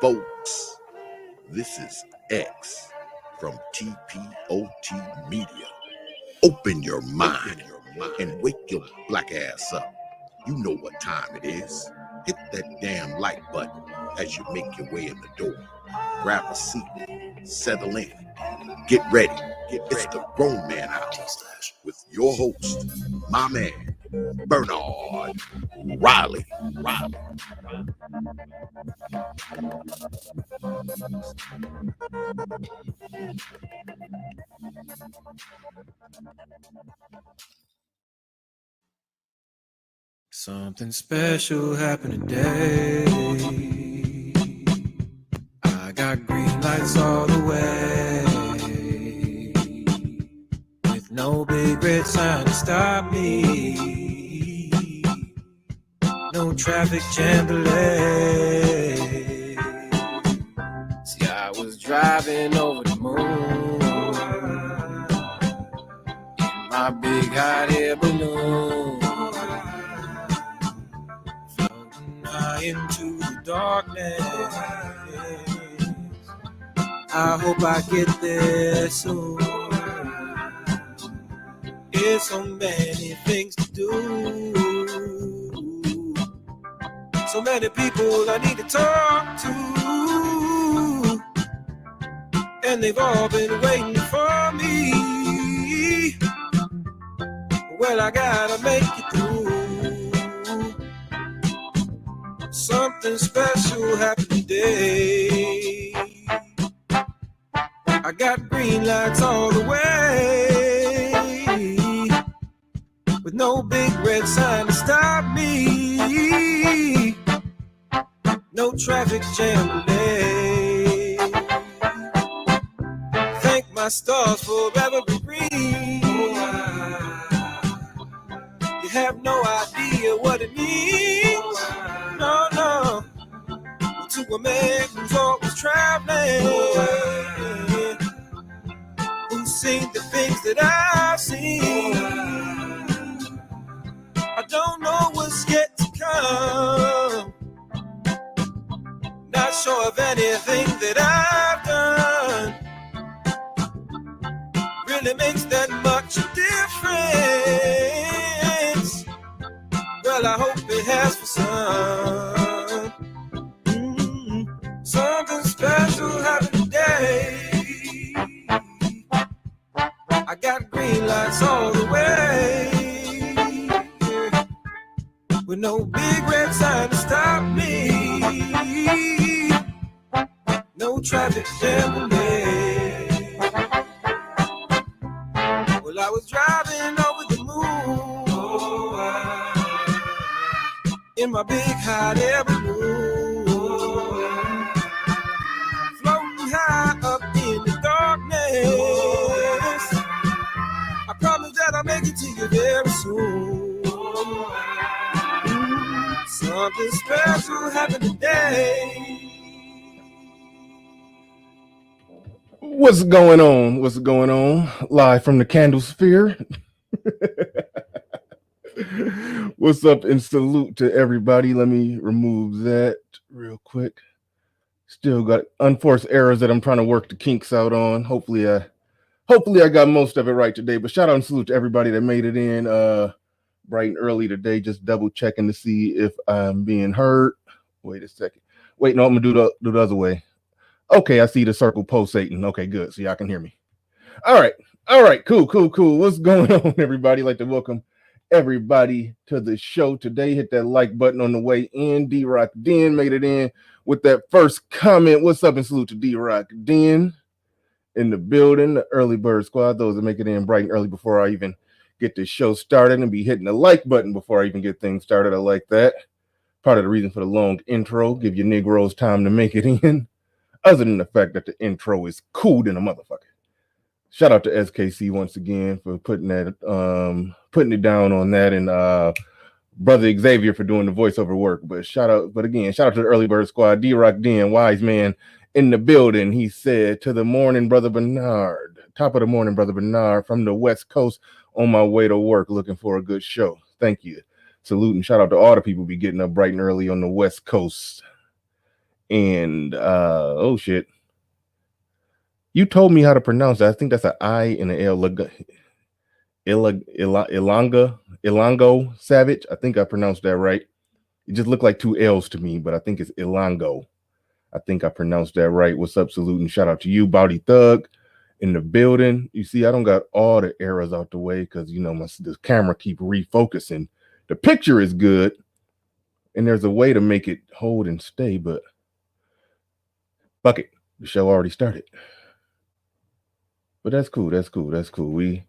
folks. This is X from TPOT Media. Open your mind and wake your black ass up. You know what time it is. Hit that damn like button as you make your way in the door. Grab a seat, settle in, get ready. It's the Grown Man Hour with your host, my man, Bernard Riley. Something special happened today. I got green lights all the way, with no big red sign to stop me, no traffic jam delay. See, I was driving over the moon in my big hot air balloon, into the darkness. I hope I get there soon. There's so many things to do, so many people I need to talk to, and they've all been waiting for me. Well, I gotta make it through. Something special happened today. I got green lights all the way, with no big red sign to stop me, no traffic jam delay. Thank my stars forever be green. You have no idea what it means. No, to a man who's always traveling, who's seen the things that I've seen. I don't know what's yet to come, not sure of anything that I've done really makes that much difference. Well, I hope it has for some. Something special happened today. I got green lights all the way, with no big red sign to stop me, no traffic jam delay. Well, I was driving over the moon in my big hot air balloon, floating high up in the darkness. I promise that I'll make it to you very soon. Something special happened today. What's going on? What's going on? Live from the Candlesphere. What's up, and salute to everybody. Let me remove that real quick. Still got unforced errors that I'm trying to work the kinks out on. Hopefully I got most of it right today. But shout out and salute to everybody that made it in bright and early today. Just double checking to see if I'm being heard. Wait a second. Wait, no, I'm gonna do the other way. Okay, I see the circle pulsating. Okay, good. So y'all can hear me. All right, cool. What's going on, everybody? I'd like to welcome everybody to the show today. Hit that like button on the way in. D-Rock Den made it in with that first comment. What's up, and salute to D-Rock Den in the building, the early bird squad, those that make it in bright and early before I even get this show started, and be hitting the like button before I even get things started. I like that. Part of the reason for the long intro, give you Negroes time to make it in, other than the fact that the intro is cool than a motherfucker. Shout out to SKC once again for putting it down on that, and Brother Xavier for doing the voiceover work. But again, shout out to the early bird squad. D-Rock Den, wise man in the building. He said, to the morning, Brother Bernard. Top of the morning, Brother Bernard, from the West Coast, on my way to work, looking for a good show. Thank you. Salute and shout out to all the people be getting up bright and early on the West Coast. And oh shit. You told me how to pronounce that. I think that's an I and an L. Ilongo Savage. I think I pronounced that right. It just looked like two L's to me, but I think it's Ilongo. I think I pronounced that right. What's up, salute, and shout out to you, Bowdy Thug, in the building. You see, I don't got all the errors out the way because, you know, the camera keep refocusing. The picture is good, and there's a way to make it hold and stay, but fuck it. The show already started. But that's cool. That's cool. That's cool. We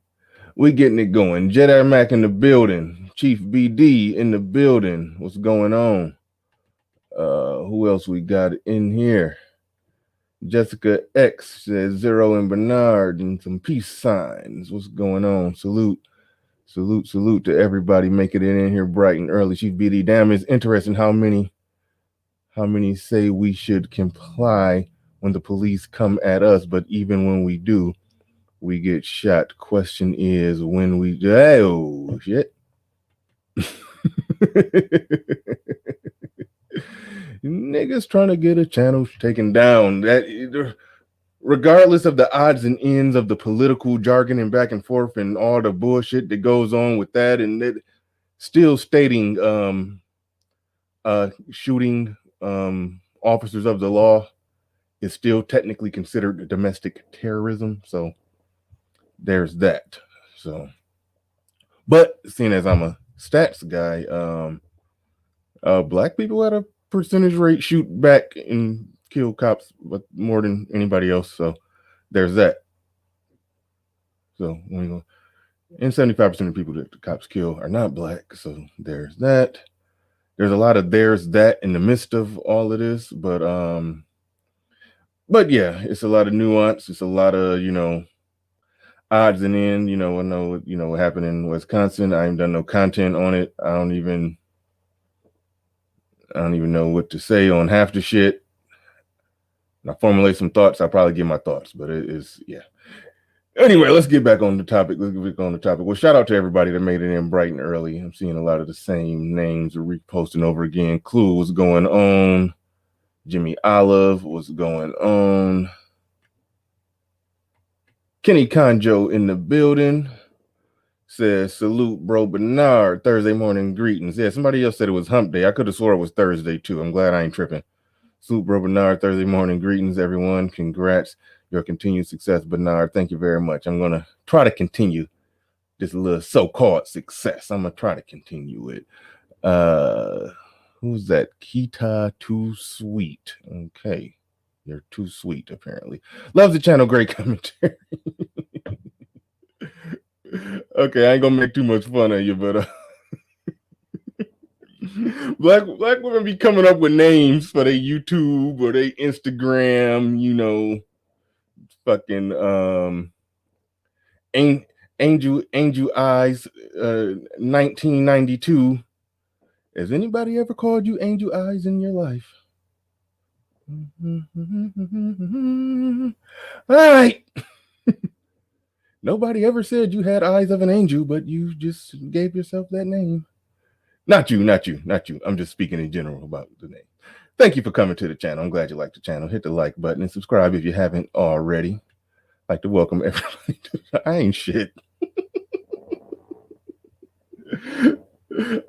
getting it going. Jedi Mac in the building. Chief BD in the building. What's going on? Who else we got in here? Jessica X says Zero and Bernard and some peace signs. What's going on? Salute to everybody making it in here bright and early. Chief BD, damn, it's interesting how many say we should comply when the police come at us, but even when we do, we get shot. Question is when we oh shit. Niggas trying to get a channel taken down. That regardless of the odds and ends of the political jargon and back and forth and all the bullshit that goes on with that, and it still stating shooting officers of the law is still technically considered domestic terrorism. So there's that. So, but seeing as I'm a stats guy, black people at a percentage rate shoot back and kill cops, but more than anybody else. So there's that. So and 75% of people that the cops kill are not black. So there's that. There's a lot of there's that in the midst of all of this, but yeah, it's a lot of nuance. It's a lot of, you know, odds and ends. You know, I know, you know, what happened in Wisconsin. I ain't done no content on it. I don't even know what to say on half the shit. When I formulate some thoughts, I'll probably give my thoughts, but it is, yeah. Anyway, let's get back on the topic. Well, shout out to everybody that made it in bright and early. I'm seeing a lot of the same names reposting over again. Clue, what's going on? Jimmy Olive, what's going on? Kenny Conjo in the building. Says, salute, bro Bernard. Thursday morning greetings. Yeah, somebody else said it was hump day. I could have swore it was Thursday, too. I'm glad I ain't tripping. Salute, bro Bernard. Thursday morning greetings, everyone. Congrats. Your continued success, Bernard. Thank you very much. I'm going to try to continue this little so-called success. I'm going to try to continue it. Who's that? Kita Too Sweet. Okay. You're too sweet, apparently. Loves the channel. Great commentary. Okay, I ain't gonna make too much fun of you, but black women be coming up with names for their YouTube or their Instagram, you know, fucking Angel Eyes 1992. Has anybody ever called you Angel Eyes in your life? All right. Nobody ever said you had eyes of an angel, but you just gave yourself that name. Not you. I'm just speaking in general about the name. Thank you for coming to the channel. I'm glad you like the channel. Hit the like button and subscribe if you haven't already. I'd like to welcome everybody I ain't shit.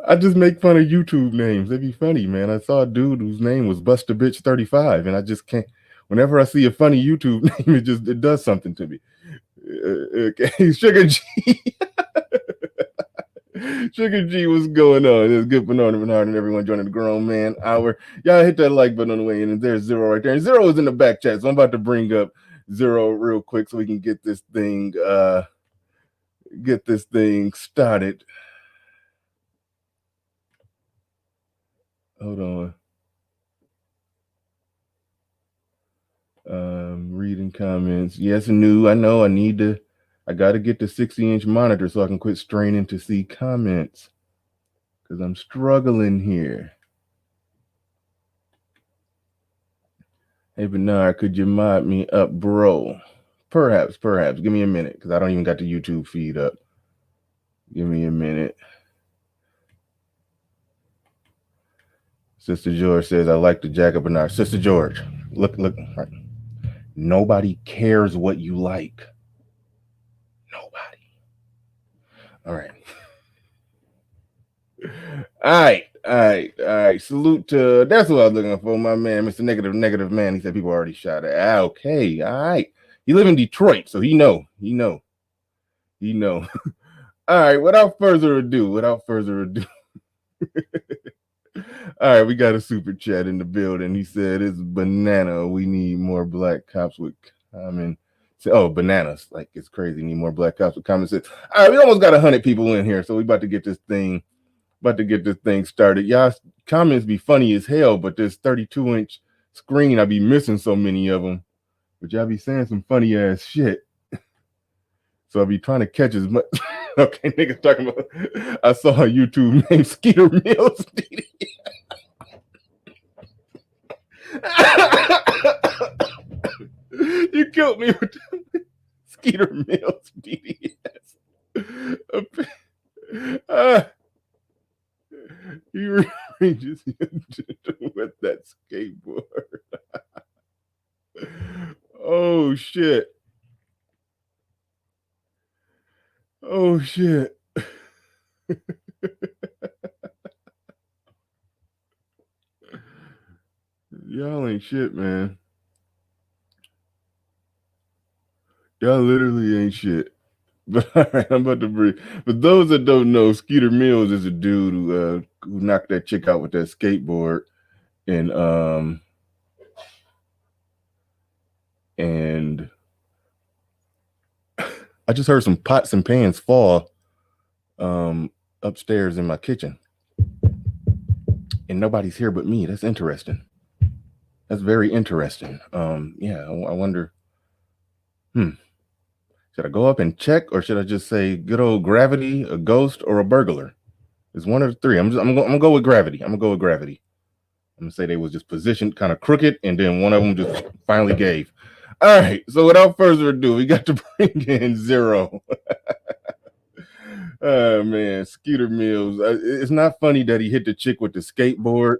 I just make fun of YouTube names. It'd be funny, man. I saw a dude whose name was Buster Bitch 35, and I just can't. Whenever I see a funny YouTube name, it does something to me. Okay, Sugar G. Sugar G, what's going on? It's good Bernard and everyone joining the Grown Man Hour. Y'all hit that like button on the way in, and there's Zero right there. And Zero is in the back chat, so I'm about to bring up Zero real quick so we can get this thing started. Hold on. Reading comments. Yes, new. I know. I got to get the 60-inch monitor so I can quit straining to see comments because I'm struggling here. Hey, Bernard, could you mod me up, bro? Perhaps. Give me a minute because I don't even got the YouTube feed up. Give me a minute. Sister George says, I like the Jack of Bernard. Sister George, look. Right. Nobody cares what you like. Nobody. All right. All right. Salute to, that's what I was looking for, my man, Mr. Negative Man. He said people already shot it. Okay, all right. He live in Detroit, so he know. All right, without further ado. All right, we got a super chat in the building. He said, it's banana. We need more black cops with common. Oh, bananas. Like, it's crazy. Need more black cops with common sense. All right, we almost got 100 people in here, so we about to get this thing started. Y'all comments be funny as hell, but this 32-inch screen, I be missing so many of them. But y'all be saying some funny ass shit. So I be trying to catch as much. Okay, niggas talking about, I saw a YouTube named Skeeter Mills. You killed me with Skeeter Mills DDS. He rearranges with that skateboard. Oh shit. Y'all ain't shit, man. Y'all literally ain't shit. But all right, I'm about to breathe. For those that don't know, Skeeter Mills is a dude who knocked that chick out with that skateboard, and I just heard some pots and pans fall upstairs in my kitchen, and nobody's here but me. That's interesting. That's very interesting. Yeah, I wonder. Should I go up and check, or should I just say good old gravity, a ghost, or a burglar? It's one of the three. I'm gonna go with gravity. I'm gonna say they was just positioned kind of crooked, and then one of them just finally gave. All right. So without further ado, we got to bring in Zero. Oh man, Skeeter Mills. It's not funny that he hit the chick with the skateboard.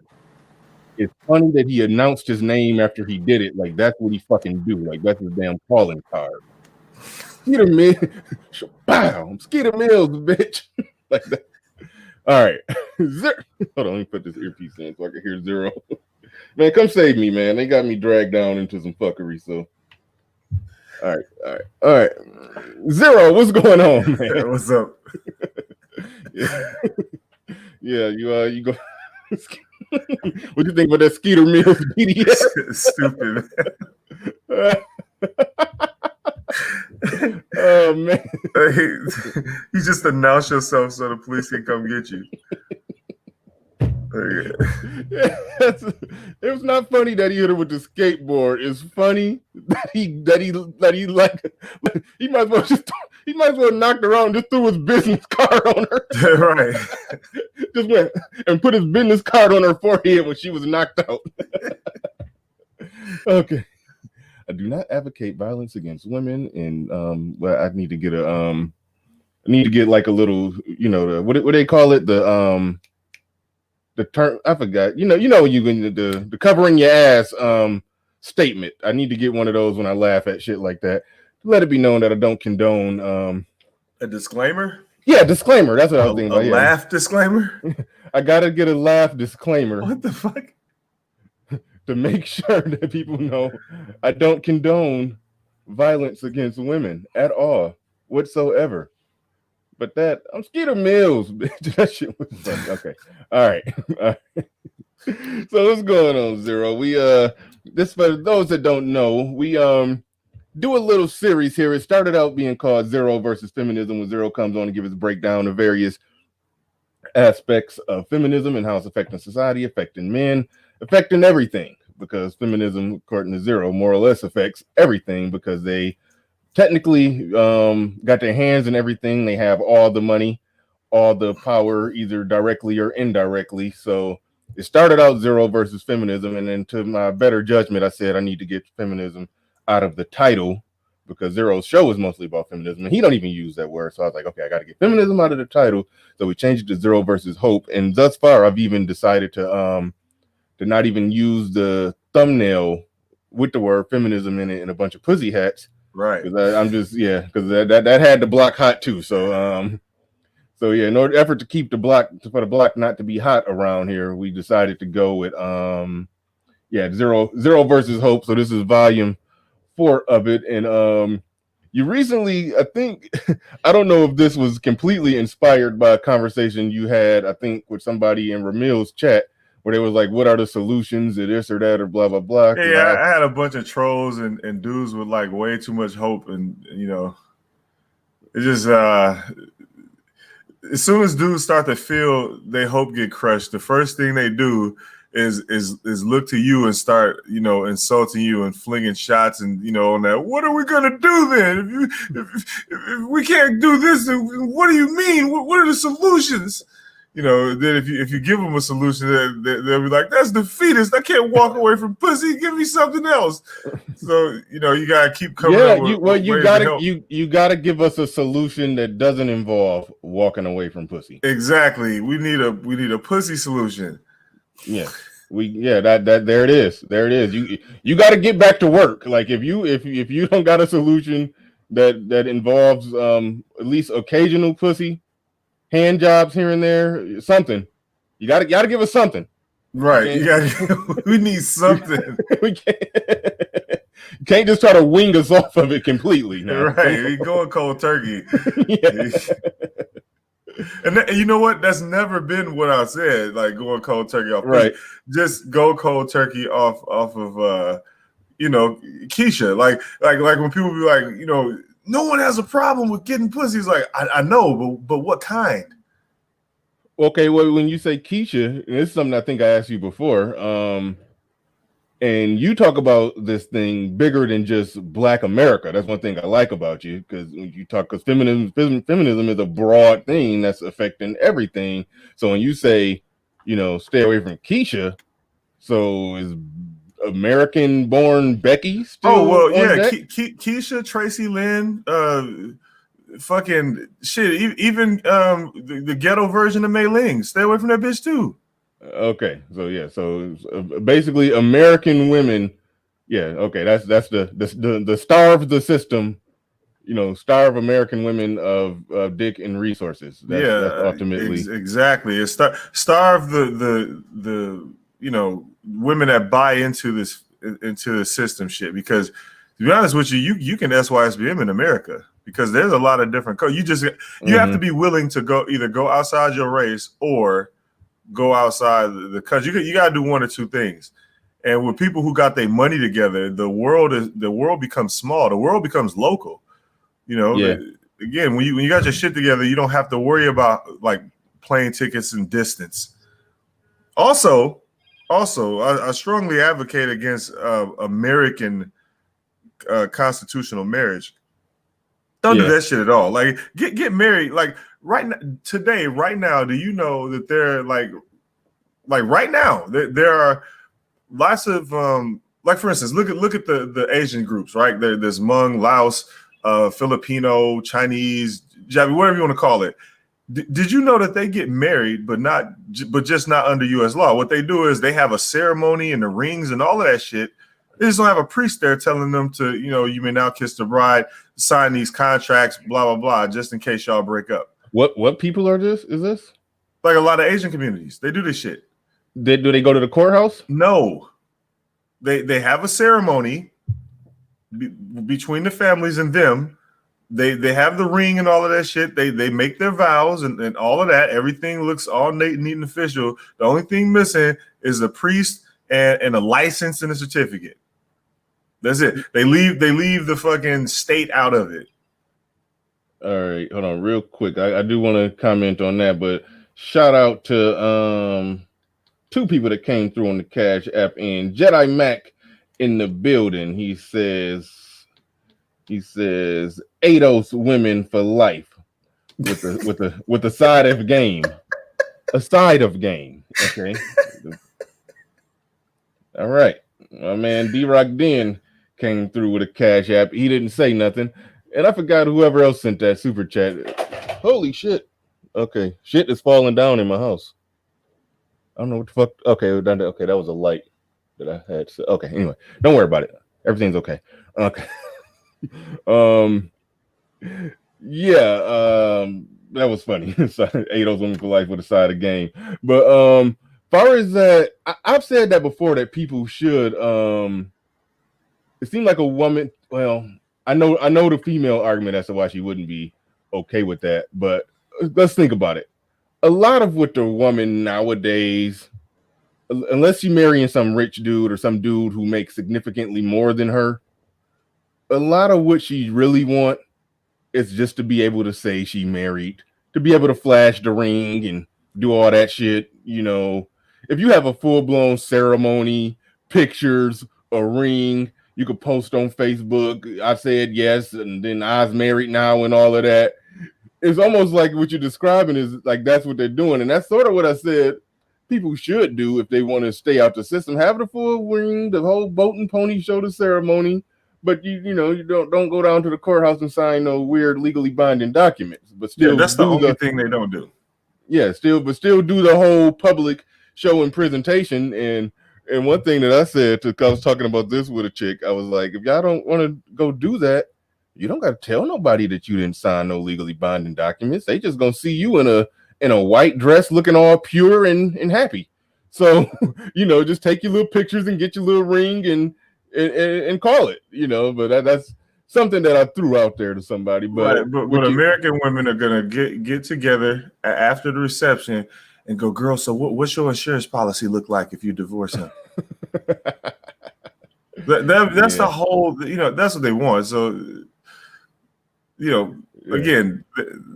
It's funny that he announced his name after he did it. Like, that's what he fucking do. Like, that's his damn calling card. Skeeter Mills. Bow. Skeeter Mills, bitch. Like that. All right. Hold on, let me put this earpiece in so I can hear Zero. Man, come save me, man. They got me dragged down into some fuckery, so. All right. Zero, what's going on, man? What's up? Yeah, you go. What do you think about that Skeeter Mills BDS? Stupid, man. Oh man. You just announce yourself so the police can come get you. Yeah, it was not funny that he hit her with the skateboard. It's funny that he like he might as well knocked her out and just threw his business card on her. Right. Just went and put his business card on her forehead when she was knocked out. Okay. I do not advocate violence against women, and well, I need to get like a little, what they call it, the term, I forgot. You know when you the covering your ass statement. I need to get one of those when I laugh at shit like that. Let it be known that I don't condone a disclaimer. Yeah, disclaimer. That's what I was thinking about. A laugh disclaimer. I gotta get a laugh disclaimer. What the fuck? To make sure that people know I don't condone violence against women at all, whatsoever. But that, I'm Skeeter Mills, bitch. That shit was funny. Okay. All right. So what's going on, Zero? We this, for those that don't know, we do a little series here. It started out being called Zero versus Feminism, when Zero comes on and gives us a breakdown of various aspects of feminism and how it's affecting society, affecting men, affecting everything, because feminism, according to Zero, more or less affects everything, because they technically got their hands in everything. They have all the money, all the power, either directly or indirectly. So it started out Zero versus Feminism, and then to my better judgment, I said I need to get feminism out of the title, because Zero's show is mostly about feminism, and he don't even use that word. So I was like, okay, I got to get feminism out of the title. So we changed it to Zero versus Hope, and thus far, I've even decided to to not even use the thumbnail with the word feminism in it and a bunch of pussy hats. Right. Because I'm just because that had the block hot too. So yeah, in order effort to keep the block for the block not to be hot around here, we decided to go with Zero versus Hope. So this is volume 4 of it, and you recently, I think, I don't know if this was completely inspired by a conversation you had, I think, with somebody in Ramil's chat, where they was like, "What are the solutions to this or that or blah blah blah?" Yeah, I had a bunch of trolls and dudes with like way too much hope, and it just as soon as dudes start to feel their hope get crushed, the first thing they do is look to you and start insulting you and flinging shots and on that. What are we gonna do then if we can't do this? Then what do you mean? What are the solutions? Then if you give them a solution, they'll be like, "That's defeatist. I can't walk away from pussy. Give me something else." So you gotta keep coming. You gotta give us a solution that doesn't involve walking away from pussy. Exactly. We need a pussy solution. Yeah. That there it is. There it is. You got to get back to work. Like if you don't got a solution that involves at least occasional pussy, hand jobs here and there, something. You got to give us something. Right. We need something. We can't just try to wing us off of it completely. Now. Right. We going cold turkey. And you know what? That's never been what I said. Like going cold turkey off. Right. Just go cold turkey off of Keisha. Like when people be like, no one has a problem with getting pussy. It's like I know, but what kind? Okay, well, when you say Keisha, and this is something I think I asked you before, and you talk about this thing bigger than just Black America. That's one thing I like about you, because when you talk, because feminism is a broad thing that's affecting everything. So when you say, stay away from Keisha, so is American-born Becky still? Oh well, yeah, Keisha, Tracy Lynn, fucking shit. Even the ghetto version of Mei Ling. Stay away from that bitch too. Okay, so basically American women, okay, that's the starve the system, starve American women of dick and resources. That's ultimately exactly. It's starve the women that buy into the system shit. Because to be honest with you can SYSBM in America because there's a lot of different codes. You have to be willing to either go outside your race or go outside the country. You got to do one or two things. And with people who got their money together, the world becomes small. The world becomes local. Again, when you got your shit together, you don't have to worry about like plane tickets and distance. Also, I strongly advocate against American constitutional marriage. Don't do that shit at all. Like get married. Like right now, do you know that there like right now there are lots of like for instance, look at the Asian groups, right? There's Hmong, Laos, Filipino, Chinese, Javi, whatever you want to call it. Did you know that they get married, but just not under U.S. law? What they do is they have a ceremony and the rings and all of that shit. They just don't have a priest there telling them to, you may now kiss the bride, sign these contracts, blah blah blah, just in case y'all break up. What people are this? Is this like a lot of Asian communities? They do this shit. Do they go to the courthouse? No, they have a ceremony between the families and them. They have the ring and all of that shit. They make their vows and all of that. Everything looks all neat and official. The only thing missing is the priest and a license and a certificate. That's it. They leave the fucking state out of it. All right, hold on real quick. I do want to comment on that, but shout out to two people that came through on the Cash App, and Jedi Mac in the building. He says ADOS women for life with the side of game. A side of game. Okay. All right. My man D-Rock Den came through with a Cash App. He didn't say nothing. And I forgot whoever else sent that super chat. Holy shit. Okay. Shit is falling down in my house. I don't know what the fuck. Okay, okay, that was a light that I had. So, okay, anyway, don't worry about it. Everything's okay. Okay. um, yeah. That was funny. Ados Women for Life with a side of game. But far as that, I've said that before that people should. It seemed like a woman. Well, I know the female argument as to why she wouldn't be okay with that, but let's think about it. A lot of what the woman nowadays, unless you're marrying some rich dude or some dude who makes significantly more than her, a lot of what she really want is just to be able to say she married, to be able to flash the ring and do all that shit. You know, if you have a full-blown ceremony, pictures, a ring, you could post on Facebook, I said yes, and then I was married now and all of that. It's almost like what you're describing is like that's what they're doing. And that's sort of what I said people should do if they want to stay out the system. Have the full ring, the whole boat and pony show, the ceremony, but you know, you don't go down to the courthouse and sign no weird legally binding documents. But still, that's the only thing they don't do. Yeah, still do the whole public show and presentation. And one thing that I said I was talking about this with a chick, I was like, if y'all don't want to go do that, you don't got to tell nobody that you didn't sign no legally binding documents. They just gonna see you in a white dress looking all pure and happy. So, you know, just take your little pictures and get your little ring and call it, you know. But that's something that I threw out there to somebody. But right, but American women are gonna get together after the reception and go, girl, so what's your insurance policy look like if you divorce him? That's the whole, you know, that's what they want. So, you know, again,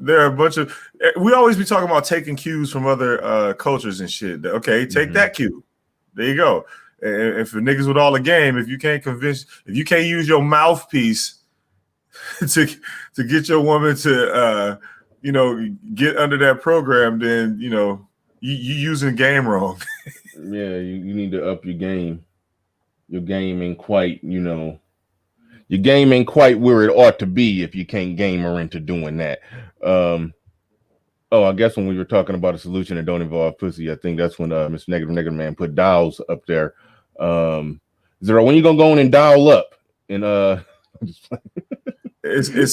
there are a bunch of, we always be talking about taking cues from other cultures and shit. Okay, take that cue. There you go. And for niggas with all the game, if you can't use your mouthpiece to get your woman to, you know, get under that program, then, you know, you using game wrong. Yeah, you need to up your game. Your game ain't quite, you know, your game ain't quite where it ought to be if you can't game her into doing that. I guess when we were talking about a solution that don't involve pussy, I think that's when Mr. Negative Man put dials up there. Zero, when you gonna go in and dial up? And as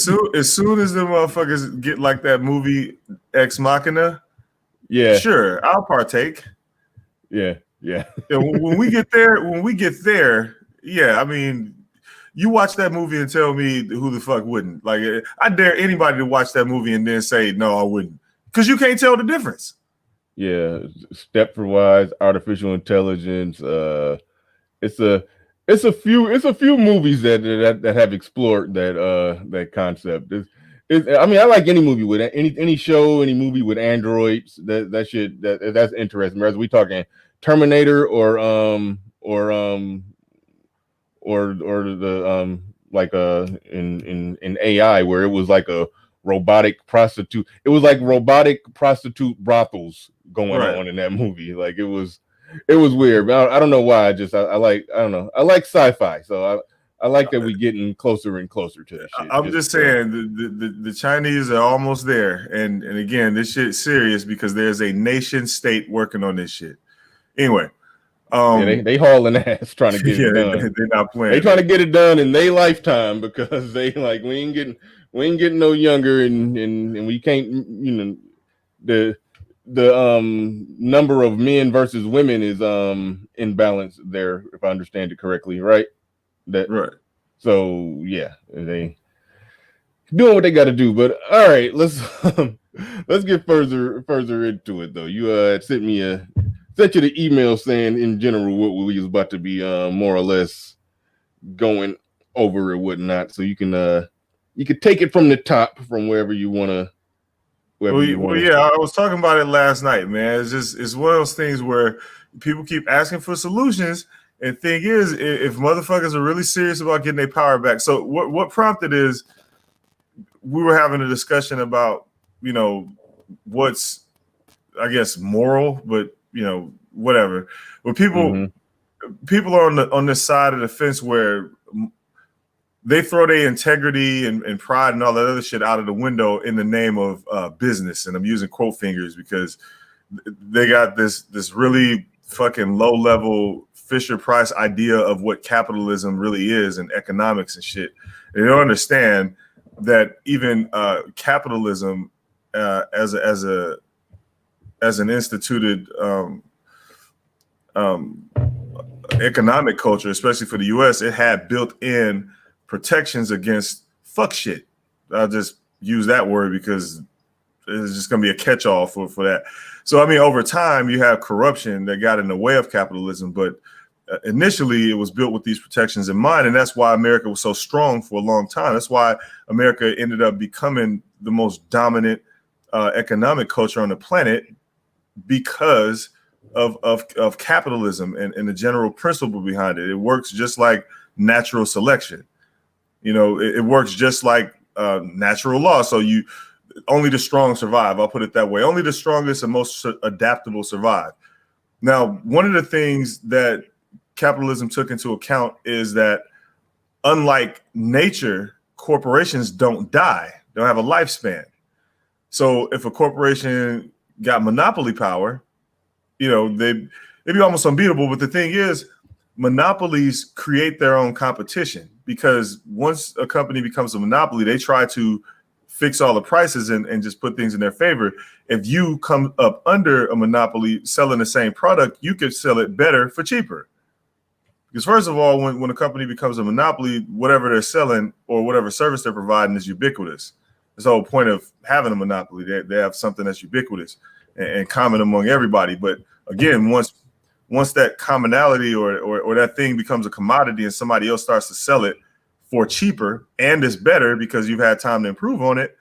soon as the motherfuckers get like that movie Ex Machina, yeah, sure, I'll partake. Yeah. When we get there, yeah, I mean, you watch that movie and tell me who the fuck wouldn't. Like, I dare anybody to watch that movie and then say, no, I wouldn't. Because you can't tell the difference. Yeah, Stepford-wise, artificial intelligence. It's a few movies that have explored that concept. I mean, I like any movie with any show, any movie with androids. That's interesting. Whereas we talking Terminator or the like in AI where it was like a robotic prostitute. It was like robotic prostitute brothels going on in that movie. Like it was weird. But I don't know why. I like sci-fi. So I like that we getting closer and closer to this shit. I'm just saying the Chinese are almost there. And again, this shit's serious because there's a nation state working on this shit. Anyway. They hauling ass trying to get it done. They're not playing. They trying to get it done in their lifetime because they like we ain't getting no younger and we can't, you know, the number of men versus women is imbalanced there, if I understand it correctly, right? Right. So yeah, they doing what they got to do. But all right, let's get further into it though. You sent you the email saying in general what we was about to be more or less going over or whatnot. So you can take it from the top from wherever you want to. Yeah, I was talking about it last night, man. It's one of those things where people keep asking for solutions, and thing is, if motherfuckers are really serious about getting their power back. So what prompted is we were having a discussion about, you know, what's, I guess, moral, but you know, whatever. But people are on this side of the fence where they throw their integrity and pride and all that other shit out of the window in the name of business. And I'm using quote fingers because they got this really fucking low level Fisher Price idea of what capitalism really is and economics and shit. They don't understand that even capitalism as an instituted economic culture, especially for the U.S., it had built-in protections against fuck shit. I'll just use that word because it's just going to be a catch-all for that. So, I mean, over time, you have corruption that got in the way of capitalism, but initially it was built with these protections in mind, and that's why America was so strong for a long time. That's why America ended up becoming the most dominant economic culture on the planet, because of capitalism and the general principle behind it. It works just like natural selection. You know, it works just like natural law. So only the strong survive. I'll put it that way. Only the strongest and most adaptable survive. Now, one of the things that capitalism took into account is that, unlike nature, corporations don't die. They don't have a lifespan. So if a corporation got monopoly power, you know, they'd be almost unbeatable. But the thing is, monopolies create their own competition, because once a company becomes a monopoly, they try to fix all the prices and just put things in their favor. If you come up under a monopoly selling the same product, you could sell it better for cheaper. Because first of all, when a company becomes a monopoly, whatever they're selling or whatever service they're providing is ubiquitous. That's the whole point of having a monopoly. They have something that's ubiquitous and common among everybody. But again, once that commonality or that thing becomes a commodity and somebody else starts to sell it for cheaper and is better because you've had time to improve on it,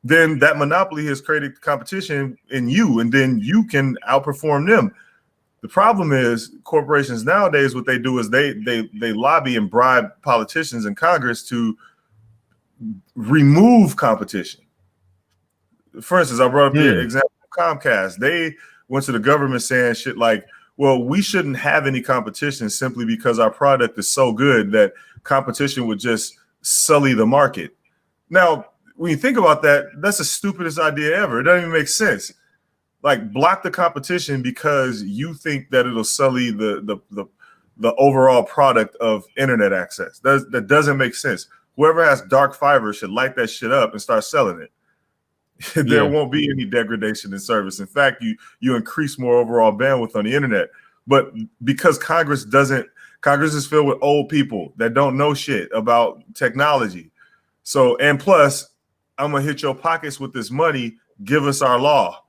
then that monopoly has created competition in you, and then you can outperform them. The problem is corporations nowadays, what they do is they lobby and bribe politicians in Congress to remove competition. For instance, I brought up the example of Comcast. They went to the government saying shit like, well, we shouldn't have any competition simply because our product is so good that competition would just sully the market. Now, when you think about that, that's the stupidest idea ever. It doesn't even make sense. Like, block the competition because you think that it'll sully the overall product of internet access. That doesn't make sense. Whoever has dark fiber should light that shit up and start selling it. There won't be any degradation in service. In fact, you increase more overall bandwidth on the internet. But because Congress is filled with old people that don't know shit about technology. So, and plus, I'm gonna hit your pockets with this money. Give us our law.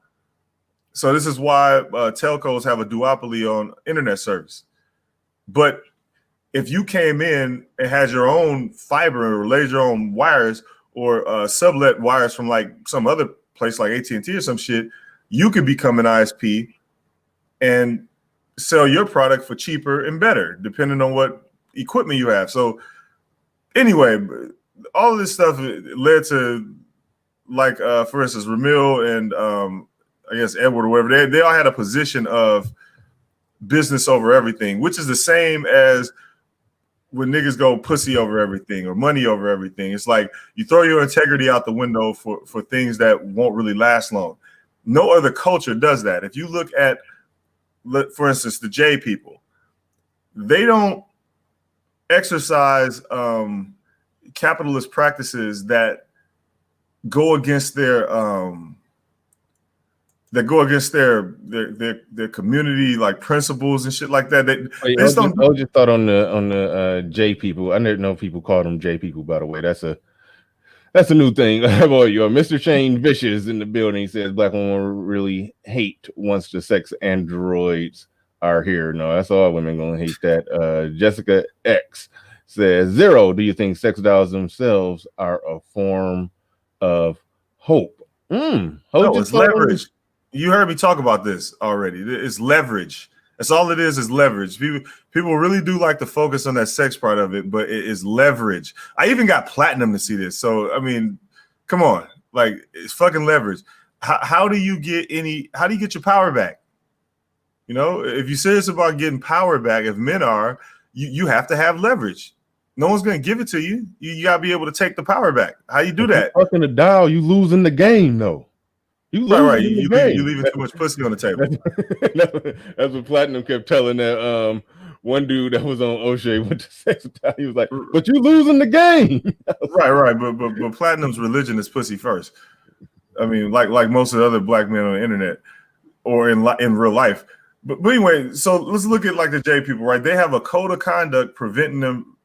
So this is why telcos have a duopoly on internet service. But if you came in and had your own fiber or laid your own wires or sublet wires from like some other place like AT&T or some shit, you could become an ISP and sell your product for cheaper and better, depending on what equipment you have. So anyway, all of this stuff led to, like, for instance, Ramil and I guess Edward or whatever, they all had a position of business over everything, which is the same as when niggas go pussy over everything or money over everything. It's like you throw your integrity out the window for things that won't really last long. No other culture does that. If you look at, for instance, the J people, they don't exercise capitalist practices that go against their their community, like principles and shit like that. I just thought on the J people. I didn't know people called them J people, by the way. That's a new thing. Boy, Mr. Shane Vicious in the building. He says black women really hate once the sex androids are here. No, that's all women gonna hate that. Jessica X says 0. Do you think sex dolls themselves are a form of hope? No, it's leverage. You heard me talk about this already. It's leverage. That's all it is leverage. People really do like to focus on that sex part of it, but it is leverage. I even got platinum to see this. So, I mean, come on. Like, it's fucking leverage. How do you get your power back? You know, if you're serious about getting power back, if men are, you have to have leverage. No one's going to give it to you. You got to be able to take the power back. How you do that? Fucking the dial, you losing the game, though. You Right. losing in the You game. leaving too much pussy on the table. That's what Platinum kept telling that one dude that was on O'Shea went to sex. He was like, "But you losing the game." Right. But Platinum's religion is pussy first. I mean, like most of the other black men on the internet or in real life. But anyway, so let's look at like the J people, right? They have a code of conduct preventing them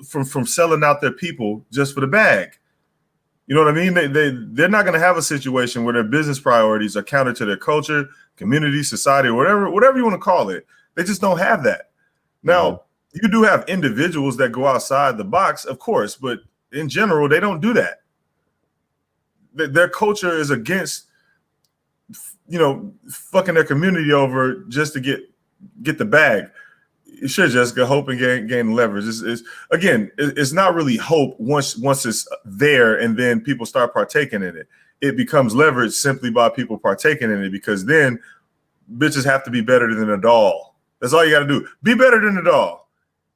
from selling out their people just for the bag. You know what I mean? They're not going to have a situation where their business priorities are counter to their culture, community, society, or whatever you want to call it. They just don't have that. Now, you do have individuals that go outside the box, of course, but in general, they don't do that. Their culture is against, fucking their community over just to get the bag. Sure, Jessica, hope and gain leverage. It's not really hope once it's there and then people start partaking in it. It becomes leverage simply by people partaking in it, because then bitches have to be better than a doll. That's all you got to do. Be better than a doll.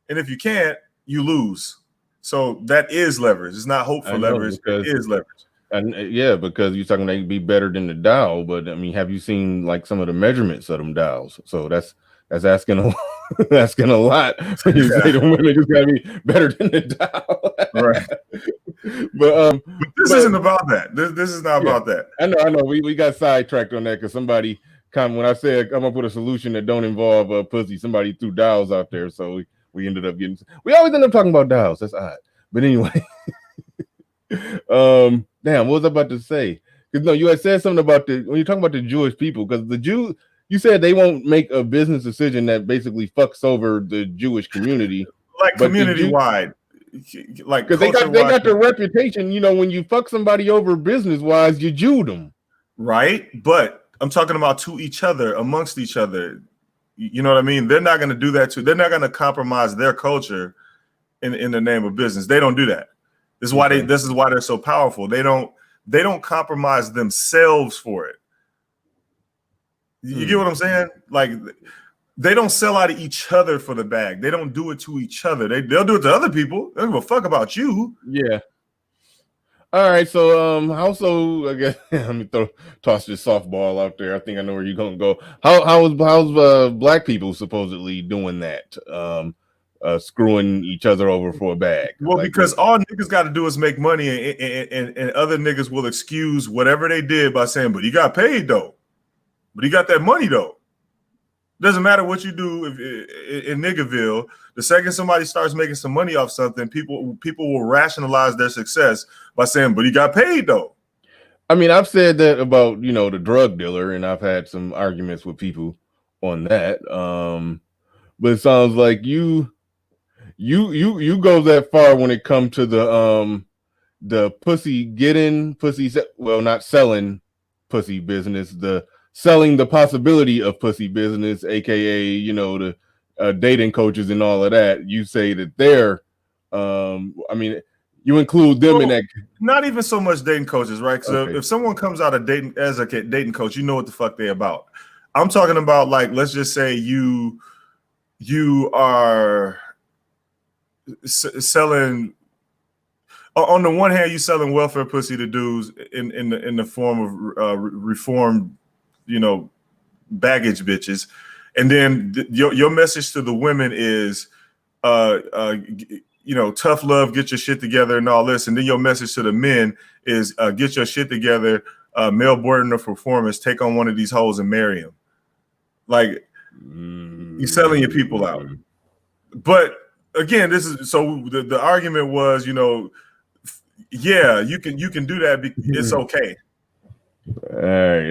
And if you can't, you lose. So that is leverage. It's not hope for leverage. It is leverage. And because you're talking they be better than the Dow, but I mean, have you seen like some of the measurements of them Dows? So that's asking a lot when you say the women just gotta be better than the Dow. Right. But this isn't about that. This is not about that. I know. We got sidetracked on that because somebody when I said come up with a solution that don't involve pussy, somebody threw Dows out there. So we ended up we always end up talking about Dows. That's odd. But anyway. Damn, what was I about to say? Because no, you had said something about when you're talking about the Jewish people, because the Jews, you said they won't make a business decision that basically fucks over the Jewish community, like community wide, like because they got their reputation. When you fuck somebody over business wise, you Jew them, right? But I'm talking about to each other, amongst each other. You know what I mean? They're not going to do that too. They're not going to compromise their culture in the name of business. They don't do that. This is why this is why they're so powerful. They don't compromise themselves for it. You get what I'm saying? Like they don't sell out of each other for the bag. They don't do it to each other. They'll do it to other people. They don't give a fuck about you. Yeah. All right. So also I guess let me toss this softball out there. I think I know where you're gonna go. How's black people supposedly doing that? Screwing each other over for a bag. Well, because all niggas got to do is make money, and other niggas will excuse whatever they did by saying, "But he got paid though. But he got that money though." Doesn't matter what you do in Niggerville. The second somebody starts making some money off something, people will rationalize their success by saying, "But he got paid though." I mean, I've said that about the drug dealer, and I've had some arguments with people on that. But it sounds like you go that far when it comes to the not selling pussy business, the selling the possibility of pussy business, aka the dating coaches and all of that. You say that they're I mean, you include them in that. Not even so much dating coaches, right? So if someone comes out of dating as a dating coach, you know what the fuck they're about. I'm talking about, like, let's just say you are selling, on the one hand, you selling welfare pussy to dudes in the form of reformed, baggage bitches, and then your message to the women is, tough love, get your shit together, and all this, and then your message to the men is, get your shit together, male burden of performance, take on one of these hoes and marry him. Like, you're selling your people out, but. Again, this is so the argument was, yeah, you can do that. It's okay. All right,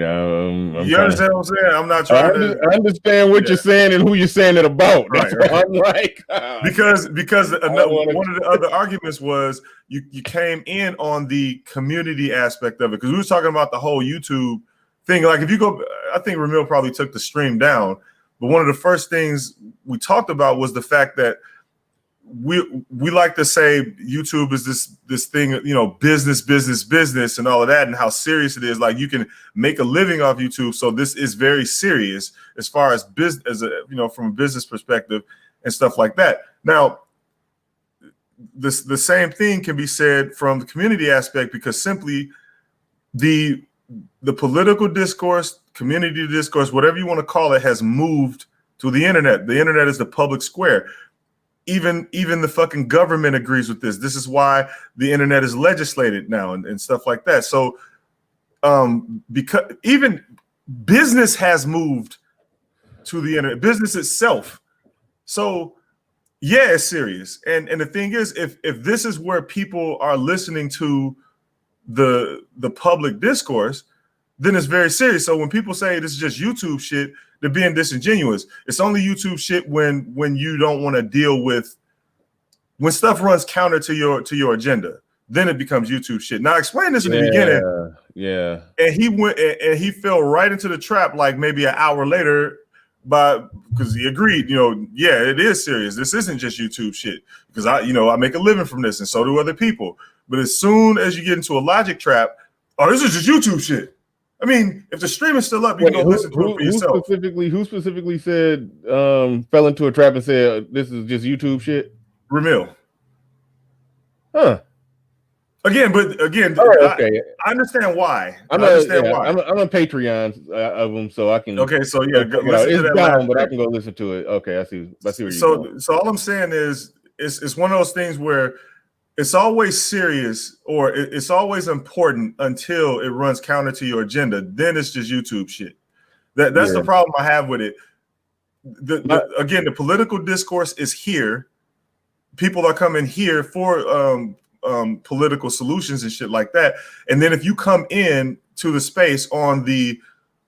you understand what I'm saying? I'm not trying to. I understand what you're saying and who you're saying it about. That's right. I'm like, because one of the other arguments was you came in on the community aspect of it, because we were talking about the whole YouTube thing. Like, if you go, I think Ramil probably took the stream down, but one of the first things we talked about was the fact that we like to say YouTube is this thing, business and all of that, and how serious it is. Like, you can make a living off YouTube, so this is very serious as far as business, from a business perspective and stuff like that. Now, the same thing can be said from the community aspect, because simply the the political discourse, community discourse, whatever you want to call it, has moved to the internet. The internet is the public square. Even the fucking government agrees with this. This is why the internet is legislated now and stuff like that. So because even business has moved to the internet, business itself. So yeah, it's serious. And the thing is, if this is where people are listening to the public discourse, then it's very serious. So when people say this is just YouTube shit, they're being disingenuous. It's only YouTube shit when you don't want to deal with when stuff runs counter to your agenda. Then it becomes YouTube shit. Now, I explained this in the beginning. Yeah. And he went and he fell right into the trap like maybe an hour later because he agreed, yeah, it is serious. This isn't just YouTube shit because I make a living from this and so do other people. But as soon as you get into a logic trap, oh, this is just YouTube shit. I mean, if the stream is still up, you can go listen to it for yourself. Who specifically said fell into a trap and said this is just YouTube shit? Ramil. Huh. Again, okay. I understand why. I'm a Patreon of them, so I can. Okay, so yeah, it's down, but I can go listen to it. Okay, I see where you're going. So all I'm saying is, it's one of those things where it's always serious or it's always important until it runs counter to your agenda. Then it's just YouTube shit. That's the problem I have with it. Again, the political discourse is here. People are coming here for political solutions and shit like that. And then if you come in to the space on the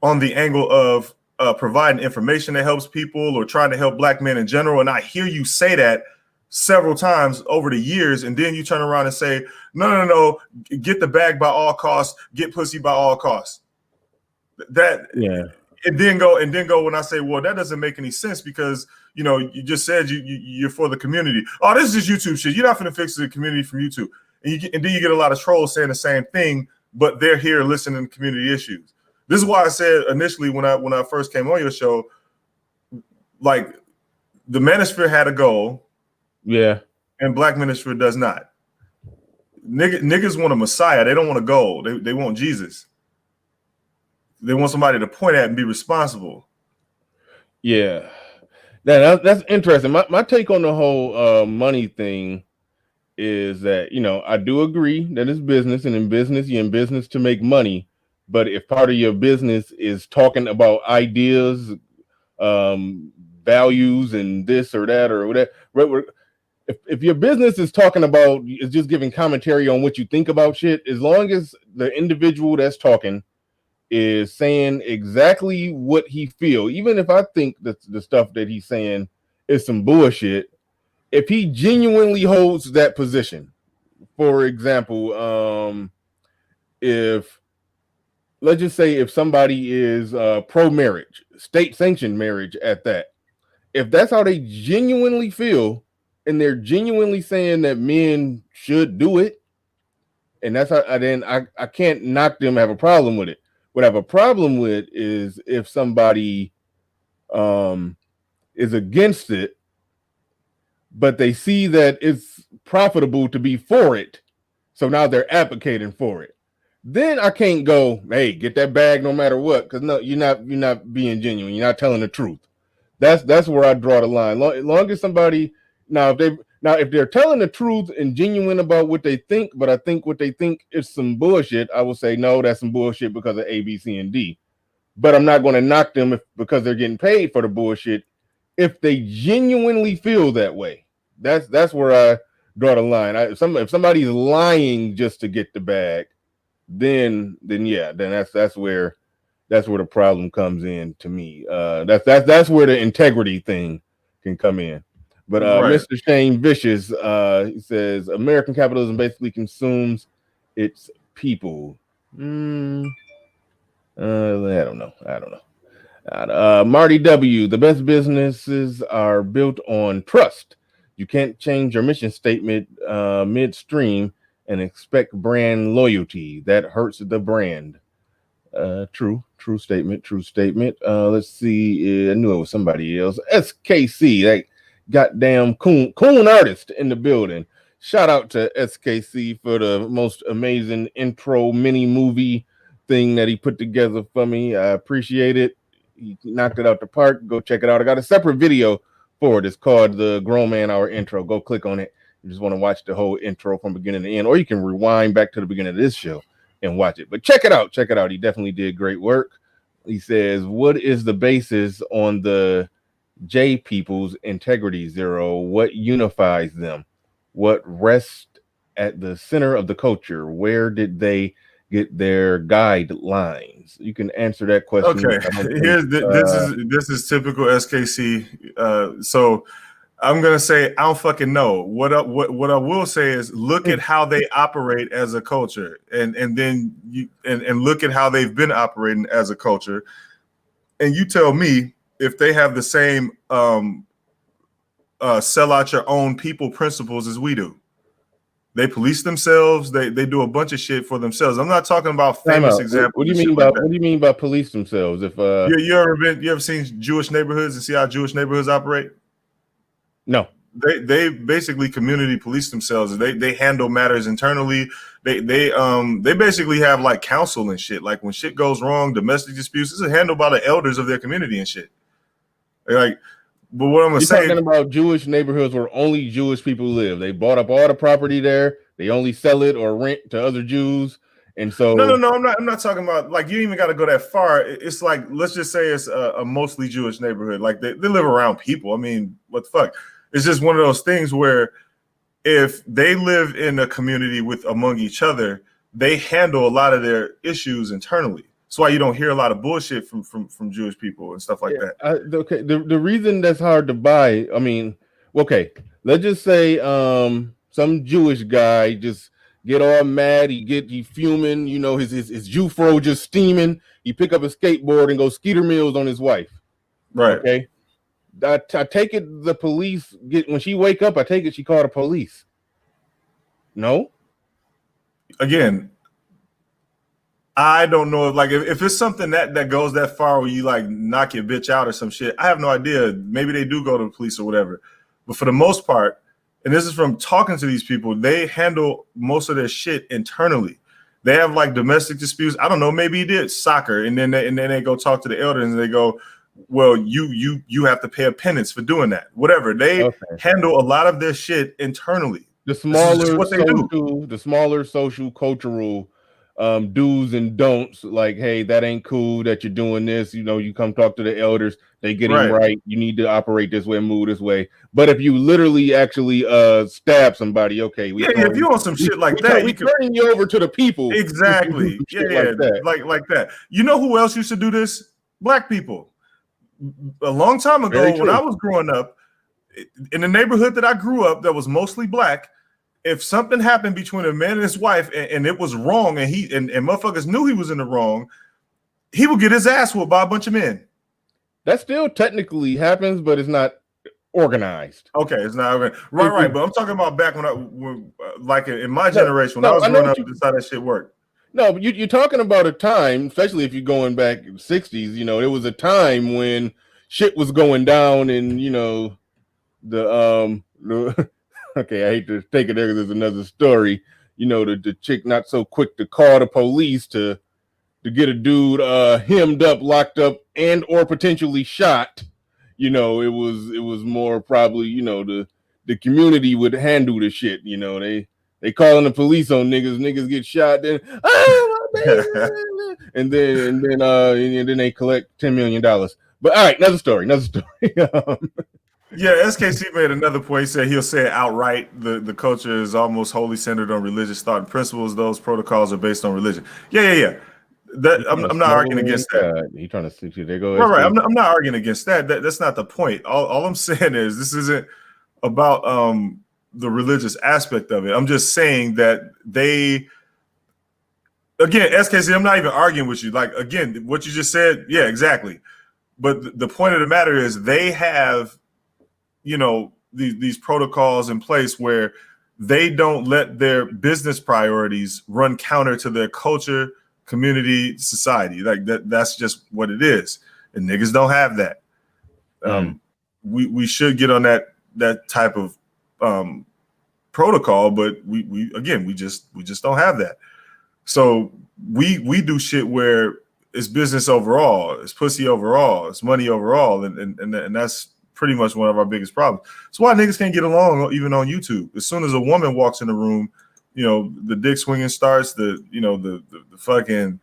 angle of providing information that helps people or trying to help Black men in general, and I hear you say that several times over the years, and then you turn around and say, no, get the bag by all costs, get pussy by all costs. And then go when I say, well, that doesn't make any sense because you just said you're for the community. Oh, this is just YouTube shit. You're not going to fix the community from YouTube. And then you get a lot of trolls saying the same thing, but they're here listening to community issues. This is why I said initially when I first came on your show, like the Manosphere had a goal. Yeah. And Black Manosphere does not. Niggas want a Messiah. They don't want a goal. They want Jesus. They want somebody to point at and be responsible. Yeah. That's interesting. My take on the whole money thing is that, I do agree that it's business, and in business, you're in business to make money. But if part of your business is talking about ideas, values, and this or that or whatever, if your business is talking about, is just giving commentary on what you think about shit, as long as the individual that's talking is saying exactly what he feel, even if I think that the stuff that he's saying is some bullshit, if he genuinely holds that position, for example, if let's just say if somebody is pro-marriage, state-sanctioned marriage at that, if that's how they genuinely feel, and they're genuinely saying that men should do it, and that's how I can't knock them, have a problem with it. What I have a problem with is if somebody is against it, but they see that it's profitable to be for it, so now they're advocating for it. Then I can't go, hey, get that bag no matter what, because no, you're not being genuine. You're not telling the truth. That's where I draw the line. Long as somebody if they're telling the truth and genuine about what they think, but I think what they think is some bullshit, I will say, no, that's some bullshit because of A, B, C, and D. But I'm not going to knock them because they're getting paid for the bullshit if they genuinely feel that way. That's where I draw the line. If somebody's lying just to get the bag, then that's where the problem comes in to me. That's where the integrity thing can come in. But right. Mr. Shane Vicious, he says American capitalism basically consumes its people. I don't know. Marty W. The best businesses are built on trust. You can't change your mission statement midstream and expect brand loyalty. That hurts the brand. True statement. Let's see. I knew it was somebody else. SKC. That goddamn coon artist in the building. Shout out to SKC for the most amazing intro mini movie thing that he put together for me. I appreciate it. He knocked it out the park. Go check it out. I got a separate video for it. It's called the Grown Man Hour intro. Go click on it. You just want to watch the whole intro from beginning to end, or you can rewind back to the beginning of this show and watch it. But check it out. Check it out. He definitely did great work. He says, what is the basis on the J people's integrity zero? What unifies them? What rests at the center of the culture? Where did they get their guidelines? You can answer that question. Okay, this is typical SKC. So I'm gonna say I don't fucking know. What I will say is look at how they operate as a culture, and then and look at how they've been operating as a culture, and you tell me if they have the same sell out your own people principles as we do. They police themselves. They do a bunch of shit for themselves. I'm not talking about famous examples. What do you mean by police themselves? If you ever seen Jewish neighborhoods and see how Jewish neighborhoods operate? No. They basically community police themselves. They handle matters internally. They basically have like counsel and shit. Like when shit goes wrong, domestic disputes, this is handled by the elders of their community and shit. Like, but what I'm talking about Jewish neighborhoods where only Jewish people live. They bought up all the property there. They only sell it or rent to other Jews. And so no, I'm not talking about like you even got to go that far. It's like let's just say it's a mostly Jewish neighborhood. Like they live around people. I mean, what the fuck? It's just one of those things where if they live in a community with among each other, they handle a lot of their issues internally. That's why you don't hear a lot of bullshit from Jewish people and stuff like that. Okay, the reason that's hard to buy, I mean, okay, let's just say some Jewish guy just get all mad, he fuming, you know, his Jew-fro just steaming. He pick up a skateboard and go Skeeter Mills on his wife. Right. Okay. I take it the police when she wake up, I take it she called the police. No? Again, I don't know if it's something that goes that far where you like knock your bitch out or some shit. I have no idea. Maybe they do go to the police or whatever. But for the most part, and this is from talking to these people, they handle most of their shit internally. They have like domestic disputes. I don't know. Maybe he did soccer, and then they go talk to the elders and they go, well, you have to pay a penance for doing that. Whatever. They handle a lot of their shit internally. The smaller social cultural do's and don'ts, like, hey, that ain't cool that you're doing this. You know, you come talk to the elders, they get him right. You need to operate this way and move this way. But if you literally actually stab somebody, okay, if you want some shit like that, we turning you over to the people. Exactly. Like that. You know who else used to do this? Black people. A long time ago, when I was growing up, in the neighborhood that I grew up, that was mostly black. If something happened between a man and his wife, and it was wrong, and motherfuckers knew he was in the wrong, he would get his ass whooped by a bunch of men. That still technically happens, but it's not organized. Okay, it's not organized. Right. But I'm talking about back when like in my generation, when I was growing up, that's how that shit worked. No, but you're talking about a time, especially if you're going back in the 60s, you know, there was a time when shit was going down and, you know, the okay, I hate to take it there because there's another story, you know, the chick not so quick to call the police to get a dude hemmed up, locked up, and or potentially shot. You know, it was more probably, you know, the community would handle the shit, you know, they calling the police on niggas get shot, then and then they collect $10 million. But all right, another story. Yeah, SKC made another point. He said he'll say it outright. The culture is almost wholly centered on religious thought and principles. Those protocols are based on religion. Yeah. I'm not arguing against that. He trying to stick you. There go. Right. I'm not arguing against that. That's not the point. All I'm saying is this isn't about the religious aspect of it. I'm just saying that again, SKC, I'm not even arguing with you. Like, again, what you just said, yeah, exactly. But the point of the matter is they have, you know, these protocols in place where they don't let their business priorities run counter to their culture, community, society. Like that's just what it is. And niggas don't have that. We should get on that type of protocol, but we just don't have that. So we do shit where it's business overall, it's pussy overall, it's money overall, and that's pretty much one of our biggest problems. That's why niggas can't get along even on YouTube. As soon as a woman walks in the room, you know, the dick swinging starts, the fucking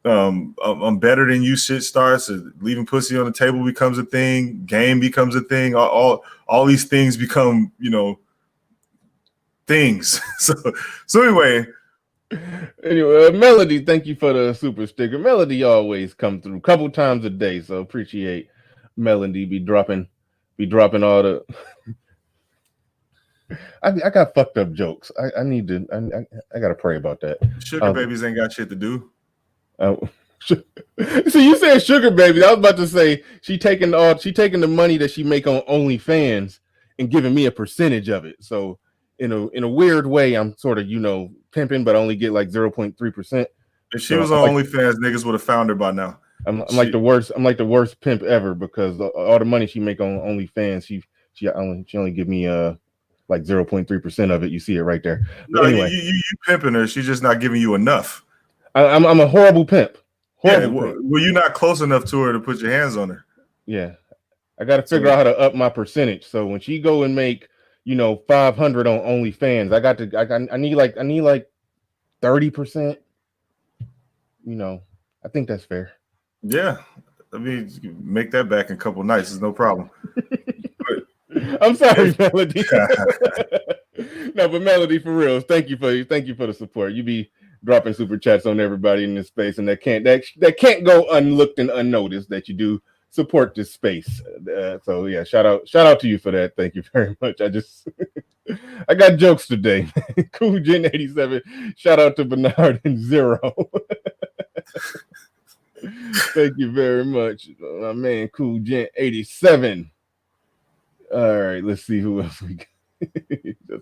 I'm better than you shit starts, leaving pussy on the table becomes a thing, game becomes a thing, all these things become, you know, things. So anyway, Melody, thank you for the super sticker. Melody always come through a couple times a day, so appreciate Melody be dropping all the I got fucked up jokes. I need to I gotta pray about that. Sugar babies ain't got shit to do. So you said sugar baby. I was about to say she taking the money that she make on OnlyFans and giving me a percentage of it. So in a weird way, I'm sort of, you know, pimping, but I only get like 0.3%. If she was on OnlyFans, niggas would have found her by now. I'm like the worst pimp ever, because all the money she make on OnlyFans, she only give me like 0.3% of it. You see it right there. But no, anyway, you pimping her. She's just not giving you enough. I'm a horrible pimp. Pimp. Well, you're not close enough to her to put your hands on her. Yeah, I got to figure out how to up my percentage. So when she go and make, you know, 500 on OnlyFans, I need like 30%. You know, I think that's fair. Yeah, I mean, you can make that back in a couple nights. It's no problem. I'm sorry, Melody. No, but Melody, for real, thank you for the support. You be dropping super chats on everybody in this space, and that can't go unlooked and unnoticed that you do support this space. So yeah, shout out to you for that. Thank you very much. I got jokes today. Cool Gen 87. Shout out to Bernard and Zero. Thank you very much, my man. Cool Gen 87. All right, let's see who else we got.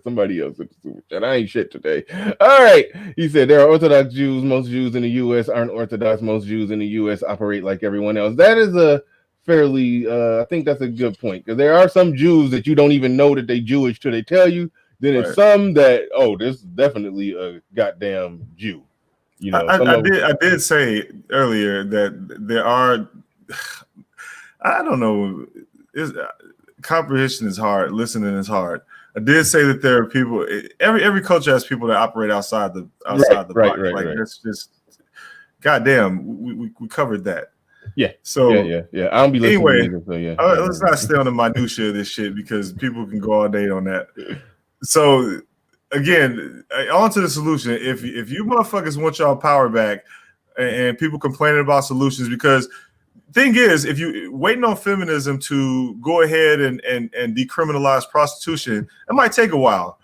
Somebody else with the super chat. I ain't shit today. All right. He said there are Orthodox Jews. Most Jews in the U.S. aren't Orthodox. Most Jews in the U.S. operate like everyone else. That is a fairly, I think that's a good point, because there are some Jews that you don't even know that they Jewish till they tell you. Then there's some that, oh, this is definitely a goddamn Jew. You know, I did say earlier that there are, I don't know, comprehension is hard, listening is hard. I did say that there are people. Every culture has people that operate outside the box. Like that's just, goddamn. We covered that. Yeah. So yeah. I don't be listening. Anyway, so yeah. Let's not stay on the minutia of this shit, because people can go all day on that. So again, on to the solution. If you motherfuckers want y'all power back, and people complaining about solutions, because thing is, if you waiting on feminism to go ahead and decriminalize prostitution, it might take a while.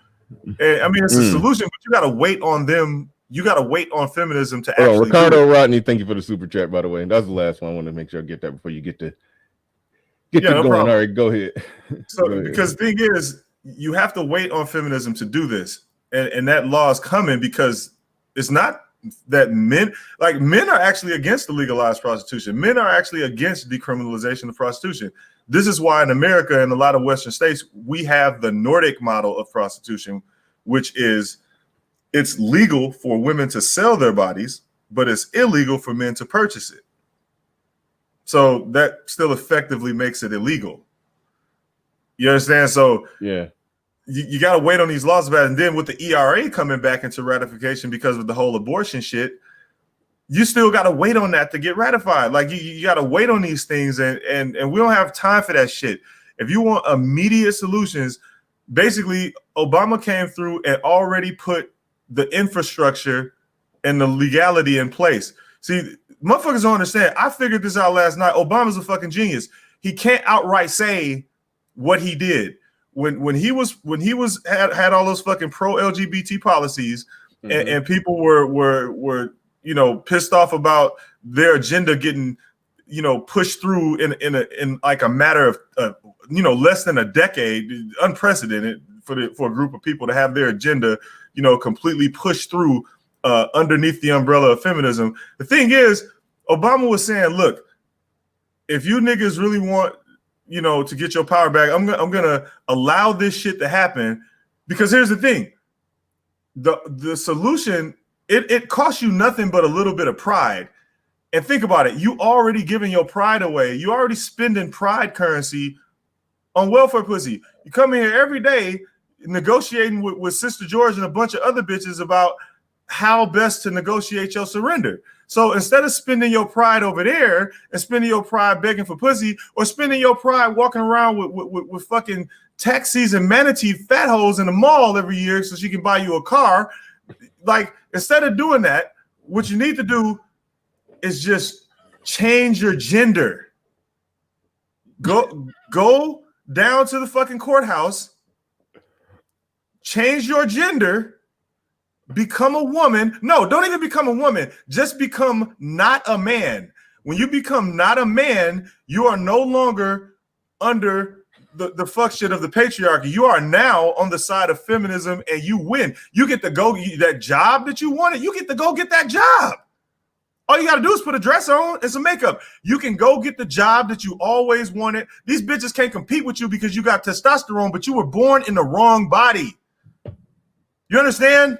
And, I mean, it's a solution, but you got to wait on them. You got to wait on feminism to actually. Ricardo Rodney, thank you for the super chat, by the way. That's the last one. I want to make sure I get that before you get to going. Problem. All right, go ahead. So, because the thing is, you have to wait on feminism to do this, and that law is coming, because it's not that men are actually against the legalized prostitution. Men are actually against decriminalization of prostitution. This is why in America and a lot of Western states, we have the Nordic model of prostitution, which is it's legal for women to sell their bodies, but it's illegal for men to purchase it. So that still effectively makes it illegal. You understand? So yeah. You got to wait on these laws about it. And then with the ERA coming back into ratification because of the whole abortion shit, you still got to wait on that to get ratified. Like you got to wait on these things, and we don't have time for that shit. If you want immediate solutions, basically Obama came through and already put the infrastructure and the legality in place. See, motherfuckers don't understand. I figured this out last night. Obama's a fucking genius. He can't outright say what he did. When he had all those fucking pro LGBT policies, and people were you know, pissed off about their agenda getting, you know, pushed through in like a matter of you know, less than a decade, unprecedented for a group of people to have their agenda, you know, completely pushed through underneath the umbrella of feminism. The thing is, Obama was saying, look, if you niggas really want, you know, to get your power back, I'm gonna allow this shit to happen, because here's the thing: the solution It costs you nothing but a little bit of pride. And think about it. You already giving your pride away. You already spending pride currency on welfare pussy. You come in here every day negotiating with Sister George and a bunch of other bitches about how best to negotiate your surrender. So instead of spending your pride over there and spending your pride begging for pussy, or spending your pride walking around with fucking taxis and manatee fat hoes in the mall every year so she can buy you a car, like, instead of doing that, what you need to do is just change your gender. Go down to the fucking courthouse, change your gender, become a woman. No, don't even become a woman. Just become not a man. When you become not a man, you are no longer under the fuck shit of the patriarchy. You are now on the side of feminism, and you win. You get to go that job that you wanted. You get to go get that job. All you got to do is put a dress on and some makeup. You can go get the job that you always wanted. These bitches can't compete with you because you got testosterone, but you were born in the wrong body. You understand?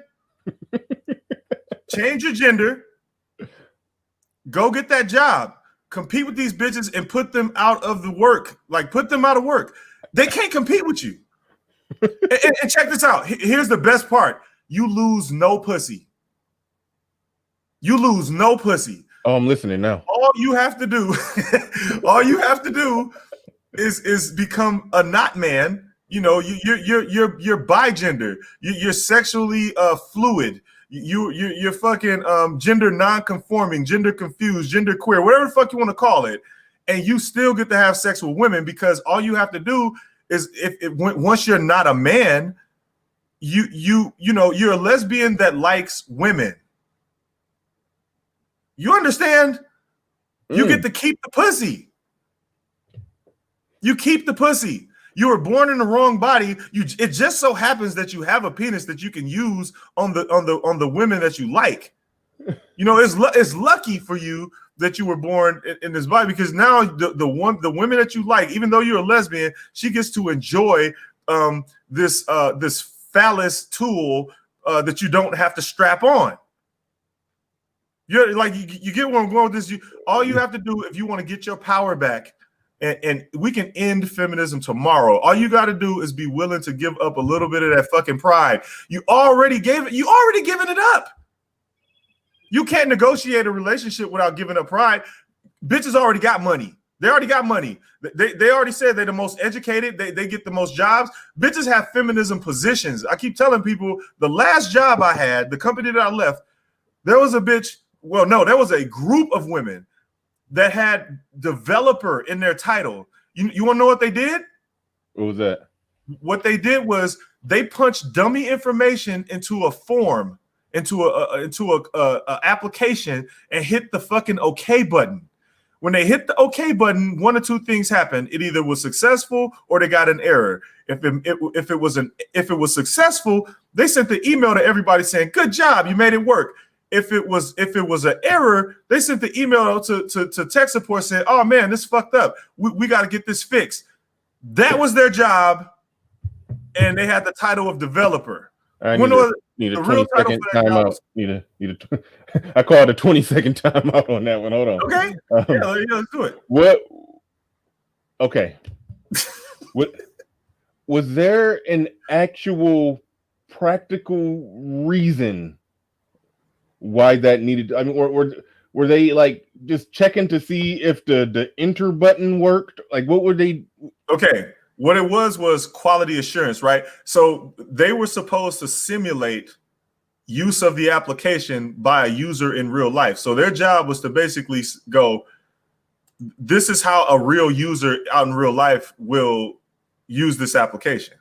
Change your gender. Go get that job. Compete with these bitches and put them out of the work. Like, put them out of work. They can't compete with you. And check this out. Here's the best part. You lose no pussy. You lose no pussy. Oh, I'm listening now. All you have to do, is become a not man. You know, you're bigender. You're sexually fluid. You're fucking gender non-conforming, gender confused, gender queer, whatever the fuck you want to call it, and you still get to have sex with women, because all you have to do is once you're not a man, you know you're a lesbian that likes women. You understand? You get to keep the pussy. You keep the pussy. You were born in the wrong body. It just so happens that you have a penis that you can use on the women that you like. You know, it's lucky for you that you were born in this body, because now the women that you like, even though you're a lesbian, she gets to enjoy this phallus tool that you don't have to strap on. You're like, you get where I'm going with this. All you have to do, if you want to get your power back, and we can end feminism tomorrow, all you got to do is be willing to give up a little bit of that fucking pride. You already given it up. You can't negotiate a relationship without giving up pride. Bitches already got money. They already got money. They already said they're the most educated. They get the most jobs. Bitches have feminism positions. I keep telling people, the last job I had, the company that I left, there was a bitch. Well, no, there was a group of women that had developer in their title. You want to know what they did? What was that? What they did was they punched dummy information into a form, into a application, and hit the fucking OK button. When they hit the OK button, one or two things happened. It either was successful or they got an error. If it was successful, they sent the email to everybody saying, "Good job, you made it work." If it was an error, they sent the email to tech support saying, "Oh man, this fucked up. We got to get this fixed." That was their job, and they had the title of developer. I need a 20-second timeout. I called a 20-second timeout on that one. Hold on. Okay. Yeah, let's do it. What? Okay. Was there an actual practical reason why that needed? I mean, or were they like just checking to see if the enter button worked? Like, what were they? Okay. What it was quality assurance, right? So they were supposed to simulate use of the application by a user in real life. So their job was to basically go, this is how a real user out in real life will use this application.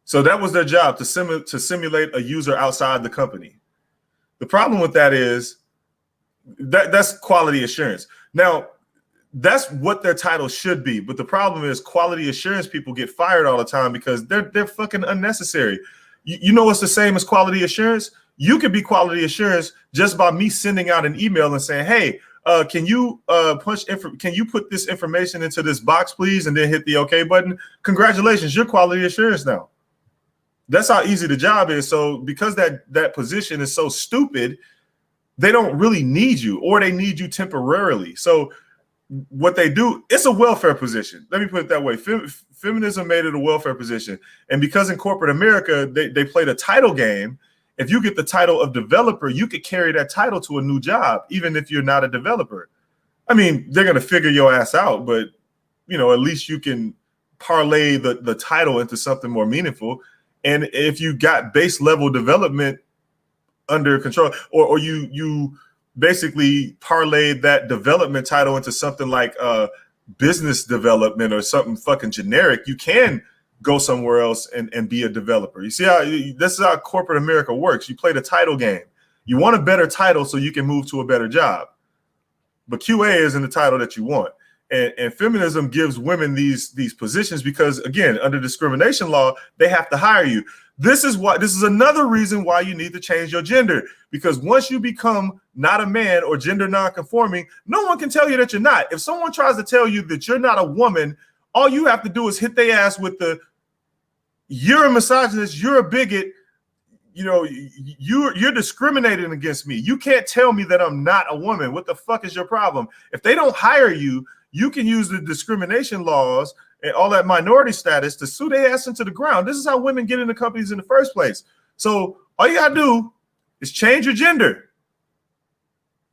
So that was their job, to simulate a user outside the company. The problem with that is that's quality assurance. Now, that's what their title should be. But the problem is quality assurance people get fired all the time because they're fucking unnecessary. You know what's the same as quality assurance? You could be quality assurance just by me sending out an email and saying, "Hey, can you put this information into this box, please?" And then hit the OK button. Congratulations, you're quality assurance now. That's how easy the job is. So because that position is so stupid, they don't really need you, or they need you temporarily. So what they do, it's a welfare position. Let me put it that way. Feminism made it a welfare position. And because in corporate America, they played a title game. If you get the title of developer, you could carry that title to a new job, even if you're not a developer. I mean, they're going to figure your ass out, but at least you can parlay the title into something more meaningful. And if you got base level development under control, or you basically parlayed that development title into something like business development or something fucking generic, you can go somewhere else and be a developer. You see how this is how corporate America works. You play the title game. You want a better title so you can move to a better job. But QA isn't the title that you want. And feminism gives women these positions because, again, under discrimination law, they have to hire you. This is another reason why you need to change your gender, because once you become not a man or gender nonconforming, no one can tell you that you're not. If someone tries to tell you that you're not a woman, all you have to do is hit their ass with you're a misogynist, you're a bigot, you're discriminating against me. You can't tell me that I'm not a woman. What the fuck is your problem? If they don't hire you, you can use the discrimination laws and all that minority status to sue their ass into the ground. This is how women get into companies in the first place. So all you gotta do is change your gender.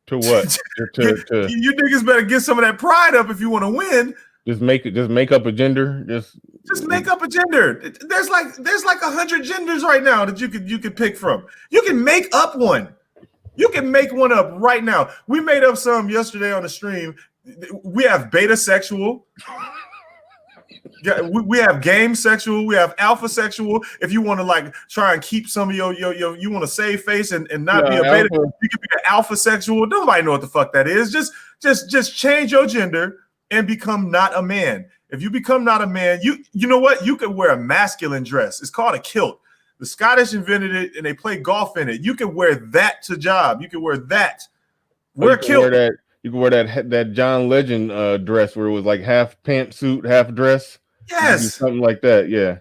To what? You niggas better get some of that pride up if you want to win. Just make up a gender. Just make up a gender. There's like 100 genders right now that you could pick from. You can make up one. You can make one up right now. We made up some yesterday on the stream. We have beta sexual. We have game sexual. We have alpha sexual. If you want to try and keep some of your you want to save face and not be a beta, alpha. You can be an alpha sexual. Nobody know what the fuck that is. Just change your gender and become not a man. If you become not a man, you know what? You could wear a masculine dress. It's called a kilt. The Scottish invented it, and they play golf in it. You can wear that to job. You can wear that. Wear a kilt. You can wear that John Legend dress where it was like half pantsuit, half dress. Yes, something like that. Yeah.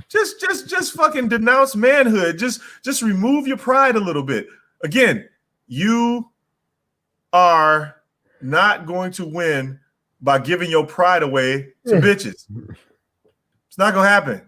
Just fucking denounce manhood. Just remove your pride a little bit. Again, you are not going to win by giving your pride away to bitches. It's not gonna happen.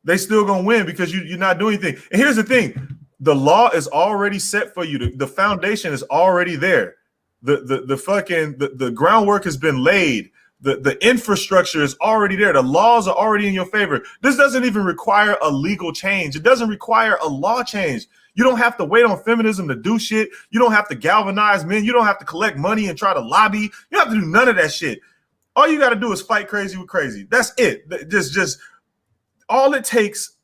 They still gonna win because you're not doing anything. And here's the thing: the law is already set for you. The foundation is already there. The groundwork has been laid. The infrastructure is already there. The laws are already in your favor. This doesn't even require a legal change. It doesn't require a law change. You don't have to wait on feminism to do shit. You don't have to galvanize men. You don't have to collect money and try to lobby. You don't have to do none of that shit. All you got to do is fight crazy with crazy. That's it. Just all it takes.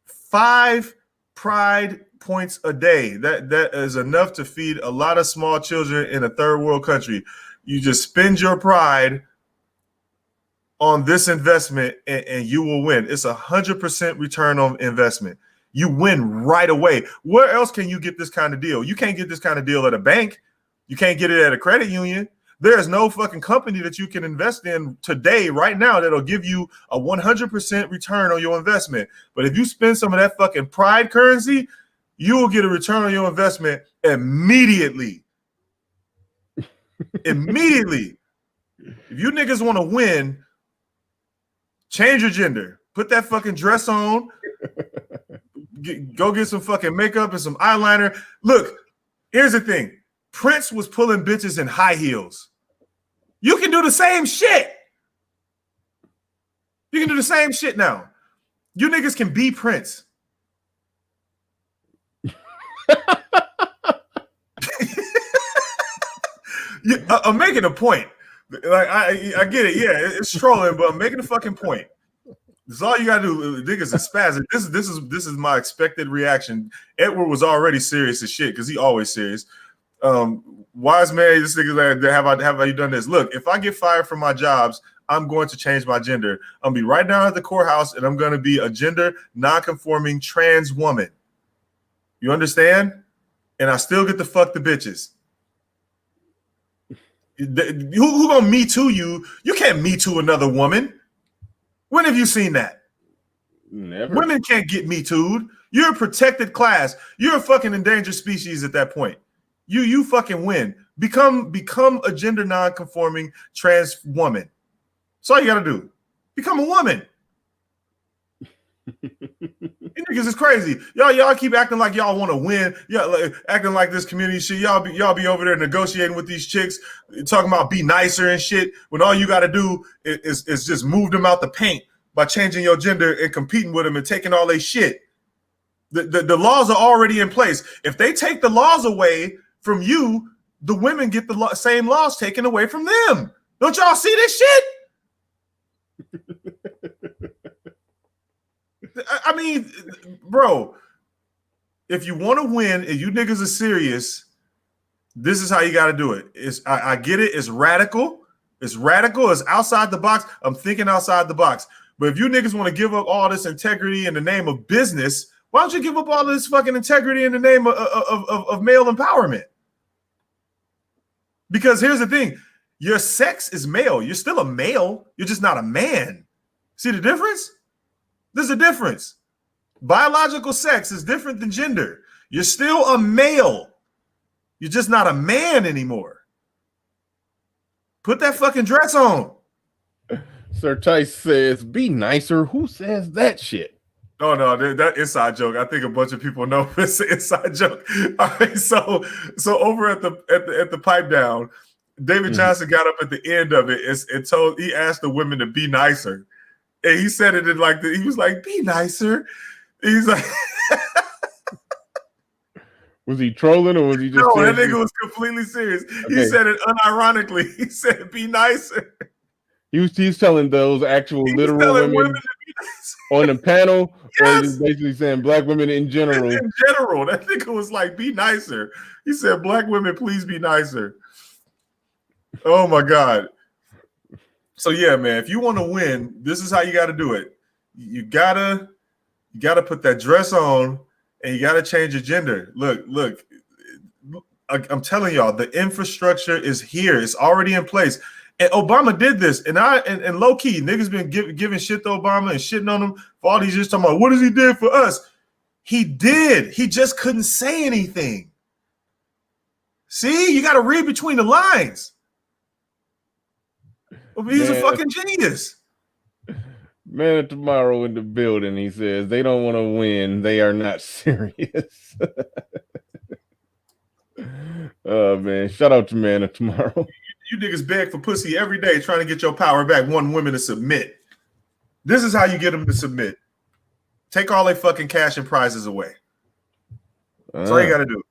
5 pride points a day. That is enough to feed a lot of small children in a third world country. You just spend your pride on this investment and you will win. It's 100% return on investment. You win right away. Where else can you get this kind of deal? You can't get this kind of deal at a bank. You can't get it at a credit union. There is no fucking company that you can invest in today, right now, that'll give you a 100% return on your investment. But if you spend some of that fucking pride currency, you will get a return on your investment immediately. Immediately. If you niggas want to win, change your gender. Put that fucking dress on. Go get some fucking makeup and some eyeliner. Look, here's the thing. Prince was pulling bitches in high heels. You can do the same shit. You can do the same shit now. You niggas can be Prince. I'm making a point. Like I get it. Yeah, it's trolling, but I'm making a fucking point. This is all you gotta do. Niggas is spazzing. This is my expected reaction. Edward was already serious as shit because he always serious. Wise man, this nigga like, have you done this? Look, if I get fired from my jobs, I'm going to change my gender. I'm gonna be right down at the courthouse, and I'm gonna be a gender non-conforming trans woman. You understand? And I still get to fuck the bitches. Who gonna me too you? You can't me too another woman. When have you seen that? Never. Women can't get Me Too'd. You're a protected class. You're a fucking endangered species at that point. You fucking win. Become a gender non-conforming trans woman. That's all you gotta do. Become a woman. You niggas is crazy. Y'all keep acting like y'all want to win. Yeah, like, acting like this community shit. Y'all be over there negotiating with these chicks, talking about be nicer and shit. When all you got to do is just move them out the paint by changing your gender and competing with them and taking all their shit. The laws are already in place. If they take the laws away from you, the women get the same laws taken away from them. Don't y'all see this shit? I mean, bro, if you want to win, if you niggas are serious, this is how you got to do it. I get it. It's radical. It's radical. It's outside the box. I'm thinking outside the box. But if you niggas want to give up all this integrity in the name of business, why don't you give up all this fucking integrity in the name of male empowerment? Because here's the thing. Your sex is male. You're still a male. You're just not a man. See the difference? There's a difference. Biological sex is different than gender. You're still a male. You're just not a man anymore. Put that fucking dress on. Sir Tice says, be nicer. Who says that shit? Oh, no, that inside joke. I think a bunch of people know it's an inside joke. All right, so over at the pipe down, David Johnson got up at the end of it and he asked the women to be nicer. And he said it in he was like, be nicer. He's like, was he trolling or was he just? No, that nigga was completely serious. Okay. He said it unironically. He said, be nicer. He's telling those actual literal women on the panel, yes. Or he's basically saying black women in general. In general, that nigga was like, be nicer. He said, black women, please be nicer. Oh my God. So yeah, man, if you want to win, this is how you got to do it. You gotta put that dress on and you gotta change your gender. Look, I'm telling y'all, the infrastructure is here. It's already in place. And Obama did this, and low key, niggas been giving shit to Obama and shitting on him for all these years, talking about what does he did for us? He did. He just couldn't say anything. See, you got to read between the lines. He's a fucking genius. Man of Tomorrow in the building, he says they don't want to win. They are not serious. Oh man, shout out to Man of Tomorrow. You niggas beg for pussy every day trying to get your power back, wanting women to submit. This is how you get them to submit. Take all their fucking cash and prizes away. That's all you got to do.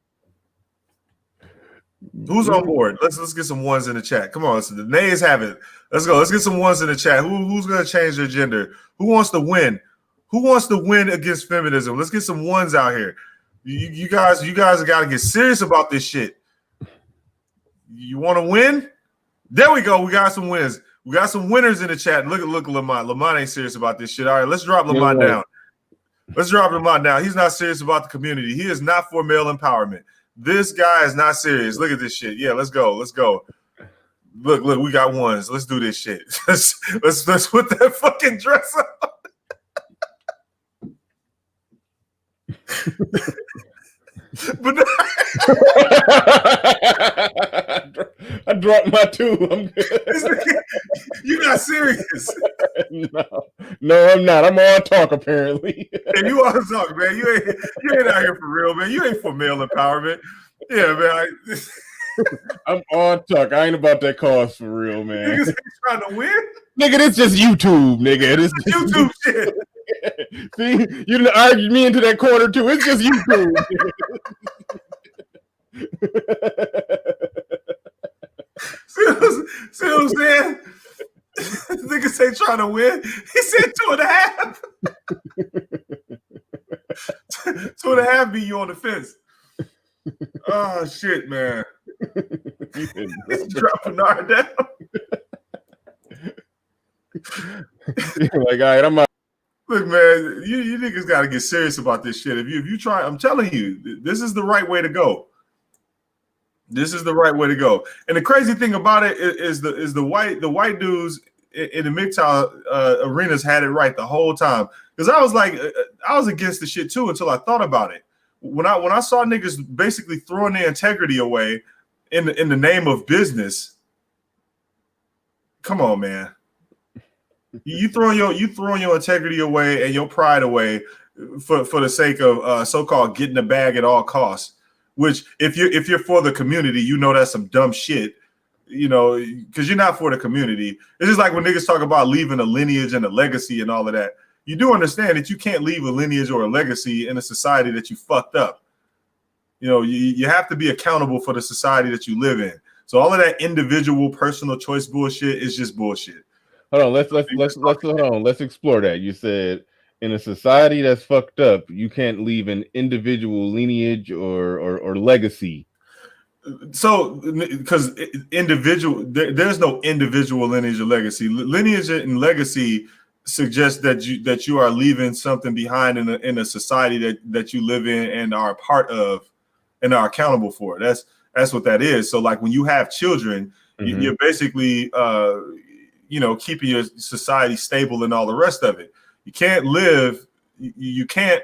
Who's on board? Let's get some ones in the chat. Come on, the nays have it. Let's go. Let's get some ones in the chat. Who's going to change their gender? Who wants to win? Who wants to win against feminism? Let's get some ones out here. You guys have got to get serious about this shit. You want to win? There we go. We got some wins. We got some winners in the chat. Look at Lamont. Lamont ain't serious about this shit. All right, let's drop Lamont down. Let's drop Lamont down. He's not serious about the community. He is not for male empowerment. This guy is not serious. Look at this shit. Yeah, let's go. Let's go. Look, we got ones. Let's do this shit. Let's put that fucking dress on. But I dropped my two. I'm good. You're not serious. No, I'm not. I'm all talk apparently. And you all talk, man. You ain't out here for real, man. You ain't for male empowerment. Yeah, man. I'm on talk. I ain't about that cause for real, man. Niggas ain't trying to win. Nigga, this just YouTube, nigga. This YouTube shit. See, you didn't argue me into that corner too. It's just YouTube. See what I'm saying? Niggas ain't trying to win. He said 2.5. 2.5 be you on the fence. Oh shit, man. He's dropping our down. Like, all right, I'm out. Look, man, you niggas got to get serious about this shit. If you try, I'm telling you, this is the right way to go. This is the right way to go. And the crazy thing about it is the white dudes in the MGTOW arenas had it right the whole time. because I was like, I was against the shit too until I thought about it. When I saw niggas basically throwing their integrity away in the name of business, come on, man. You throwing your integrity away and your pride away for the sake of so-called getting the bag at all costs. Which if you're for the community, you know that's some dumb shit. You know, because you're not for the community. It's just like when niggas talk about leaving a lineage and a legacy and all of that. You do understand that you can't leave a lineage or a legacy in a society that you fucked up. You know, you have to be accountable for the society that you live in. So all of that individual personal choice bullshit is just bullshit. Hold on, let's explore that. You said in a society that's fucked up, you can't leave an individual lineage or legacy. So, because there's no individual lineage or legacy. Lineage and legacy suggests that you are leaving something behind in a society that you live in and are a part of and are accountable for. That's what that is. So, like when you have children, you're basically keeping your society stable and all the rest of it. You can't live. You can't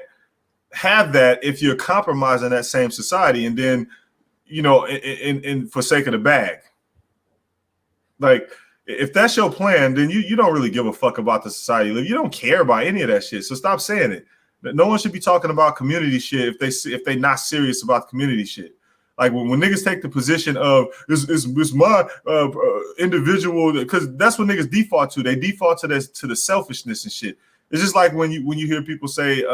have that if you're compromising that same society and then. In for sake of the bag. Like, if that's your plan, then you don't really give a fuck about the society you live. You don't care about any of that shit. So stop saying it. No one should be talking about community shit if they not serious about community shit. Like when niggas take the position of it's my individual, because that's what niggas default to. They default to the selfishness and shit. It's just like when you hear people say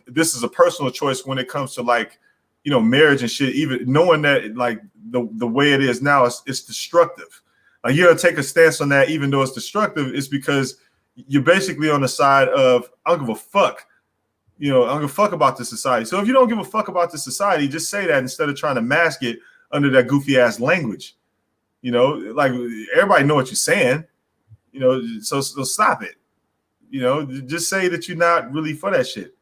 this is a personal choice when it comes to like. Marriage and shit, even knowing that like the way it is now, it's destructive. Like you gotta take a stance on that, even though it's destructive, it's because you're basically on the side of I don't give a fuck. I don't give a fuck about this society. So if you don't give a fuck about this society, just say that instead of trying to mask it under that goofy ass language. Like everybody know what you're saying. So stop it. Just say that you're not really for that shit.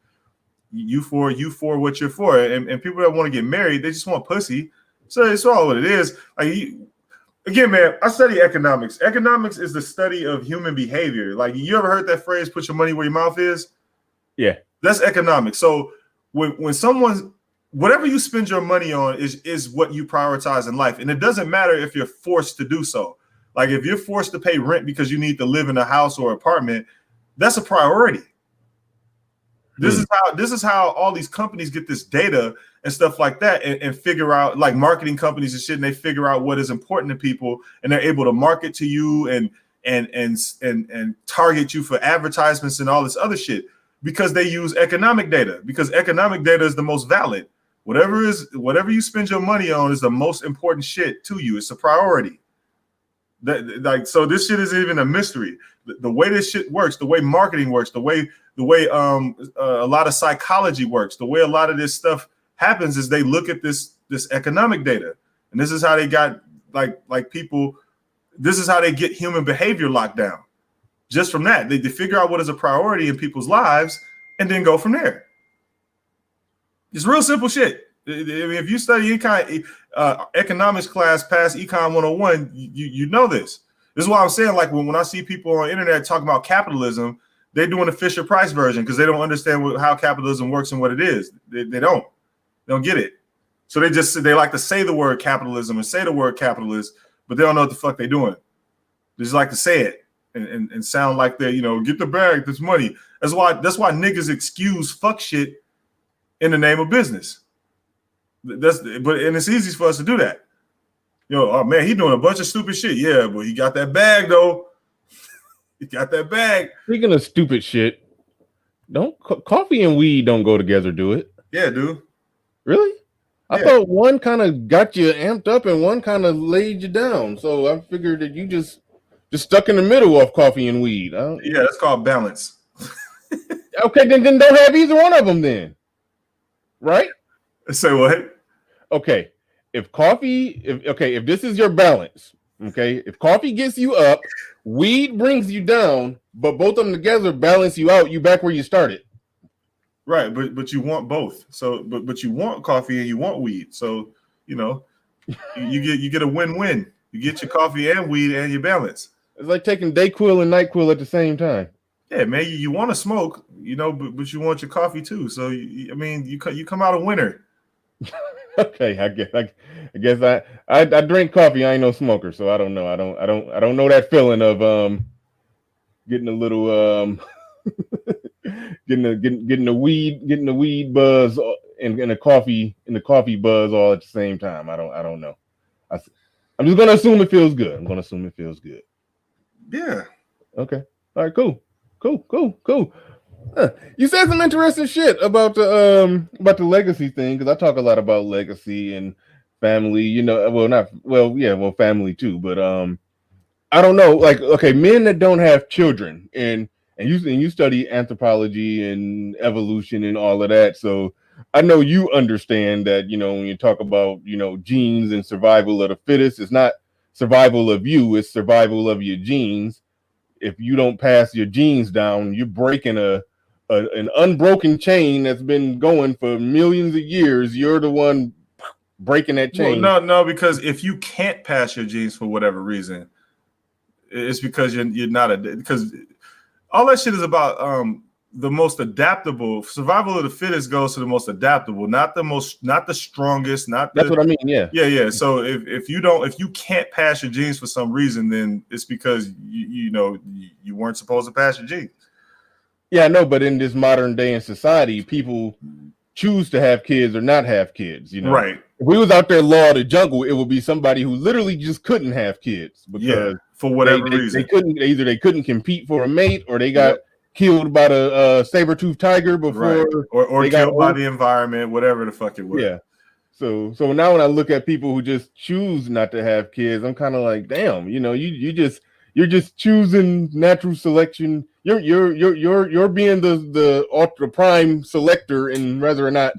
You for what you're for, and people that want to get married, they just want pussy. So it's all what it is. Like again, man, I study economics. Economics is the study of human behavior. Like you ever heard that phrase, "Put your money where your mouth is"? Yeah, that's economics. So when someone, whatever you spend your money on is what you prioritize in life, and it doesn't matter if you're forced to do so. Like if you're forced to pay rent because you need to live in a house or apartment, that's a priority. This is how all these companies get this data and stuff like that and figure out, like marketing companies and shit, and they figure out what is important to people and they're able to market to you and target you for advertisements and all this other shit because they use economic data, because economic data is the most valid. Whatever you spend your money on is the most important shit to you. It's a priority. So this shit isn't even a mystery. The way this shit works, the way marketing works, the way a lot of psychology works, the way a lot of this stuff happens is they look at this economic data, and this is how they got like people. This is how they get human behavior locked down. Just from that, they figure out what is a priority in people's lives, and then go from there. It's real simple shit. I mean, if you study economics class past Econ 101, you know this. This is why I'm saying, like, when I see people on the internet talking about capitalism, they're doing the Fisher-Price version because they don't understand how capitalism works and what it is. They don't get it. So they like to say the word capitalism and say the word capitalist, but they don't know what the fuck they're doing. They just like to say it and sound like they, get the bag, this money. That's why niggas excuse fuck shit in the name of business. And it's easy for us to do that. Oh man, he doing a bunch of stupid shit. Yeah, but he got that bag though. He got that bag. Speaking of stupid shit, coffee and weed don't go together, do it? Yeah, dude. Really? I thought one kind of got you amped up and one kind of laid you down. So I figured that you just stuck in the middle of coffee and weed. Yeah, that's called balance. Okay, then don't have either one of them then. Right? Say what? Okay. If this is your balance, okay, if coffee gets you up, weed brings you down, but both of them together balance you out, you back where you started. Right, but you want both. So but you want coffee and you want weed. So, you get a win-win. You get your coffee and weed and your balance. It's like taking Dayquil and NyQuil at the same time. Yeah, man, you want to smoke, you know, but you want your coffee too. So I mean, you come out a winner. Okay, I guess I drink coffee. I ain't no smoker, so I don't know. I don't know that feeling of getting a little getting the weed buzz and the coffee buzz all at the same time. I don't know. I'm just gonna assume it feels good. I'm gonna assume it feels good. Yeah. Okay. All right. Cool. You said some interesting shit about the legacy thing, because I talk a lot about legacy and family. You know, well, not well, yeah, well, family too, but I don't know, like, okay, men that don't have children, and you study anthropology and evolution and all of that, so I know you understand that, you know, when you talk about, you know, genes and survival of the fittest, it's not survival of you, it's survival of your genes. If you don't pass your genes down, you're breaking an unbroken chain that's been going for millions of years. You're the one breaking that chain. Well, no, because if you can't pass your genes for whatever reason, it's because you're not because all that shit is about the most adaptable. Survival of the fittest goes to the most adaptable, not the strongest, That's what I mean. Yeah. So if you can't pass your genes for some reason, then it's because you weren't supposed to pass your genes. Yeah, I know, but in this modern day in society, people choose to have kids or not have kids. You know, right? If we was out there law of the jungle, it would be somebody who literally just couldn't have kids because for whatever reason they couldn't compete for a mate, or they got killed by the saber-toothed tiger before, or they killed by the environment, whatever the fuck it was. Yeah. So now when I look at people who just choose not to have kids, I'm kind of like, damn, you know, you're just choosing natural selection. You're being the prime selector, and whether or not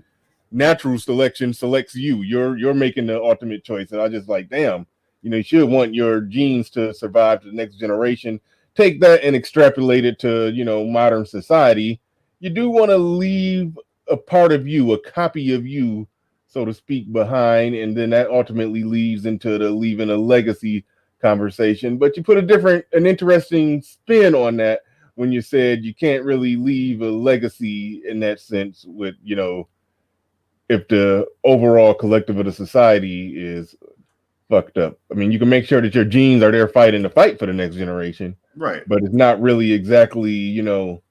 natural selection selects you, you're making the ultimate choice. And I just like, damn, you know, you should want your genes to survive to the next generation. Take that and extrapolate it to, you know, modern society. You do want to leave a part of you, a copy of you, so to speak, behind, and then that ultimately leads into the leaving a legacy conversation. But you put an interesting spin on that when you said you can't really leave a legacy in that sense with, you know, if the overall collective of the society is fucked up. I mean, you can make sure that your genes are there fighting the fight for the next generation, right? But it's not really exactly, you know,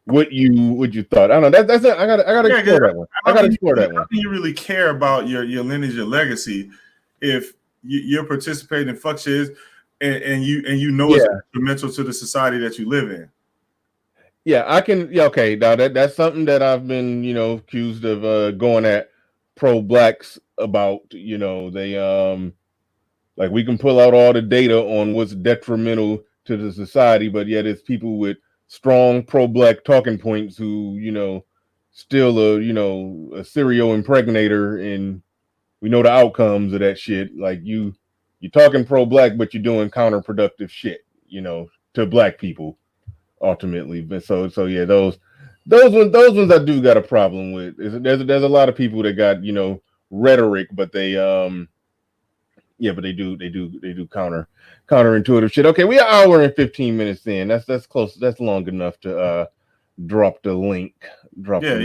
what you thought. I don't know. That's it. I gotta explore that one. I gotta explore that one. How can you really care about your lineage, your legacy, if you're participating in fuck shit and you know it's detrimental to the society that you live in? Yeah, I can. Yeah, okay. Now that's something that I've been, you know, accused of going at pro-blacks about. You know, they like, we can pull out all the data on what's detrimental to the society, but yet it's people with strong pro-black talking points who, you know, still a serial impregnator, and we know the outcomes of that shit. Like, you're talking pro-black, but you're doing counterproductive shit, you know, to black people ultimately. But so yeah, those ones I do got a problem with. There's a lot of people that got, you know, rhetoric, but they but they do counterintuitive shit. Okay, we are an hour and 15 minutes in. That's close. That's long enough to drop the link. Man.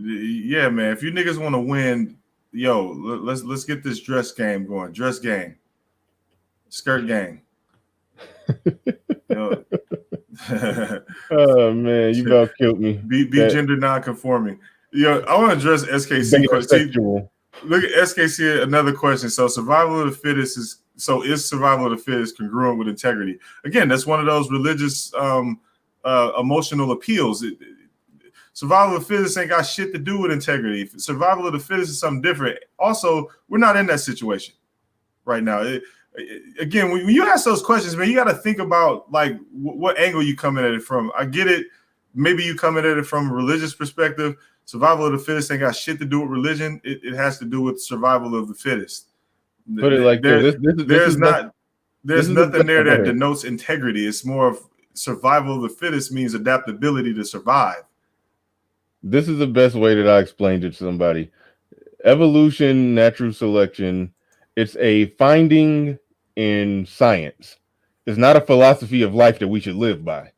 Yeah, man. If you niggas want to win, yo, let's get this dress game going. Dress game, skirt game. Yo. Oh man, you about killed me. Be gender non-conforming. Yo, I want to address SKC question. Look at SKC, another question. So survival of the fittest is survival of the fittest congruent with integrity? Again, that's one of those religious emotional appeals. Survival of the fittest ain't got shit to do with integrity. Survival of the fittest is something different. Also, we're not in that situation right now. Again, when you ask those questions, man, you got to think about, like, what angle you coming at it from. I get it. Maybe you coming at it from a religious perspective. Survival of the fittest ain't got shit to do with religion. It has to do with survival of the fittest. Put it like this. There's nothing there that denotes integrity. It's more of survival of the fittest means adaptability to survive. This is the best way that I explained it to somebody. Evolution, natural selection, it's a finding in science. It's not a philosophy of life that we should live by.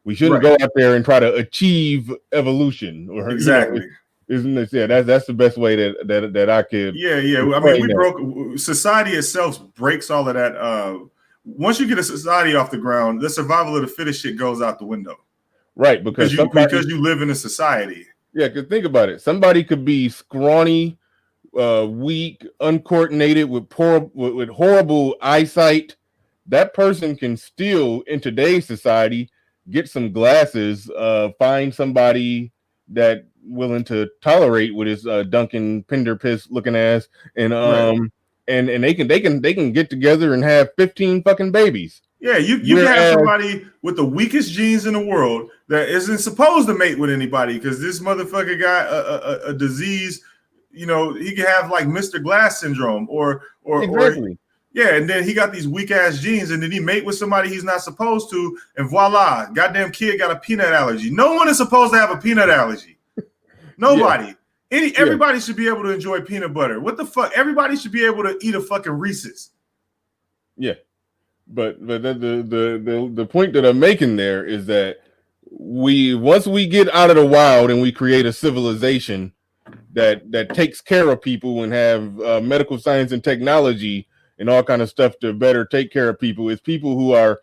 We shouldn't go out there and try to achieve evolution or exactly. Isn't it? Yeah, that's the best way that I could. Yeah. I mean, we broke society itself breaks all of that. Once you get a society off the ground, the survival of the fittest shit goes out the window. Right, because you live in a society. Yeah, because think about it. Somebody could be scrawny, weak, uncoordinated, with horrible eyesight. That person can still, in today's society, get some glasses, find somebody that willing to tolerate with his Duncan Pinderpiss looking ass, and and they can get together and have 15 fucking babies. Yeah, you can have somebody with the weakest genes in the world that isn't supposed to mate with anybody because this motherfucker got a disease. You know, he can have like Mr. Glass syndrome or yeah, and then he got these weak ass genes, and then he mate with somebody he's not supposed to, and voila, goddamn kid got a peanut allergy. No one is supposed to have a peanut allergy. Nobody. Everybody should be able to enjoy peanut butter. What the fuck? Everybody should be able to eat a fucking Reese's. Yeah. But the point that I'm making there is that once we get out of the wild and we create a civilization that takes care of people and have medical science and technology and all kind of stuff to better take care of people, it's people who are,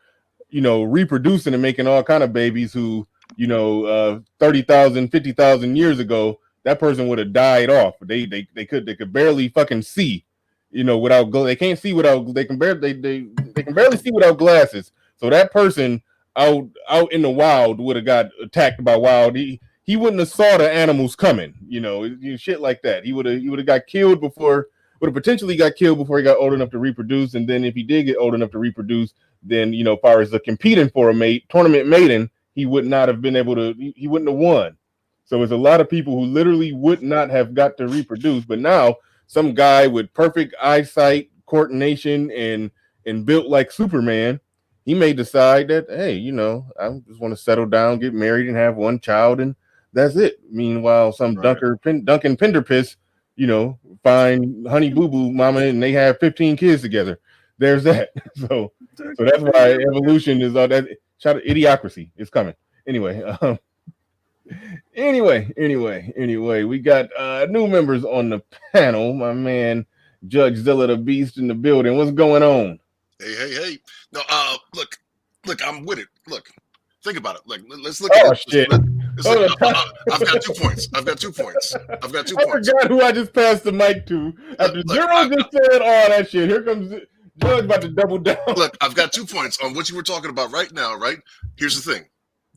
reproducing and making all kind of babies who, 30,000, 50,000 years ago, that person would have died off. They could barely fucking see. Without they can't see without they can barely see without glasses. So that person out in the wild would have got attacked by wild. He wouldn't have saw the animals coming. Shit like that. He would have got killed before. Would have potentially got killed before he got old enough to reproduce. And then if he did get old enough to reproduce, then as far as the competing for a mate, tournament mating, he would not have been able to. He wouldn't have won. So there's a lot of people who literally would not have got to reproduce. But now, some guy with perfect eyesight, coordination, and built like Superman, he may decide that, hey, I just want to settle down, get married, and have one child, and that's it. Meanwhile, some Duncan Pinderpiss, find Honey Boo Boo Mama, and they have 15 kids together. There's that. So that's why evolution is all that. Shout out, idiocracy is coming. Anyway, we got new members on the panel. My man Judge Zilla the Beast in the building. What's going on? Hey. No, look, I'm with it. Look, think about it. Let's look at it. Shit. I've got 2 points. I forgot who I just passed the mic to. After Zero just said all that shit. Here comes Judge about to double down. Look, I've got 2 points on what you were talking about right now, right? Here's the thing.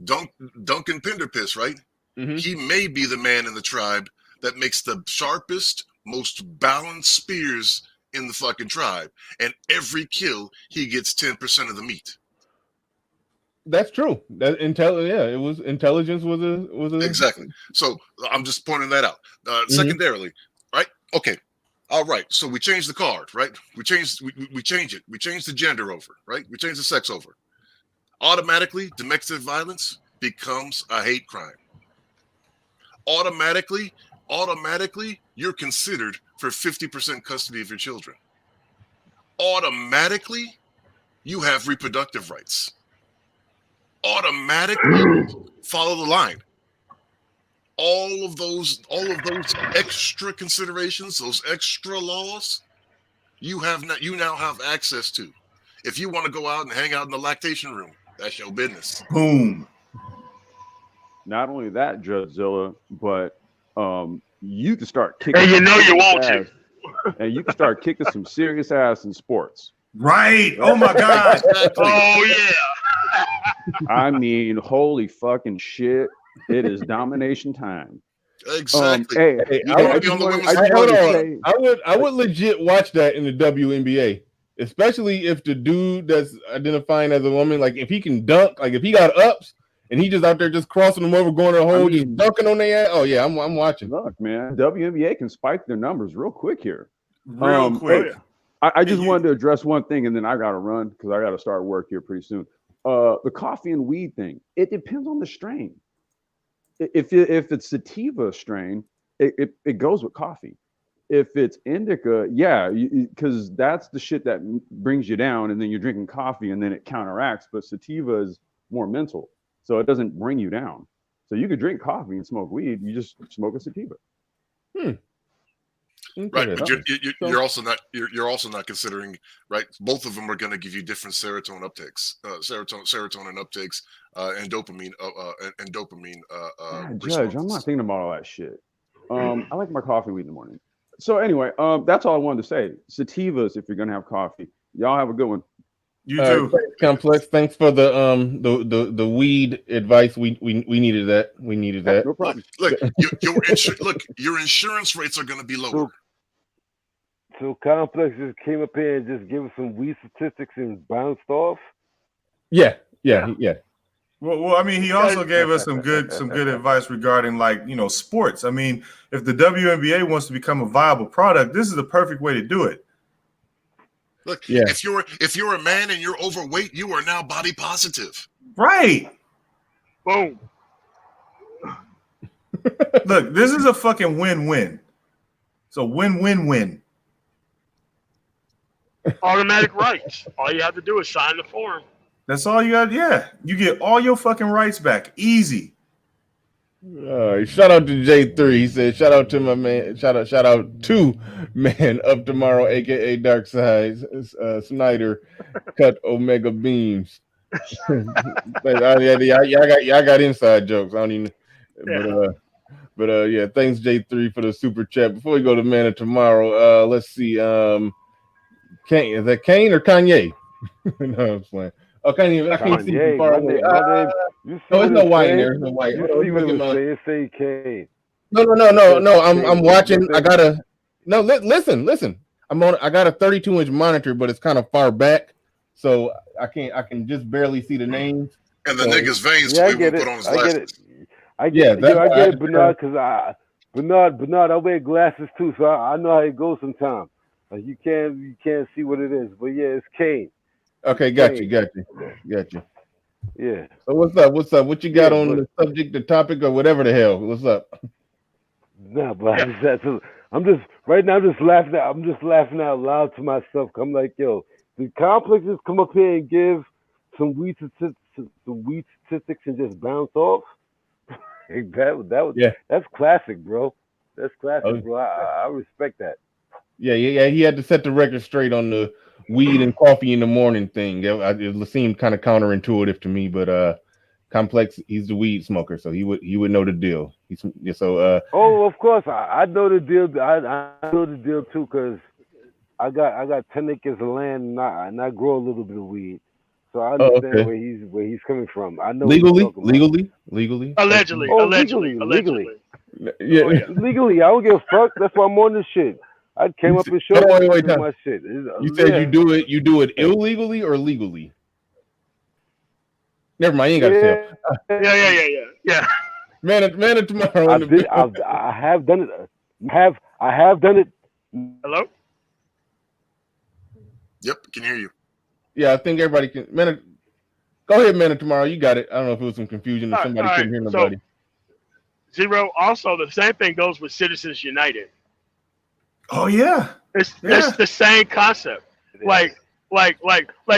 Duncan Pinderpiss, right? Mm-hmm. He may be the man in the tribe that makes the sharpest, most balanced spears in the fucking tribe. And every kill, he gets 10% of the meat. That's true. It was intelligence was a exactly. So I'm just pointing that out. Secondarily, right? Okay. All right. So we changed the card, right? We change it. We change the gender over, right? We change the sex over. Automatically, domestic violence becomes a hate crime. Automatically, you're considered for 50% custody of your children. Automatically, you have reproductive rights. Automatically, follow the line. All of those extra considerations, those extra laws, you now have access to. If you want to go out and hang out in the lactation room, that's your business. Boom. Not only that, Judge Zilla, but you can start kicking. And you want to. And you can start kicking some serious ass in sports. Right. Oh my God. Oh yeah. I mean, holy fucking shit! It is domination time. Exactly. I would legit watch that in the WNBA, especially if the dude that's identifying as a woman, like if he can dunk, like if he got ups and he just out there just crossing them over, going to the hole, just dunking on their ass. Oh yeah, I'm watching. Look, man, WNBA can spike their numbers real quick here. Real quick. I just wanted to address one thing, and then I got to run because I got to start work here pretty soon. The coffee and weed thing, it depends on the strain. If it's sativa strain, it goes with coffee. If it's indica, yeah, because that's the shit that brings you down, and then you're drinking coffee, and then it counteracts. But sativa is more mental. so it doesn't bring you down. So you could drink coffee and smoke weed. You just smoke a sativa. Right, but So- you're also not considering, right? Both of them are going to give you different serotonin uptakes, serotonin uptakes, and dopamine Judge, I'm not thinking about all that shit. I like my coffee weed in the morning. So anyway, that's all I wanted to say. Sativas, if you're gonna have coffee, y'all have a good one. You too. Thanks, Complex. Thanks for the weed advice. We needed that. We needed that. No problem. Look, your insurance rates are going to be lower. So Complex just came up here and just gave us some weed statistics and bounced off. Yeah. Well, I mean, he also gave us some good advice regarding, like, sports. I mean, if the WNBA wants to become a viable product, this is the perfect way to do it. Look, Yeah. if you're a man and you're overweight, you are now body positive. Right. Boom. Look, this is a fucking win-win. So win-win-win. Automatic rights. All you have to do is sign the form. That's all you got. Yeah, you get all your fucking rights back. Easy. Shout out to J3. He said, shout out to my man. Shout out to Man Up Tomorrow, aka Dark Side Snyder. Cut Omega Beams. Y'all got inside jokes. I don't even. But yeah. Thanks J3 for the super chat. Before we go to Man of Tomorrow, let's see. Kane, is that Kane or Kanye? No, I'm playing. Oh, I can't see too far away. No, there's no white in there. There's no white. You see what it was saying? Say Kane. No. I'm watching. I gotta. No, listen. I got a 32-inch monitor, but it's kind of far back, so I can just barely see the names. And the nigga's veins Yeah, I we get will it. put on his I get glasses. it. I get it, Bernard, because Bernard, I wear glasses too, so I know how it goes sometimes. Like you can't see what it is, but yeah, it's Kane. Okay, got you. Yeah. So what's up? What you got on the subject, the topic, or whatever the hell? What's up? Nah, but I'm just right now. I'm just laughing out loud to myself. I'm like, yo, the complexes come up here and give some weed statistics and just bounce off. That's classic, bro. That's classic, bro. I respect that. Yeah. He had to set the record straight on the weed and coffee in the morning thing. It seemed kind of counterintuitive to me, but Complex, he's the weed smoker, so he would know the deal. Oh, of course, I know the deal. I know the deal too, because I got 10 acres of land and I grow a little bit of weed, so I understand where he's coming from. I know legally. Allegedly. Oh, Allegedly. Yeah. Legally, I don't give a fuck. That's why I'm on this shit. I came up and showed wait, my shit. You said you do it illegally or legally? Never mind, you ain't got to tell. Yeah. Man of Tomorrow. I have done it. I have done it. Hello? Yep, can hear you. Yeah, I think everybody can. Go ahead, Man of Tomorrow. You got it. I don't know if it was some confusion or somebody couldn't hear nobody. So, Zero. Also, the same thing goes with Citizens United. Oh yeah. It's the same concept. Like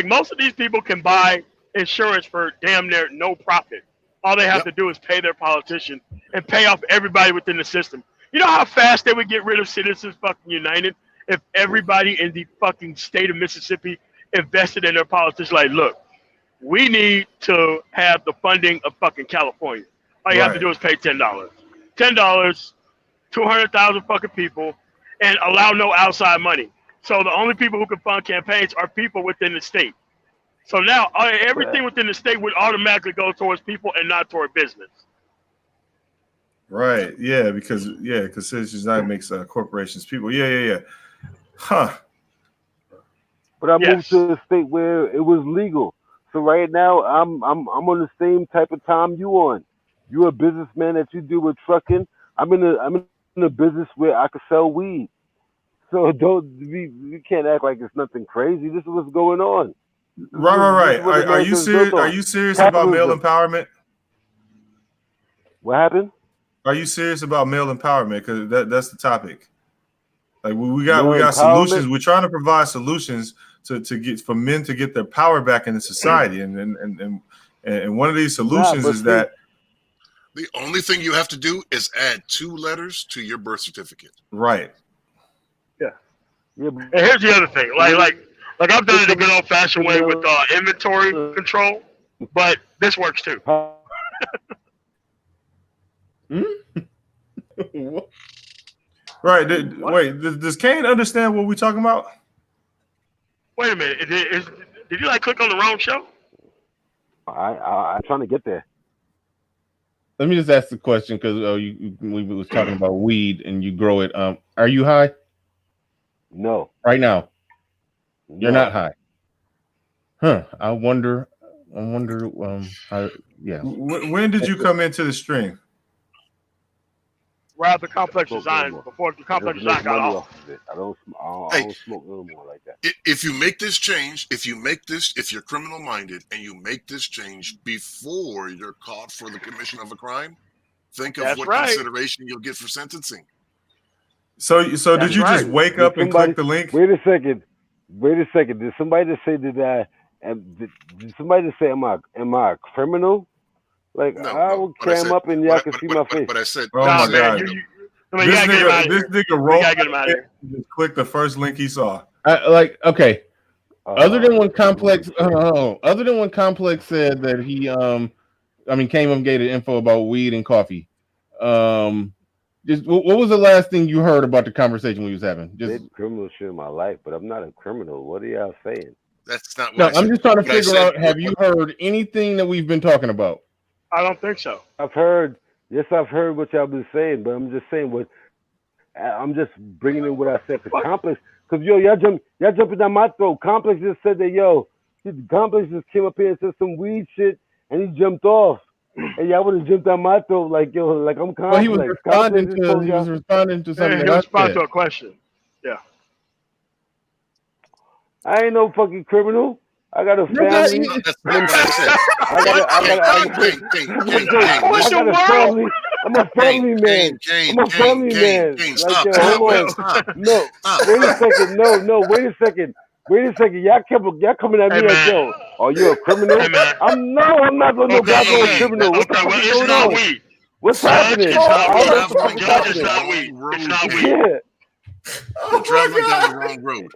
most of these people can buy insurance for damn near no profit. All they have to do is pay their politician and pay off everybody within the system. You know how fast they would get rid of Citizens fucking United if everybody in the fucking state of Mississippi invested in their politicians? Like, look, we need to have the funding of fucking California. All you have to do is pay $10. $10, 200,000 fucking people, and allow no outside money. So the only people who can fund campaigns are people within the state. So now everything within the state would automatically go towards people and not toward business. Right. Yeah. Because Citizens United makes corporations people. Yeah. Huh. But I moved to a state where it was legal. So right now I'm on the same type of time you on. You're a businessman that you deal with trucking. I'm in a business where I could sell weed. So we can't act like it's nothing crazy. This is what's going on. Right. Are you serious? Are you serious about male empowerment? What happened? Are you serious about male empowerment? Because that's the topic. Like we got solutions. We're trying to provide solutions to get for men to get their power back into society, and And one of these solutions is that the only thing you have to do is add 2 letters to your birth certificate. Right. Yeah. Yeah, And here's the other thing. Like I've done it the good old fashioned way with inventory control, but this works too. Right. Wait, does Kane understand what we're talking about? Wait a minute. Did you like click on the wrong show? I'm trying to get there. Let me just ask the question because we was talking about weed and you grow it. Are you high No. right now? You're No. not high. Huh. I wonder. How? Yeah. When did you come into the stream? Right after Complex Design, before the Complex Design got off. I don't smoke no more like that. If you make this change, if you're criminal minded and you make this change before you're caught for the commission of a crime, think of what consideration you'll get for sentencing. So did you just wake up and click the link? Wait a second. Did somebody just say did somebody just say am I a criminal? Like No, I will climb up and y'all can see my face. But I said, Oh my God. This nigga rolled gotta get him out of here. and just clicked the first link he saw. Okay. Other than when Complex said that he came and gave the info about weed and coffee. Just what was the last thing you heard about the conversation we was having? Did criminal shit in my life, but I'm not a criminal. What are y'all saying? That's not what No, I said. I'm just trying to What I figure said- out, have you heard anything that we've been talking about? I don't think so. I've heard what y'all been saying, but I'm just saying I'm just bringing in what I said. Cause Complex, cause y'all jumping down my throat. Complex just said that Complex just came up here and said some weed shit, and he jumped off. And y'all would have jumped down my throat like I'm Complex. Well, he was responding to something. He responded to a question. Yeah. I ain't no fucking criminal. I got a family. That's not what I said. I got a family. I'm a family man. I'm a family man. Stop. No, wait a second. No, wait a second. Y'all coming at me like, yo, are you a criminal? I'm not no goddamn criminal. What the fuck is going on? What's happening? It's not weed. Yeah. You're traveling down the wrong road.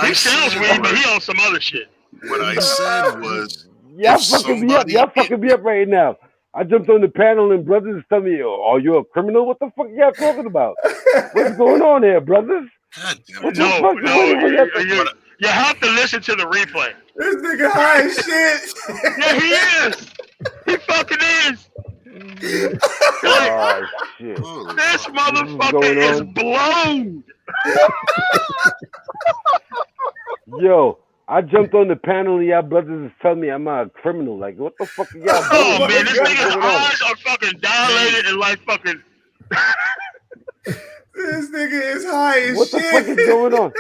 He sells weed, but he on some other shit. What I said was, y'all fucking me up. Y'all fucking me up right now. I jumped on the panel and brothers tell me, "Are you a criminal? What the fuck y'all talking about? What's going on here, brothers?" God damn What it. the fuck? You have to listen to the replay. This nigga high as shit. Yeah, he is. He fucking is. Oh shit! This motherfucker is blown. Yo, I jumped on the panel and y'all brothers is telling me I'm a criminal. Like, what the fuck are y'all doing? Oh man, this nigga's eyes are fucking dilated and like fucking. This nigga is high as What shit. the fuck is going on?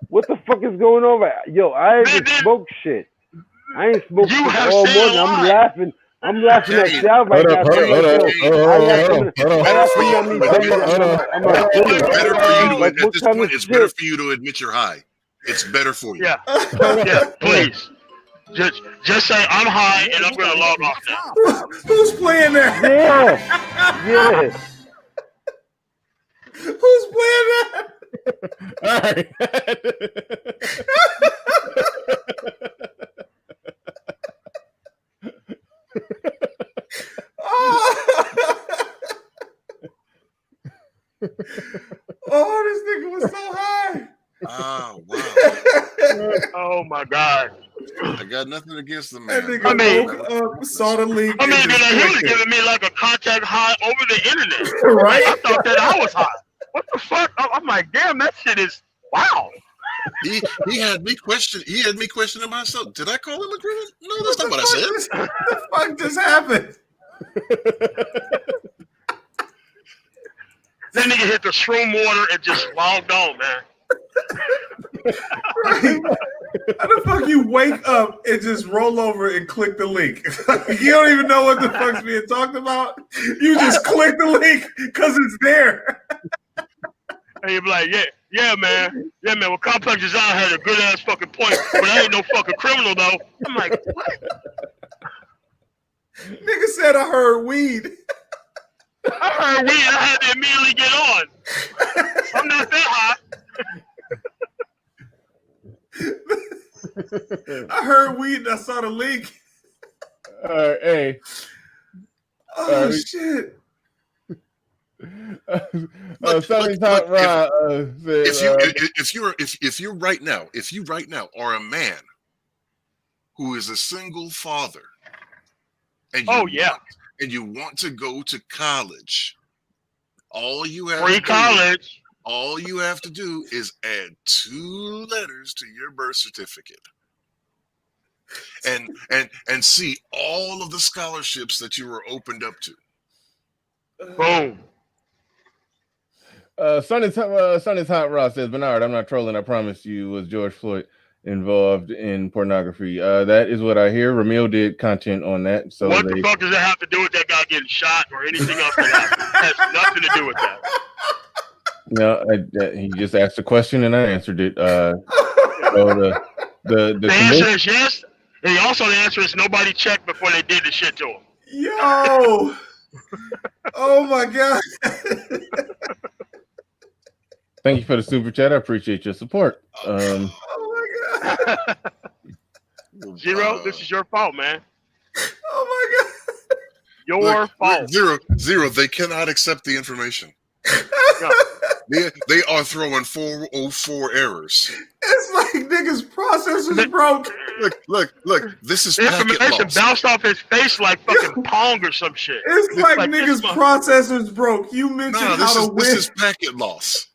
What the fuck is going on? Yo, I ain't smoked shit. I ain't smoked shit all morning. I'm laughing at y'all right now. It's better for you to admit you're high. It's better for you. Yeah, please. Just say I'm high and I'm gonna log off now. Who's playing that? Yeah. Who's playing that? All right. Oh, this nigga was so high. Oh, wow. Oh my God. I got nothing against the man. That nigga woke up, saw the link. I mean, he was giving me like a contact high over the internet. Right? I thought that I was high. What the fuck? I'm like, damn, that shit is wow. He had me questioning myself. Did I call him a criminal? No, that's not what I said. What the fuck just happened? That nigga hit the shroom water and just logged on, man. Right? How the fuck you wake up and just roll over and click the link? You don't even know what the fuck's being talked about. You just click the link because it's there. And you're like, yeah, man. Well, Complex Design had a good ass fucking point, but I ain't no fucking criminal though. I'm like, what? Nigga said I heard weed. I heard weed. I had to immediately get on. I'm not that hot. I heard weed and I saw the link. Hey. Oh shit. If you right now are a man who is a single father, and you want to go to college, all you have to do is add 2 letters to your birth certificate, and see all of the scholarships that you were opened up to. Boom. Son is Hot Ross says, Bernard, I'm not trolling. I promise you. Was George Floyd involved in pornography? That is what I hear. Ramil did content on that. So what the fuck does that have to do with that guy getting shot or anything else that happened? It has nothing to do with that. No, he just asked a question and I answered it. So the answer is yes. And also the answer is nobody checked before they did the shit to him. Yo. Oh my God. Thank you for the super chat. I appreciate your support. Oh my God. Zero, this is your fault, man. Oh my God. Your fault. Zero, they cannot accept the information. No. They are throwing 404 errors. It's like niggas' processors broke. Look. This is information bounced off his face like fucking Pong or some shit. It's like niggas' processors broke. You mentioned how to win. This is packet loss.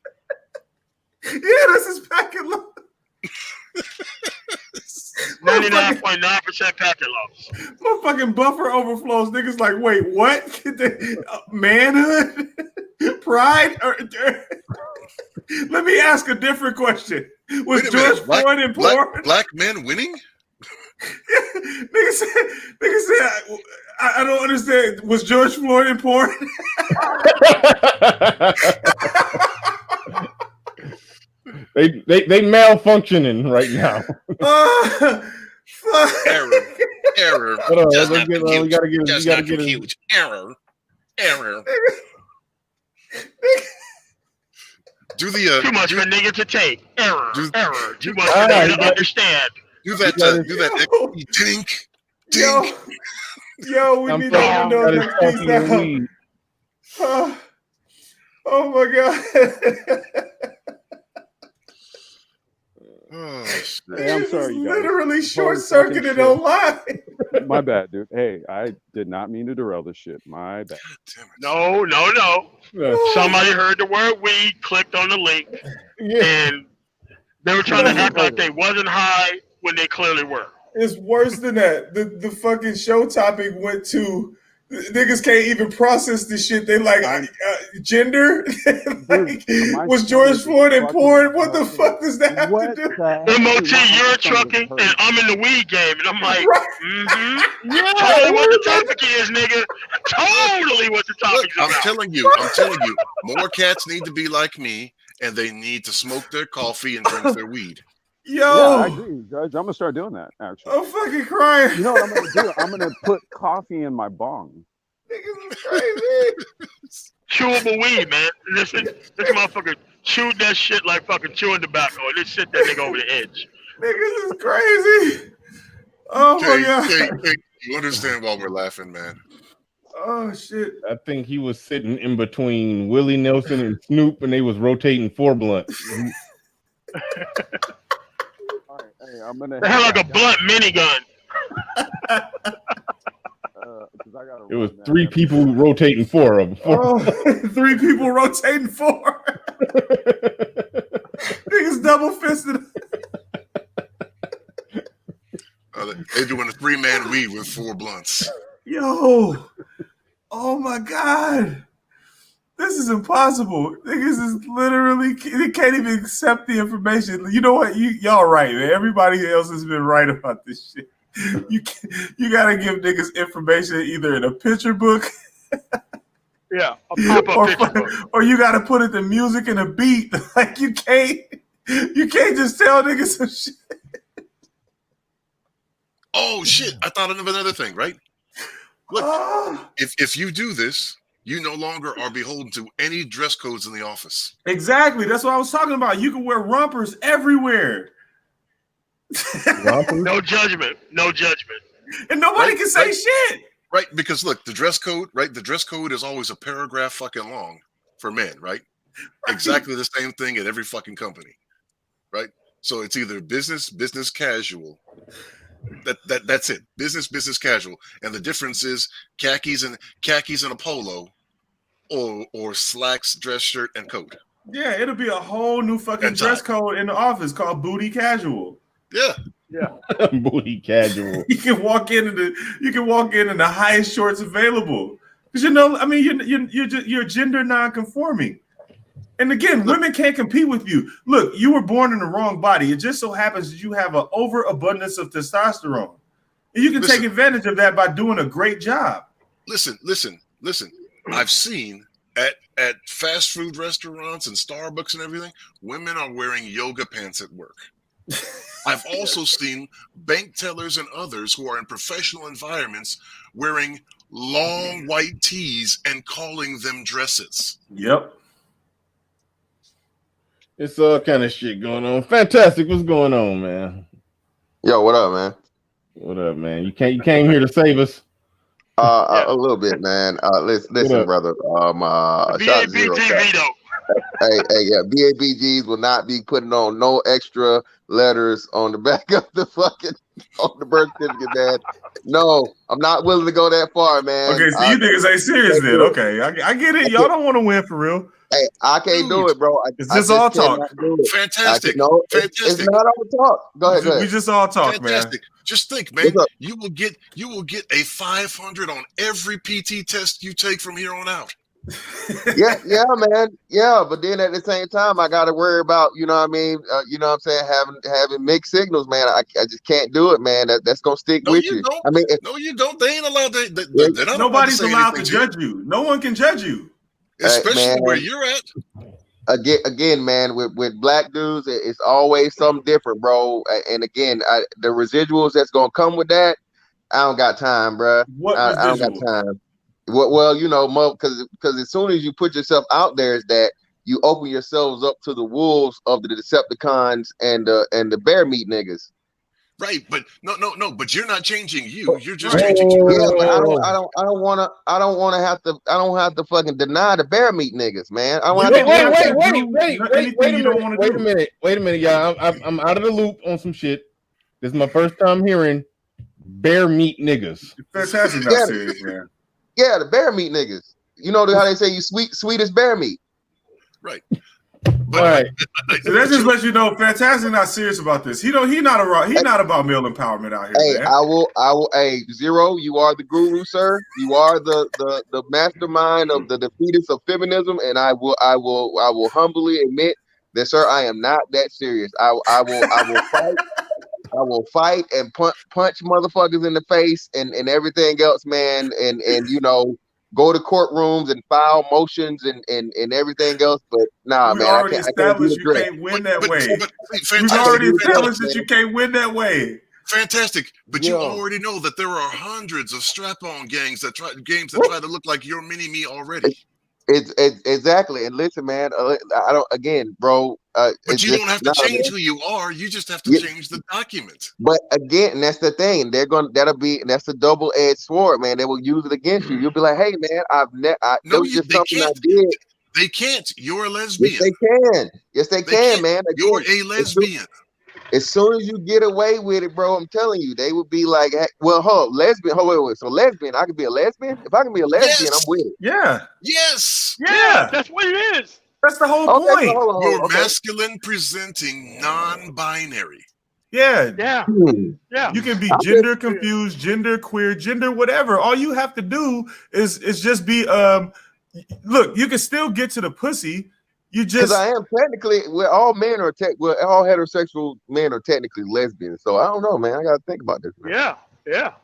Yeah, this is packet loss. 99.9% packet loss. Motherfucking buffer overflows. Niggas like, wait, what? Manhood? Pride? Let me ask a different question. Was George Floyd in porn? Black men winning? Nigga said, I don't understand. Was George Floyd in porn? They malfunctioning right now. Error. Hold on, we gotta get huge. Error. Do the too much for a nigga to take. Error. Too much for a nigga to understand. Do that. Dink. Yo, we need to know that. Oh my God. Oh, hey, I'm sorry, you guys. Literally short-circuited online. My bad, dude. Hey, I did not mean to derail this shit. My bad. No. Somebody heard the word weed, clicked on the link, and they were trying to act like they wasn't high when they clearly were. It's worse than that. The fucking show topic went to niggas can't even process this shit. They like gender. Like, was George Floyd in porn? What the fuck does that have to do? MOT, you're trucking, and I'm in the weed game, and I'm like, totally what the topic is, nigga. Totally what the topic is about. I'm telling you, more cats need to be like me, and they need to smoke their coffee and drink their weed. Yo, I agree, Judge. I'm gonna start doing that. Actually, I'm fucking crying. You know what I'm gonna do? I'm gonna put coffee in my bong. Niggas is crazy. Chewable weed, man. This motherfucker chewed that shit like fucking chewing tobacco, and just sit that nigga over the edge. Niggas is crazy. Oh my God. Hey, you understand why we're laughing, man? Oh shit. I think he was sitting in between Willie Nelson and Snoop, and they was rotating 4 blunts. Hey, I'm gonna. They had like a blunt minigun. It was 3 people rotating 4 of them. 3 people rotating 4. Niggas double fisted. They're doing a 3-man weed with 4 blunts. Yo, oh my God. This is impossible. Niggas is literally, they can't even accept the information. You know what? Y'all right, man. Everybody else has been right about this shit. You gotta give niggas information either in a picture book. Yeah, a pop-up picture book. Or you gotta put it to music and a beat. Like you can't just tell niggas some shit. Oh shit! I thought of another thing, right? Look, if you do this, you no longer are beholden to any dress codes in the office. Exactly. That's what I was talking about. You can wear rompers everywhere. No judgment. No judgment. And nobody can say shit. Right, because look, the dress code, right? The dress code is always a paragraph fucking long for men, right? Exactly the same thing at every fucking company, right? So it's either business casual. That's it. Business casual. And the difference is khakis and a polo or slacks, dress shirt, and coat. Yeah, it'll be a whole new fucking dress code in the office called booty casual. Yeah. Booty casual. You can walk in the highest shorts available. Because you're gender non-conforming. And again, women can't compete with you. Look, you were born in the wrong body. It just so happens that you have an overabundance of testosterone. And you can take advantage of that by doing a great job. Listen. I've seen at fast food restaurants and Starbucks and everything, women are wearing yoga pants at work. I've also seen bank tellers and others who are in professional environments wearing long white tees and calling them dresses. Yep. It's all kind of shit going on. Fantastic. What's going on, man? Yo, what up, man? What up, man? You came here to save us? A little bit, man. Listen, brother. Shot zero. Hey, BABGs will not be putting on no extra letters on the back of the fucking on the birth certificate, man. No, I'm not willing to go that far, man. Okay, so you niggas ain't serious then. Okay, I get it. Y'all don't want to win for real. Hey, I can't do it, bro. It's just all talk. Fantastic. Fantastic. It's not all talk. Go ahead. We just all talk, Fantastic. Man. Just think, man. You will get a 500 on every PT test you take from here on out. yeah, man. Yeah, but then at the same time, I got to worry about, you know what I mean? You know what I'm saying? Having mixed signals, man. I just can't do it, man. That's going to stick with you. Don't. I mean, no, you don't. They ain't allowed to. Nobody's allowed to judge you. No one can judge you. Especially where you're at. Again, man, with black dudes, it's always something different, bro. And again, the residuals that's gonna come with that, I don't got time, bro. I don't got time. Well, you know, because as soon as you put yourself out there, is that you open yourselves up to the wolves of the Decepticons and the bear meat niggas. Right, but no. But you're not changing you. You're just changing you. Yeah, but I don't want to have to fucking deny the bear meat niggas, man. Wait a minute, y'all. I'm out of the loop on some shit. This is my first time hearing bear meat niggas. Fantastic, not serious, man. Yeah, the bear meat niggas. You know how they say you sweet as bear meat. Right. All right. So that just lets you know, Fantastic not serious about this. He not about male empowerment out here. Hey, man. I will. Hey, Zero, you are the guru, sir. You are the mastermind of the defeatist of feminism, and I will humbly admit that, sir, I am not that serious. I will fight. I will fight and punch motherfuckers in the face and everything else, man. And you know, go to courtrooms and file motions and everything else, but nah, man, I can't you can't win that way. We've already established that you can't win that way. Fantastic, but you already know that there are hundreds of strap-on games that try to look like your mini-me already. It's exactly. And listen, man, I don't. Again, bro. But you don't have to change who you are. You just have to change the document. But again, that's the thing. That's a double-edged sword, man. They will use it against you. You'll be like, hey, man, They can't. You're a lesbian. Yes, they can, man. Again, you're a lesbian. As soon as you get away with it, bro, I'm telling you, they would be like, hey, well, lesbian. Wait. So lesbian, I can be a lesbian? If I can be a lesbian, I'm with it. Yeah. Yes. Yeah, that's what it is. That's the whole point. You're masculine presenting non-binary. Yeah. Yeah. Yeah. You can be gender confused, gender queer, gender whatever. All you have to do is just be look, you can still get to the pussy. You just because I am technically all heterosexual men are technically lesbians. So I don't know, man. I gotta think about this, man. Yeah.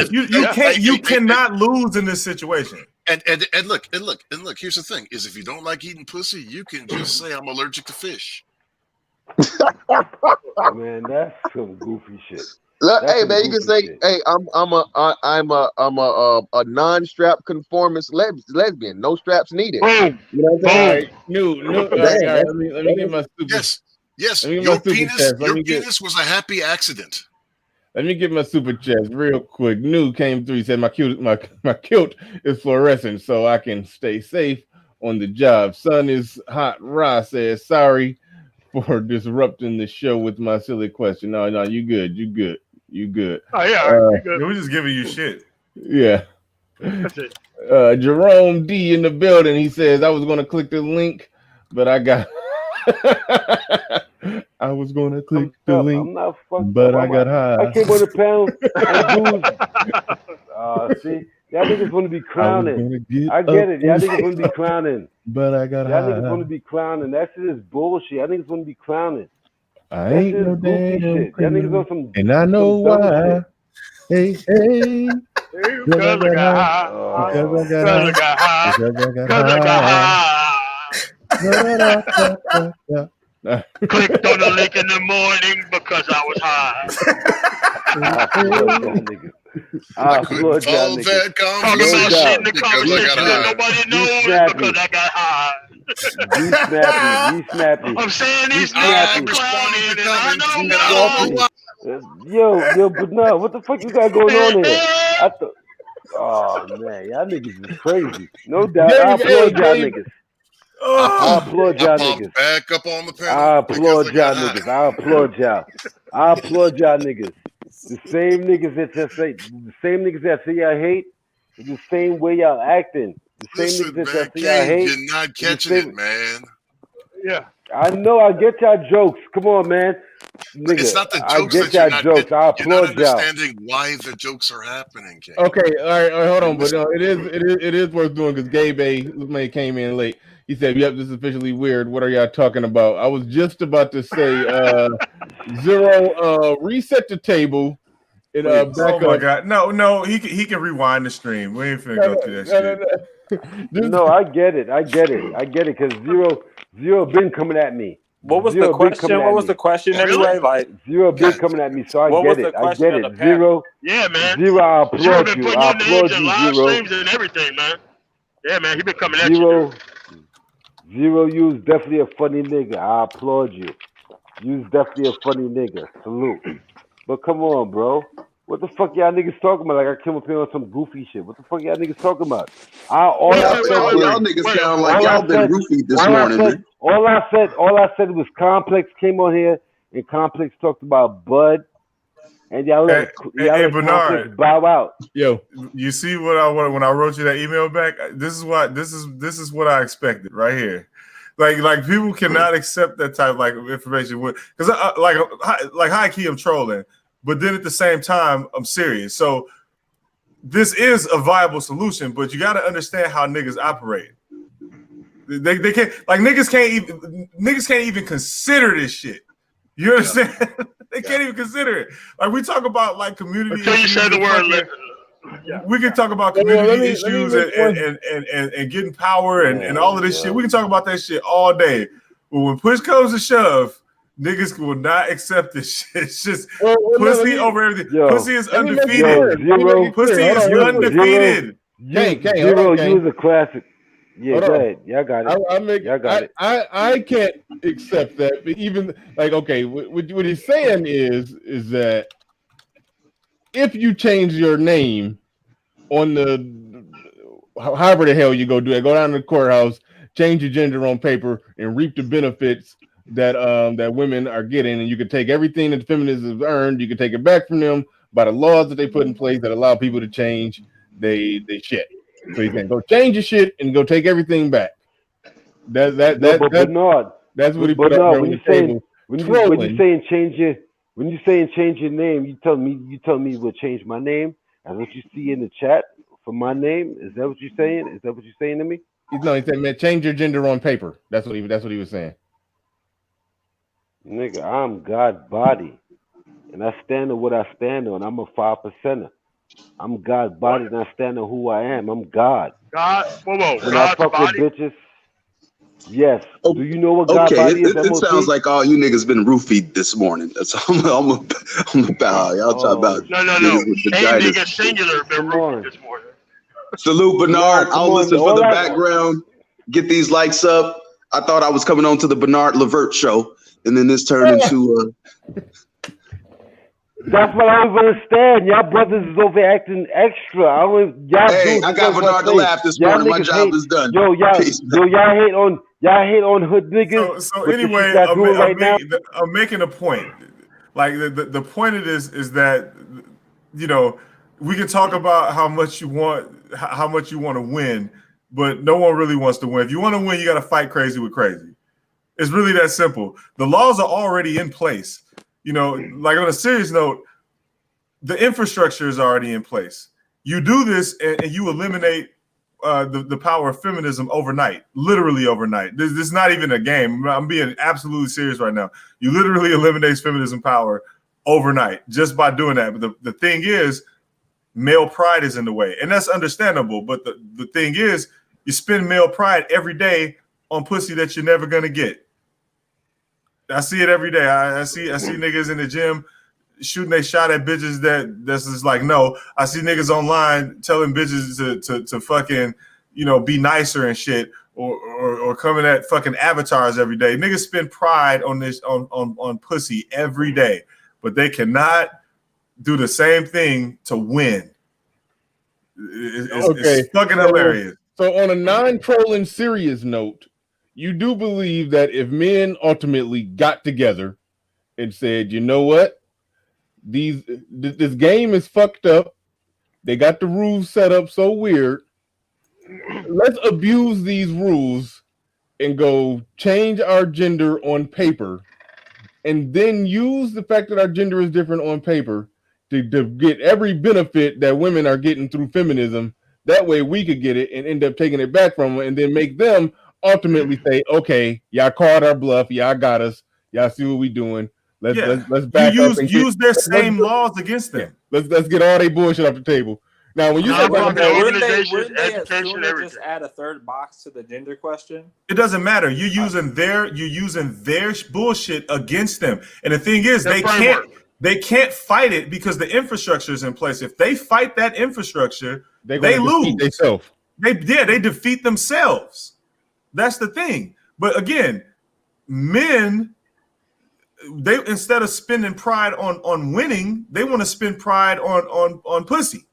You cannot lose in this situation. And look, here's the thing: is if you don't like eating pussy, you can just say I'm allergic to fish. Man, that's some goofy shit. Look, That's hey some man, you can goofy say, shit. hey, I'm a non-strap conformist lesbian. No straps needed. Boom. You know what I'm All saying? right, new. All Damn, right. that's, Let me get my super. Yes, yes. Let me get my super chest. Your penis was a happy accident. Let me get my super chest real quick. New came through. He said my kilt is fluorescent, so I can stay safe on the job. Sun is hot. Ra says sorry for disrupting the show with my silly question. No, you good. You good. Oh yeah, all right, you We're just giving you shit. Yeah. That's it. Jerome D in the building. He says I was going to click the link, but I got. I was going to click the link, I'm not fucked but up. I got high. I came on the panel and dudes. See, y'all niggas want to be crowning. I get it. Y'all niggas want to be crowning. But I got Y'all high. niggas want to be crowning. That shit is bullshit. Y'all niggas want to be crowning. I That ain't shit no is goofy damn shit. Y'all niggas criminal, on some. and I know some dumb why. Hey, Because I got high. because I Because I got got high. high. Because I got Because I got high. high. Clicked on the link in the morning because I was high. I applaud y'all niggas. Talking about shit in the conversation that nobody knows because I got high. Be snappy. I'm saying these niggas clowning and I know why. Yo, but no, what the fuck you got going on here? Oh man, y'all niggas is crazy. No doubt. I applaud y'all niggas. I applaud y'all niggas. Back up on the panel. I applaud y'all niggas. I applaud y'all. I applaud y'all niggas. The same niggas that say y'all hate, the same way y'all acting. The same niggas that say y'all hate. You're not catching it, man. Yeah. I know. I get y'all jokes. Come on, man. Nigga, it's not the I jokes get that you're y'all not jokes. I you're not applaud y'all. understanding why the jokes are happening, King. Okay, all right, hold on, but no, it is worth doing because Gabe A came in late. He said, "Yep, this is officially weird. What are y'all talking about?" I was just about to say, Zero, reset the table. And back oh my up. god, no, he can rewind the stream. We ain't finna go through that shit. No, I get it. Because Zero been coming at me. What was the question? What was the question anyway? Like Zero been coming at me, so I get it. I get it. Zero. Yeah, man. Zero, I applaud been you. putting I your names applaud in you, live Zero. streams and everything, man. Yeah, man. He been coming at Zero, you. Zero, you's definitely a funny nigga. I applaud you. You's definitely a funny nigga. Salute. But come on, bro. What the fuck y'all niggas talking about? Like I came up here on some goofy shit. What the fuck y'all niggas talking about? All Y'all niggas sound like y'all been roofied this morning, man. All I said was Complex came on here and Complex talked about Bud, and y'all let Bernard, Complex bow out. Yo, you see what I when I wrote you that email back? This is what I expected right here. Like people cannot accept that type of information because like high key I'm trolling, but then at the same time I'm serious. So this is a viable solution, but you got to understand how niggas operate. They can't niggas can't even consider this shit. You understand? Yeah. They can't even consider it. Like we talk about community until you say the word. We can talk about community issues and getting power and all of this shit. We can talk about that shit all day. But when push comes to shove, niggas will not accept this shit. It's just pussy over everything. Pussy is undefeated. Pussy is undefeated. Zero, you was a classic. Yeah, go ahead. Y'all got it. I can't accept that. But even okay, what he's saying is that if you change your name on the however the hell you go do it, go down to the courthouse, change your gender on paper, and reap the benefits that women are getting, and you can take everything that the feminists have earned, you can take it back from them by the laws that they put in place that allow people to change they shit. So you can go change your shit and go take everything back. That's what he put up there on the table. When you saying change your name, you tell me we'll change my name as what you see in the chat for my name. Is that what you're saying? Is that what you're saying to me? No, he said, man, change your gender on paper. That's what he was saying. Nigga, I'm God body, and I stand on what I stand on. I'm a 5%er. I'm God body, and I stand on who I am. I'm God. God, whoa. When I fuck with bitches, Yes. Oh, Do you know what God okay, body is? it sounds like all you niggas been roofied this morning. That's I'm about. Y'all talk about No. niggas with A vaginas. nigga singular been roofied this morning. Salute Bernard. No, come I'll on, listen for all the that- background. Get these lights up. I thought I was coming on to the Bernard Levert show, and then this turned into That's what I don't understand. Y'all brothers is overacting extra. I don't. Y'all Hey, do I got because Bernard to say, laugh this y'all morning. My niggas job hate- is done. Yo, y'all hate on hood niggas. So but the anyway, shit y'all doing right now. I'm making a point. Like the point of this is that, you know, we can talk about how much you want to win, but no one really wants to win. If you want to win, you got to fight crazy with crazy. It's really that simple. The laws are already in place. You know, like on a serious note, the infrastructure is already in place. You do this and you eliminate the power of feminism overnight, literally overnight. This is not even a game. I'm being absolutely serious right now. You literally eliminate feminism power overnight just by doing that. But the thing is, male pride is in the way, and that's understandable. But the thing is, you spend male pride every day on pussy that you're never gonna get. I see it every day. I see niggas in the gym shooting a shot at bitches that's just like no. I see niggas online telling bitches to fucking, you know, be nicer and shit, or coming at fucking avatars every day. Niggas spend pride on this on pussy every day, but they cannot do the same thing to win. It's fucking hilarious. So on a non-trolling serious note, you do believe that if men ultimately got together and said, you know what, this game is fucked up, they got the rules set up so weird, let's abuse these rules and go change our gender on paper, and then use the fact that our gender is different on paper to get every benefit that women are getting through feminism. That way we could get it and end up taking it back from them, and then make them ultimately say, okay, y'all called our bluff, y'all got us, y'all see what we doing. Let's back up and use their same laws against them. Yeah, let's get all their bullshit off the table. Now, when you say wouldn't they assume to just add a third box to the gender question? It doesn't matter. You're using their bullshit against them. And the thing is, they can't fight it because the infrastructure is in place. If they fight that infrastructure, they lose. They defeat themselves. That's the thing. But again, men, they instead of spending pride on winning, they want to spend pride on pussy.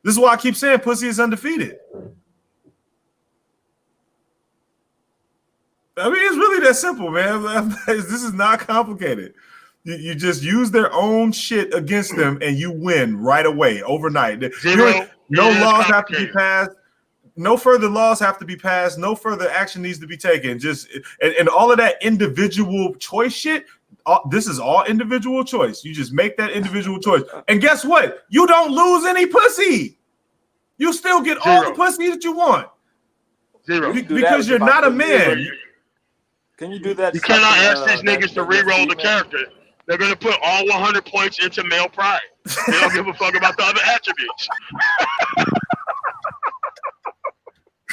This is why I keep saying pussy is undefeated. I mean, it's really that simple, man. This is not complicated. You just use their own shit against them and you win right away, overnight. No laws have to be passed. No further laws have to be passed. No further action needs to be taken. Just and all of that individual choice shit. This is all individual choice. You just make that individual choice, and guess what? You don't lose any pussy. You still get all the pussy that you want. Because you're not a man. Can you do that? You cannot ask these niggas to re-roll the character. They're gonna put all 100 points into male pride. They don't give a fuck about the other attributes.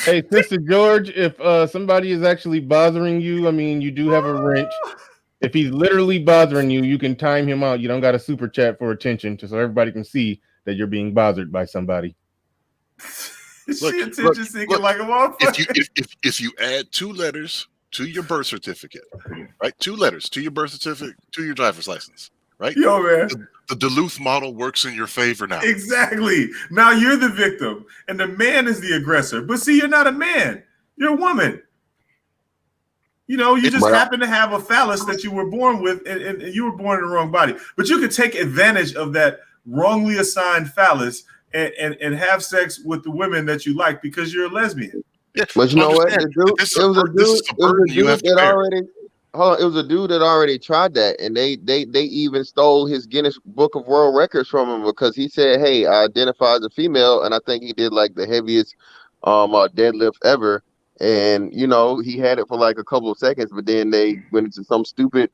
Hey, Sister George, if somebody is actually bothering you, I mean, you do have a wrench. If he's literally bothering you, you can time him out. You don't got a super chat for attention, so everybody can see that you're being bothered by somebody. If you add 2 letters to your birth certificate, right? 2 letters to your birth certificate, to your driver's license, right? Yo, man. The Duluth model works in your favor now. Exactly. Now you're the victim and the man is the aggressor. But see, you're not a man. You're a woman. You know, you just happen to have a phallus that you were born with and you were born in the wrong body. But you could take advantage of that wrongly assigned phallus and have sex with the women that you like because you're a lesbian. Yeah, but you know what? It was a dude that already tried that, and they even stole his Guinness Book of World Records from him because he said, "Hey, I identify as a female," and I think he did like the heaviest deadlift ever. And you know, he had it for like a couple of seconds, but then they went into some stupid,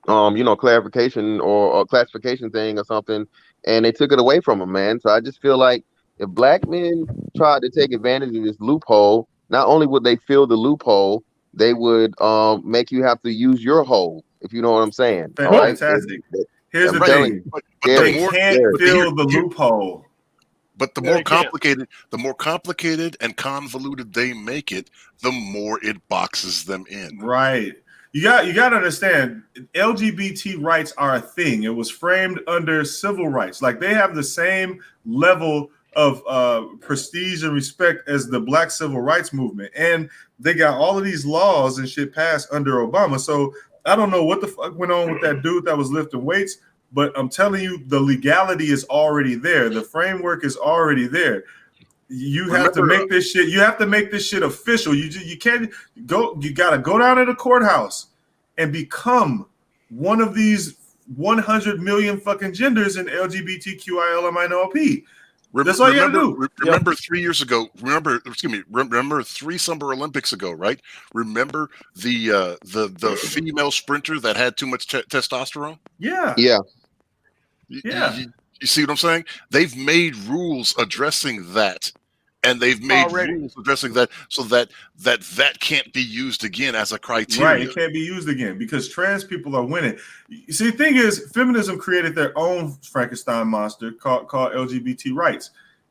clarification or classification thing or something, and they took it away from him, man. So I just feel like if black men tried to take advantage of this loophole, not only would they fill the loophole, they would make you have to use your hole, if you know what I'm saying. All right. Fantastic. Here's the telling thing. you, They can't fill the loophole. But the more complicated and convoluted they make it, the more it boxes them in. Right. You got to understand, LGBT rights are a thing. It was framed under civil rights. Like, they have the same level of prestige and respect as the Black civil rights movement, and they got all of these laws and shit passed under Obama. So I don't know what the fuck went on with that dude that was lifting weights, but I'm telling you, the legality is already there. The framework is already there. You have to make this shit. You have to make this shit official. You can't go. You got to go down to the courthouse and become one of these 100 million fucking genders in LGBTQILMNOP. That's all you have to do. Remember 3 years ago. Remember 3 Summer Olympics ago, right? Remember the female sprinter that had too much testosterone? Yeah. Yeah. You see what I'm saying? They've made rules addressing that, and they've made rules addressing that so that can't be used again as a criteria. Right, it can't be used again because trans people are winning. You see, the thing is, feminism created their own Frankenstein monster called LGBT rights,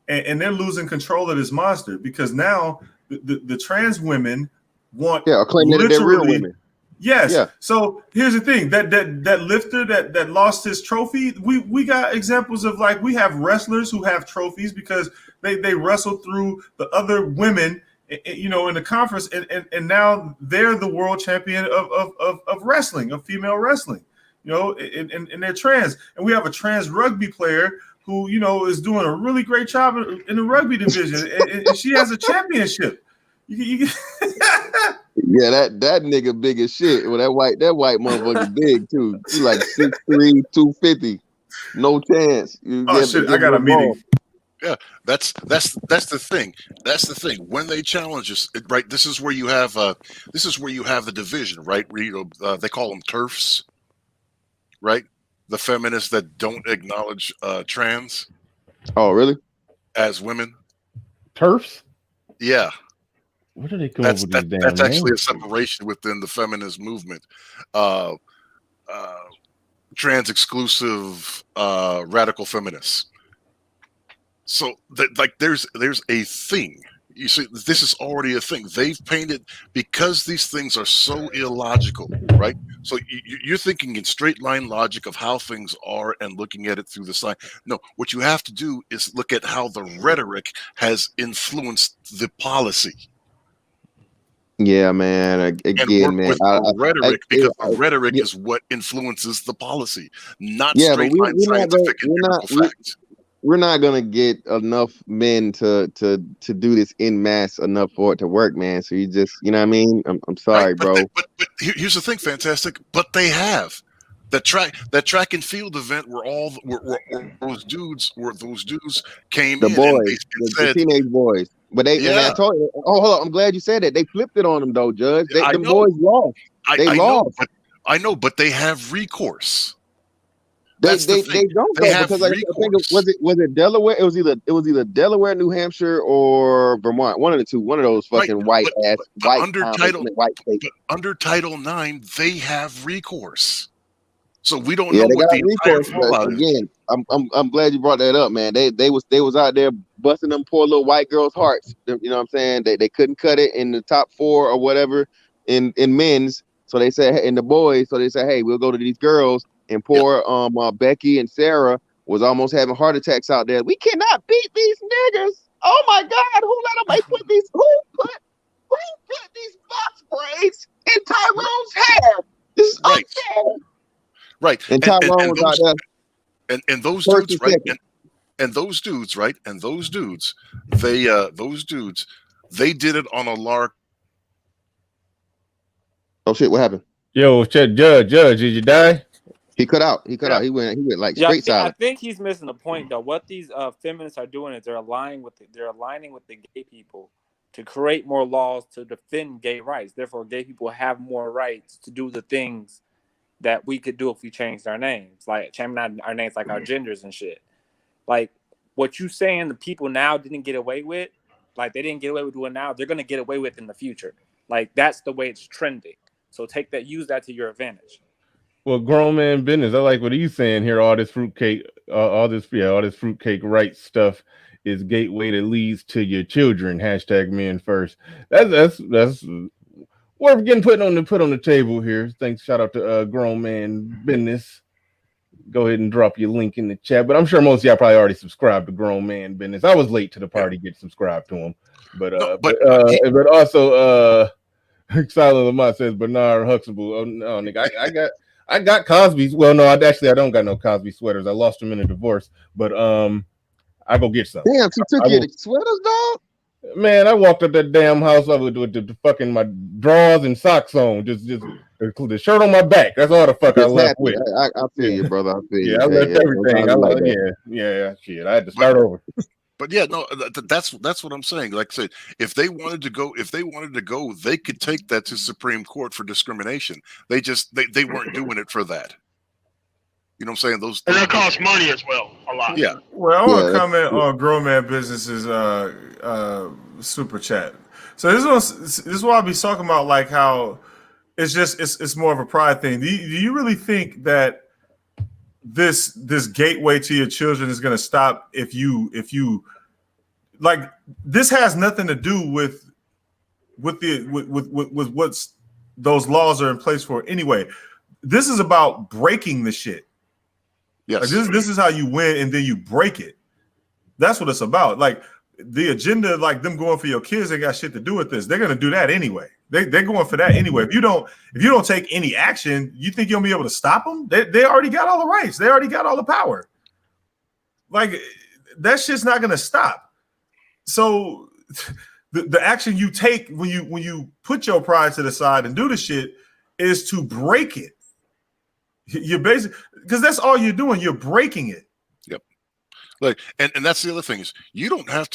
and they're losing control of this monster because now the trans women want claiming that they're real women. Yes. Yeah. So here's the thing: that lifter that lost his trophy, we got examples of, like, we have wrestlers who have trophies because they wrestled through the other women, in the conference, and now they're the world champion of wrestling, of female wrestling, and they're trans. And we have a trans rugby player who is doing a really great job in the rugby division, and she has a championship. Yeah, that nigga big as shit. Well, that white motherfucker big too. He like 6'3", 250. No chance. I got a meeting. Yeah, that's the thing. That's the thing. When they challenge us, right? This is where you have the division, right? Where they call them TERFs, right? The feminists that don't acknowledge trans. Oh, really? As women. TERFs? Yeah. Where do they come up with these damn That's actually names? a separation within the feminist movement. Trans exclusive radical feminists. So there's a thing. You see, this is already a thing. They've painted, because these things are so illogical, right? So you're thinking in straight line logic of how things are and looking at it through the science. No, what you have to do is look at how the rhetoric has influenced the policy. Yeah, man. Again, man. Rhetoric, because the rhetoric is what influences the policy, not straight line scientific empirical facts. We're not gonna get enough men to do this in mass enough for it to work, man. So you just, you know what I mean? I'm sorry, bro. But here's the thing, Fantastic. But they have that track and field event where those dudes came the in boys, and the teenage boys. But and I told you, hold on, I'm glad you said that. They flipped it on them though, Judge. The boys lost. They lost. I know, but they have recourse. They don't because I think was it Delaware? It was either Delaware, New Hampshire, or Vermont. One of the two. One of those fucking white states. Under Title IX, they have recourse. So we don't know what got the recourse. But again, I'm glad you brought that up, man. They was out there busting them poor little white girls' hearts. You know what I'm saying? They couldn't cut it in the top 4 or whatever in men's. So they said in the boys. So they said, hey, we'll go to these girls. And poor Becky and Sarah was almost having heart attacks out there. We cannot beat these niggas. Oh my God, who put these box braids in Tyrone's hair? This is unfair. Right. And Tyrone was out there. And those dudes, right? And those dudes, right? And those dudes, they did it on a lark. Oh shit, what happened? Yo, Judge, did you die? He cut out. He went like straight silent. I think he's missing the point though. What these feminists are doing is they're aligning with the gay people to create more laws to defend gay rights. Therefore, gay people have more rights to do the things that we could do if we changed our names, like changing our names, like our genders and shit. Like what you saying, the people now didn't get away with. like they didn't get away with doing now, they're gonna get away with in the future. Like that's the way it's trending. So use that to your advantage. Well, grown man business. I like what he's saying here. All this fruitcake, all this fruitcake rights stuff is gateway that leads to your children. Hashtag men first. That's worth getting put on the table here. Thanks. Shout out to grown man business. Go ahead and drop your link in the chat. But I'm sure most of y'all probably already subscribed to grown man business. I was late to the party, get subscribed to him. But also Silent Lamont says Bernard Huxtable. Oh no, nigga, I got Cosby's. Well, no, I don't got no Cosby sweaters. I lost them in a divorce. But I go get some. Damn, she took your sweaters, dog. Man, I walked up that damn house with the fucking my drawers and socks on, just the shirt on my back. That's all the fuck I left with. I feel you, brother. I feel you. I left everything. I like shit. I had to start over. But yeah, no, that's what I'm saying. Like I said, if they wanted to go, they could take that to Supreme Court for discrimination. They weren't doing it for that. You know what I'm saying? And that costs money as well, a lot. Yeah. Well, I want to comment on Grown Man Business's super chat. So this is what I'll be talking about, like how it's more of a pride thing. Do you really think that this gateway to your children is going to stop if you like this has nothing to do with what's those laws are in place for anyway. This is about breaking the shit. Yes. Like this is how you win, and then you break it. That's what it's about. Like the agenda, like them going for your kids, they got shit to do with this. They're gonna do that anyway. They're going for that anyway. If you don't take any action, you think you'll be able to stop them? They already got all the rights. They already got all the power. Like that shit's not gonna stop. So the action you take when you put your pride to the side and do the shit is to break it. You're basically, because that's all you're doing. You're breaking it. Yep. Like, and that's the other thing is you don't have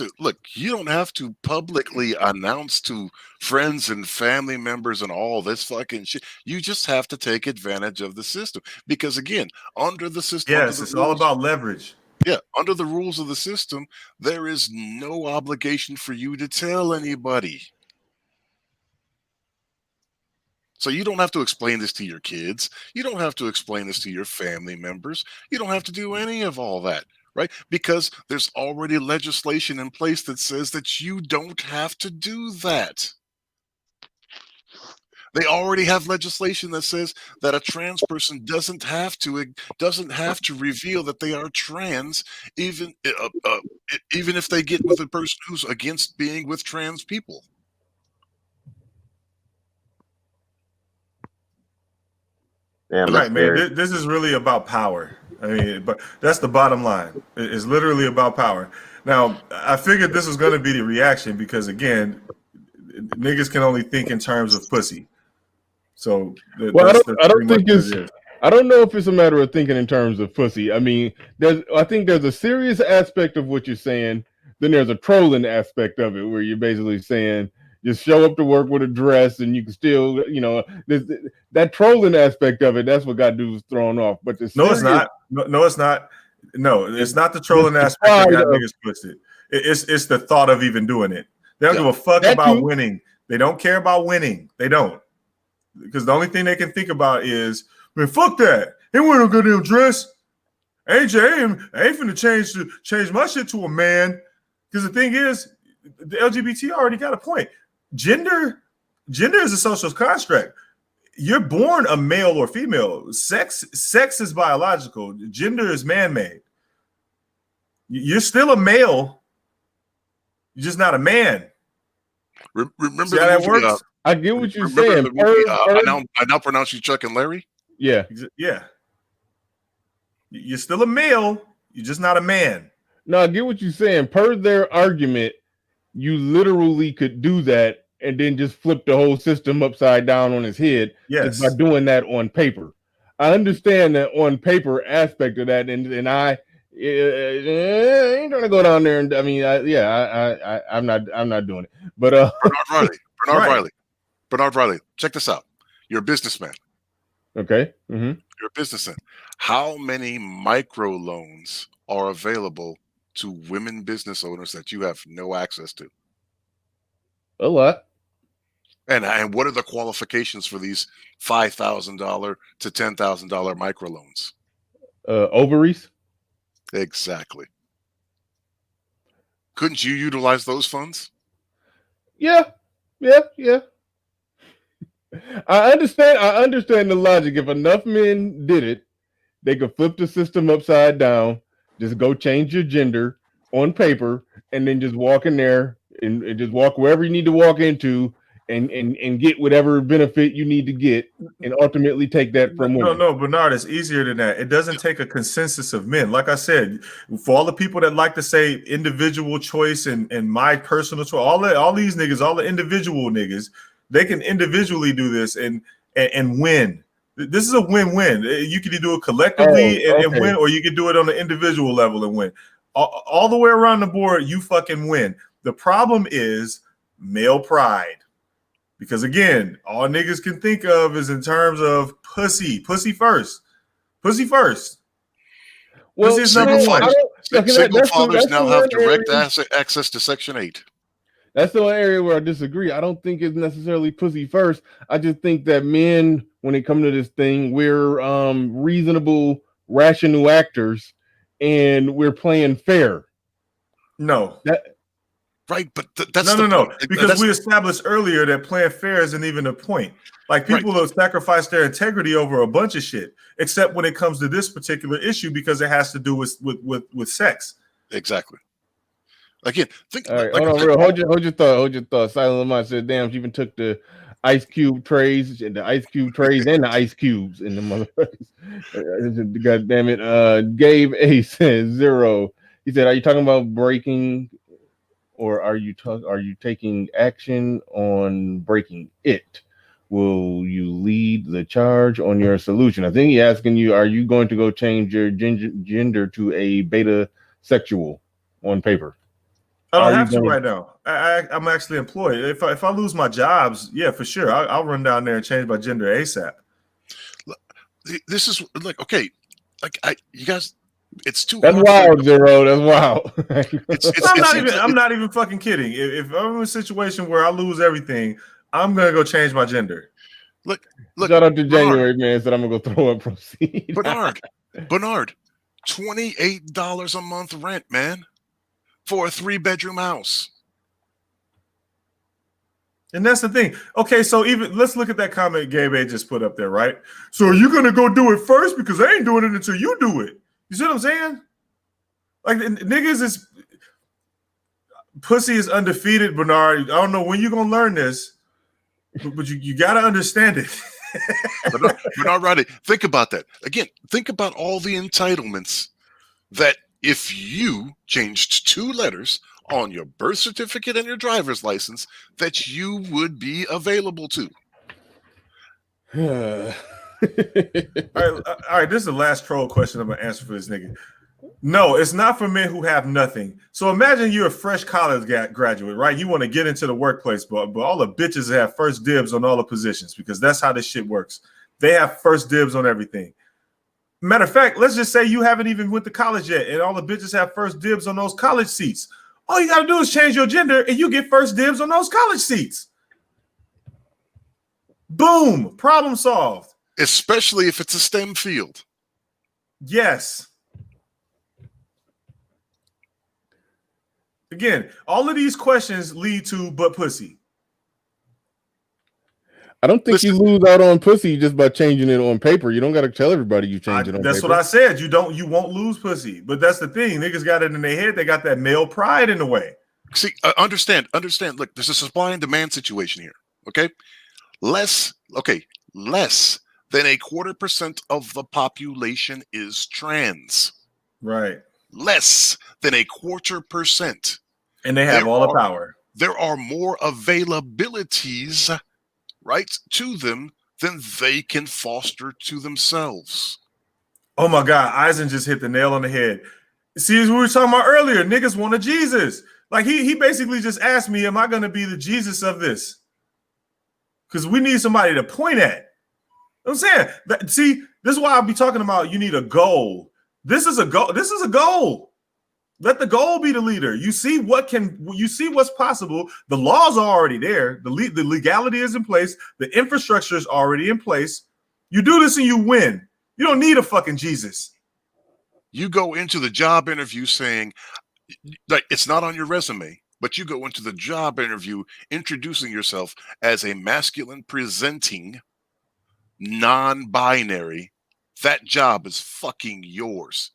to publicly announce to friends and family members and all this fucking shit. You just have to take advantage of the system. Because again, under the system, yes, it's all about leverage. Yeah, under the rules of the system, there is no obligation for you to tell anybody. So you don't have to explain this to your kids. You don't have to explain this to your family members. You don't have to do any of all that, right? Because there's already legislation in place that says that you don't have to do that. They already have legislation that says that a trans person doesn't have to reveal that they are trans, even if they get with a person who's against being with trans people. Damn, right, man. This is really about power. I mean, but that's the bottom line. It's literally about power. Now, I figured this was going to be the reaction because, again, niggas can only think in terms of pussy. So, I don't know if it's a matter of thinking in terms of pussy. I mean, I think there's a serious aspect of what you're saying. Then there's a trolling aspect of it where you're basically saying, just show up to work with a dress and you can still, that trolling aspect of it, that's what got dudes thrown off. But no, it's not. No, it's not. No, it's not the trolling aspect that got niggas twisted. It's the thought of even doing it. They don't give a fuck about winning. They don't care about winning. They don't. Because the only thing they can think about is, man, fuck that. They wearing a goddamn dress. I ain't finna change my shit to a man. Because the thing is, the LGBT already got a point. Gender is a social construct. You're born a male or female. Sex is biological. Gender is man-made. You're still a male. You're just not a man. Remember see how that works? I get what you're saying. I now pronounce you Chuck and Larry. Yeah. Yeah. You're still a male. You're just not a man. No, I get what you're saying. Per their argument, you literally could do that and then just flip the whole system upside down on his head just by doing that on paper. I understand that on paper aspect of that, and I ain't trying to go down there and I'm not doing it. But Bernard Riley, check this out. You're a businessman. Okay. Mm-hmm. You're a businessman. How many microloans are available to women business owners that you have no access to? A lot. And what are the qualifications for these $5,000 to $10,000 microloans? Ovaries. Exactly. Couldn't you utilize those funds? Yeah. I understand the logic. If enough men did it, they could flip the system upside down, just go change your gender on paper, and then just walk in there and just walk wherever you need to walk into and get whatever benefit you need to get, and ultimately take that from women. No, Bernard, it's easier than that. It doesn't take a consensus of men. Like I said, for all the people that like to say individual choice and my personal choice, all these niggas, all the individual niggas, they can individually do this and win. This is a win-win. You can do it collectively and win, or you can do it on the individual level and win. All the way around the board, you fucking win. The problem is male pride. Because again, all niggas can think of is in terms of pussy first. Well, single fathers now have direct access to Section 8. That's the one area where I disagree. I don't think it's necessarily pussy first. I just think that men, when it comes to this thing, we're reasonable, rational actors, and we're playing fair. No. Right, but that's no. Because we established earlier that playing fair isn't even a point. Like people will sacrifice their integrity over a bunch of shit, except when it comes to this particular issue because it has to do with sex. Exactly. Again, think. All right, hold your thought. Silent Mind said, "Damn, she even took the ice cube trays and the ice cubes in the motherfuckers." God damn it! Gabe A says 0. He said, "Are you talking about breaking?" Or are you taking action on breaking it? Will you lead the charge on your solution? I think he's asking you, are you going to go change your gender to a beta sexual on paper? I don't have to right now. I'm actually employed. If I lose my jobs, yeah, for sure. I'll run down there and change my gender ASAP. This is like, okay, you guys, it's too. That's wild, 0. That's wild. I'm not even fucking kidding. If I'm in a situation where I lose everything, I'm gonna go change my gender. Look. Shout out to January, man. Said I'm gonna go throw up. Proceed. Bernard, $28 a month rent, man, for a 3-bedroom house. And that's the thing. Okay, so even let's look at that comment Gabe A just put up there, right? So are you gonna go do it first? Because I ain't doing it until you do it. You see what I'm saying? Like niggas is pussy is undefeated, Bernard. I don't know when you're gonna learn this, but you gotta understand it. Bernard Roddy, think about that. Again, think about all the entitlements that if you changed 2 letters on your birth certificate and your driver's license, that you would be available to. All right. This is the last troll question I'm gonna answer for this nigga. No, it's not for men who have nothing. So imagine you're a fresh college graduate, right? You want to get into the workplace, but all the bitches have first dibs on all the positions because that's how this shit works. They have first dibs on everything. Matter of fact, let's just say you haven't even went to college yet, and all the bitches have first dibs on those college seats. All you gotta do is change your gender, and you get first dibs on those college seats. Boom! Problem solved. Especially if it's a STEM field. Yes. Again, all of these questions lead to but pussy. I don't think you lose out on pussy just by changing it on paper. You don't got to tell everybody you changed it on that's paper. That's what I said. You won't lose pussy. But that's the thing. Niggas got it in their head. They got that male pride in the way. See, understand. Look, there's a supply and demand situation here. Okay. Less than 0.25% of the population is trans. Right. Less than 0.25%. And they have all the power. There are more availabilities, right, to them than they can foster to themselves. Oh my God, Eisen just hit the nail on the head. See, as we were talking about earlier, niggas want a Jesus. Like he basically just asked me, am I going to be the Jesus of this? Because we need somebody to point at. I'm saying, see, this is why I'll be talking about you need a goal. This is a goal. Let the goal be the leader. You see what's possible. The laws are already there. The legality is in place. The infrastructure is already in place. You do this and you win. You don't need a fucking Jesus. You go into the job interview saying, like, it's not on your resume, but you go into the job interview introducing yourself as a masculine presenting, non-binary. That job is fucking yours.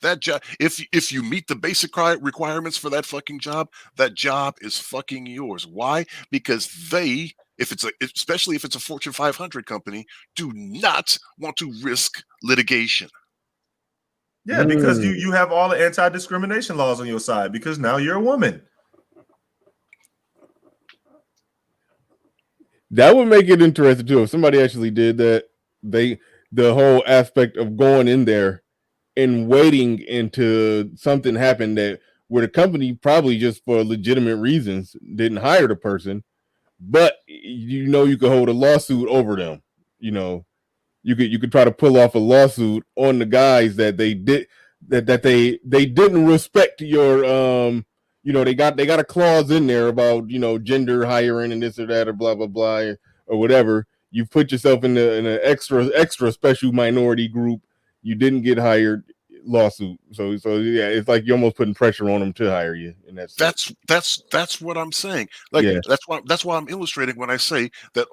That job, if you meet the basic requirements for that fucking job, that job is fucking yours. Why? Because they, especially if it's a Fortune 500 company, do not want to risk litigation. Yeah, because you have all the anti-discrimination laws on your side because now you're a woman. That would make it interesting too. If somebody actually did that, the whole aspect of going in there and waiting until something happened that where the company probably just for legitimate reasons didn't hire the person, but you could hold a lawsuit over them. You could try to pull off a lawsuit on the guys that they did that they didn't respect your they got a clause in there about gender hiring and this or that or blah blah blah or whatever. You put yourself in an extra special minority group. You didn't get hired, lawsuit. So yeah, it's like you're almost putting pressure on them to hire you. And that's what I'm saying. Like that's why I'm illustrating when I say that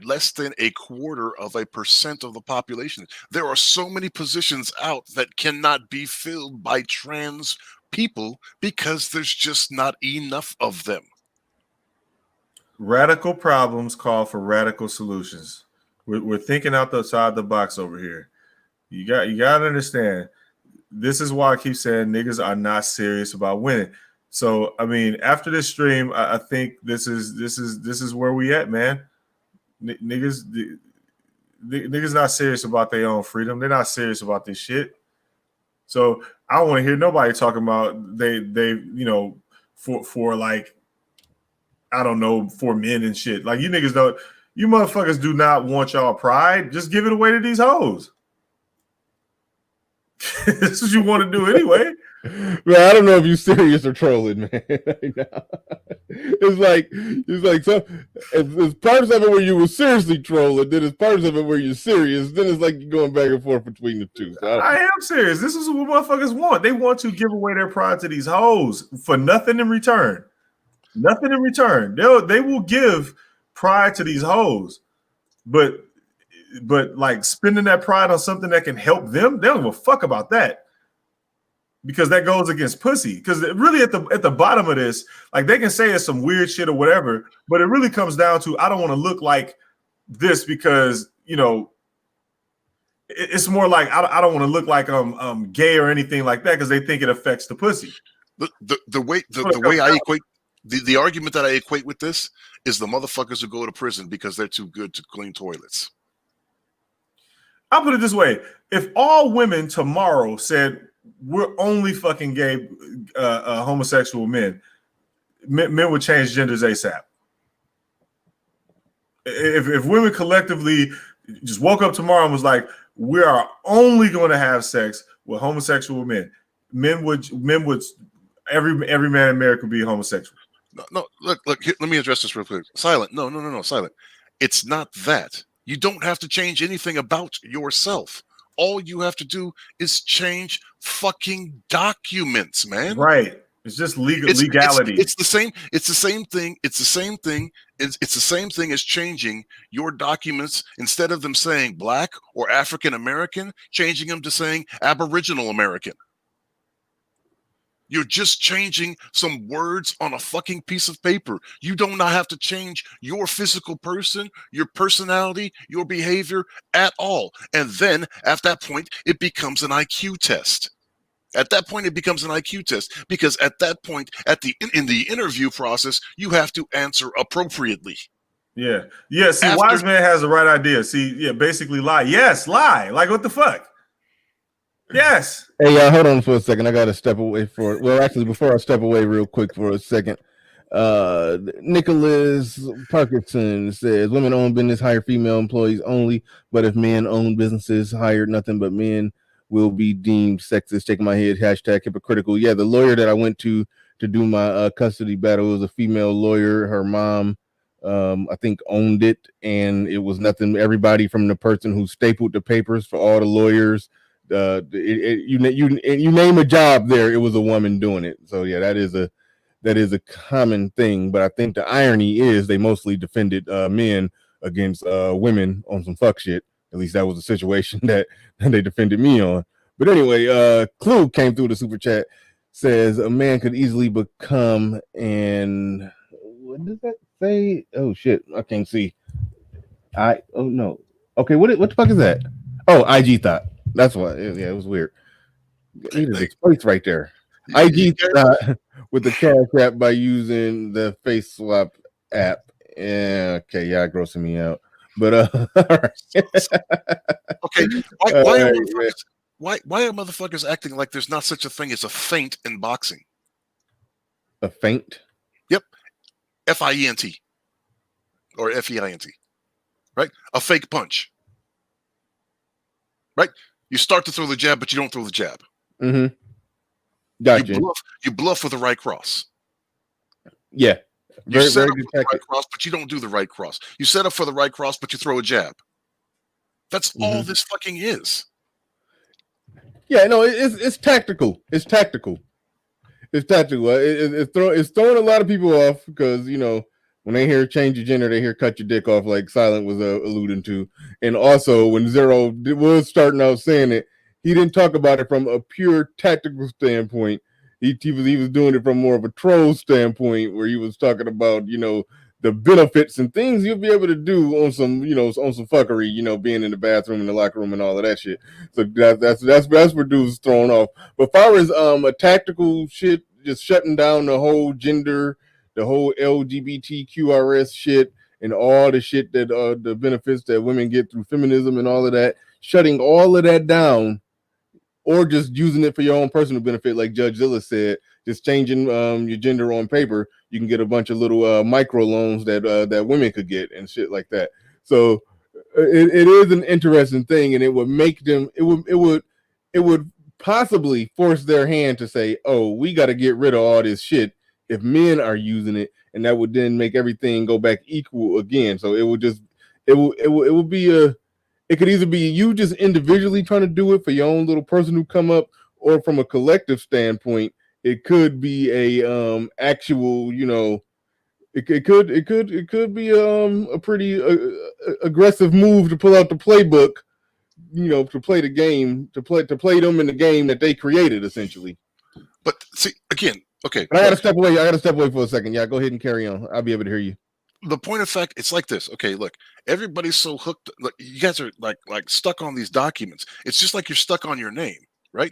less than 0.25% of the population. There are so many positions out that cannot be filled by trans people because there's just not enough of them. Radical problems call for radical solutions. We're thinking outside the box over here. You got to understand. This is why I keep saying niggas are not serious about winning. So I mean, after this stream, I think this is where we at, man. Niggas not serious about their own freedom. They're not serious about this shit. So I don't want to hear nobody talking about they for like, I don't know, for men and shit. Like you niggas don't, you motherfuckers do not want y'all pride. Just give it away to these hoes. This is what you want to do anyway. Man, I don't know if you're serious or trolling, man. It's like some it's parts of it where you were seriously trolling, then it's parts of it where you're serious, then it's like you're going back and forth between the two. So I am serious. This is what motherfuckers want. They want to give away their pride to these hoes for nothing in return. Nothing in return. They will give pride to these hoes, but like spending that pride on something that can help them, they don't give a fuck about that. Because that goes against pussy. Because really at the bottom of this, like they can say it's some weird shit or whatever, but it really comes down to I don't want to look like this because it's more like I don't want to look like I'm gay or anything like that because they think it affects the pussy. The way I equate the argument that I equate with this is the motherfuckers who go to prison because they're too good to clean toilets. I'll put it this way: if all women tomorrow said we're only fucking gay, homosexual men would change genders ASAP. If women collectively just woke up tomorrow and was like, we are only going to have sex with homosexual men would every man in America would be homosexual. No, look, let me address this real quick. Silent. No, Silent. It's not that. You don't have to change anything about yourself. All you have to do is change fucking documents, man. Right. It's just legality. It's the same. It's the same thing. It's the same thing. It's the same thing as changing your documents instead of them saying Black or African American, changing them to saying Aboriginal American. You're just changing some words on a fucking piece of paper. You do not have to change your physical person, your personality, your behavior at all. And then at that point, it becomes an IQ test. At that point, it becomes an IQ test because at that point, in the interview process, you have to answer appropriately. Yeah. See, Wise Man has the right idea. See, yeah, basically lie. Yes, lie. Like what the fuck? Yes. Hey, hold on for a second. I got to step away actually, before I step away real quick for a second, Nicholas Parkinson says women-owned business hire female employees only, but if men-owned businesses hired nothing but men, will be deemed sexist. Shaking my head. Hashtag hypocritical. Yeah, the lawyer that I went to do my custody battle was a female lawyer. Her mom, I think, owned it, and it was nothing. Everybody from the person who stapled the papers for all the lawyers. You name a job there, it was a woman doing it. So yeah, that is a common thing. But I think the irony is they mostly defended men against women on some fuck shit. At least that was the situation that they defended me on. But anyway, Clue came through the super chat, says a man could easily become an, what does that say? Oh shit, I can't see. Oh no. Okay, what the fuck is that? Oh, IG thought. That's why. Yeah, it was weird. Needed a space right there. IG thought with the Cash App by using the Face Swap app. Yeah, okay, yeah, grossing me out. But all right. Okay, why are motherfuckers acting like there's not such a thing as a feint in boxing? A feint? Yep. FIENT or FEINT. Right? A fake punch. Right? You start to throw the jab, but you don't throw the jab. Mm-hmm. Gotcha. You bluff with the right cross. Yeah. You set up for the right cross, but you don't do the right cross. You set up for the right cross, but you throw a jab. That's all this fucking is. Yeah, no, it's tactical. It's tactical. It's tactical. It's throwing a lot of people off because, you know, when they hear change your gender, they hear cut your dick off, like Silent was alluding to. And also, when Zero was starting out saying it, he didn't talk about it from a pure tactical standpoint. He was doing it from more of a troll standpoint, where he was talking about, you know, the benefits and things you'll be able to do on some, you know, on some fuckery, you know, being in the bathroom, in the locker room, and all of that shit. So that's where dudes thrown off. But as far as a tactical shit, just shutting down the whole gender, the whole LGBTQRS shit, and all the shit that the benefits that women get through feminism and all of that, shutting all of that down, or just using it for your own personal benefit, like Judge Zilla said, just changing your gender on paper, you can get a bunch of little micro loans that women could get and shit like that. So it is an interesting thing, and it would make them, it would possibly force their hand to say, oh, we got to get rid of all this shit if men are using it, and that would then make everything go back equal again. So it would just, it would be a, it could either be you just individually trying to do it for your own little person who come up, or from a collective standpoint, it could be a actual, you know, it could be a pretty aggressive move to pull out the playbook, you know, to play the game, to play them in the game that they created, essentially. But see, again, okay. But I gotta step away. For a second. Yeah, go ahead and carry on. I'll be able to hear you. The point of fact, it's like this. Okay, look, everybody's so hooked. Like, you guys are like stuck on these documents. It's just like you're stuck on your name, right?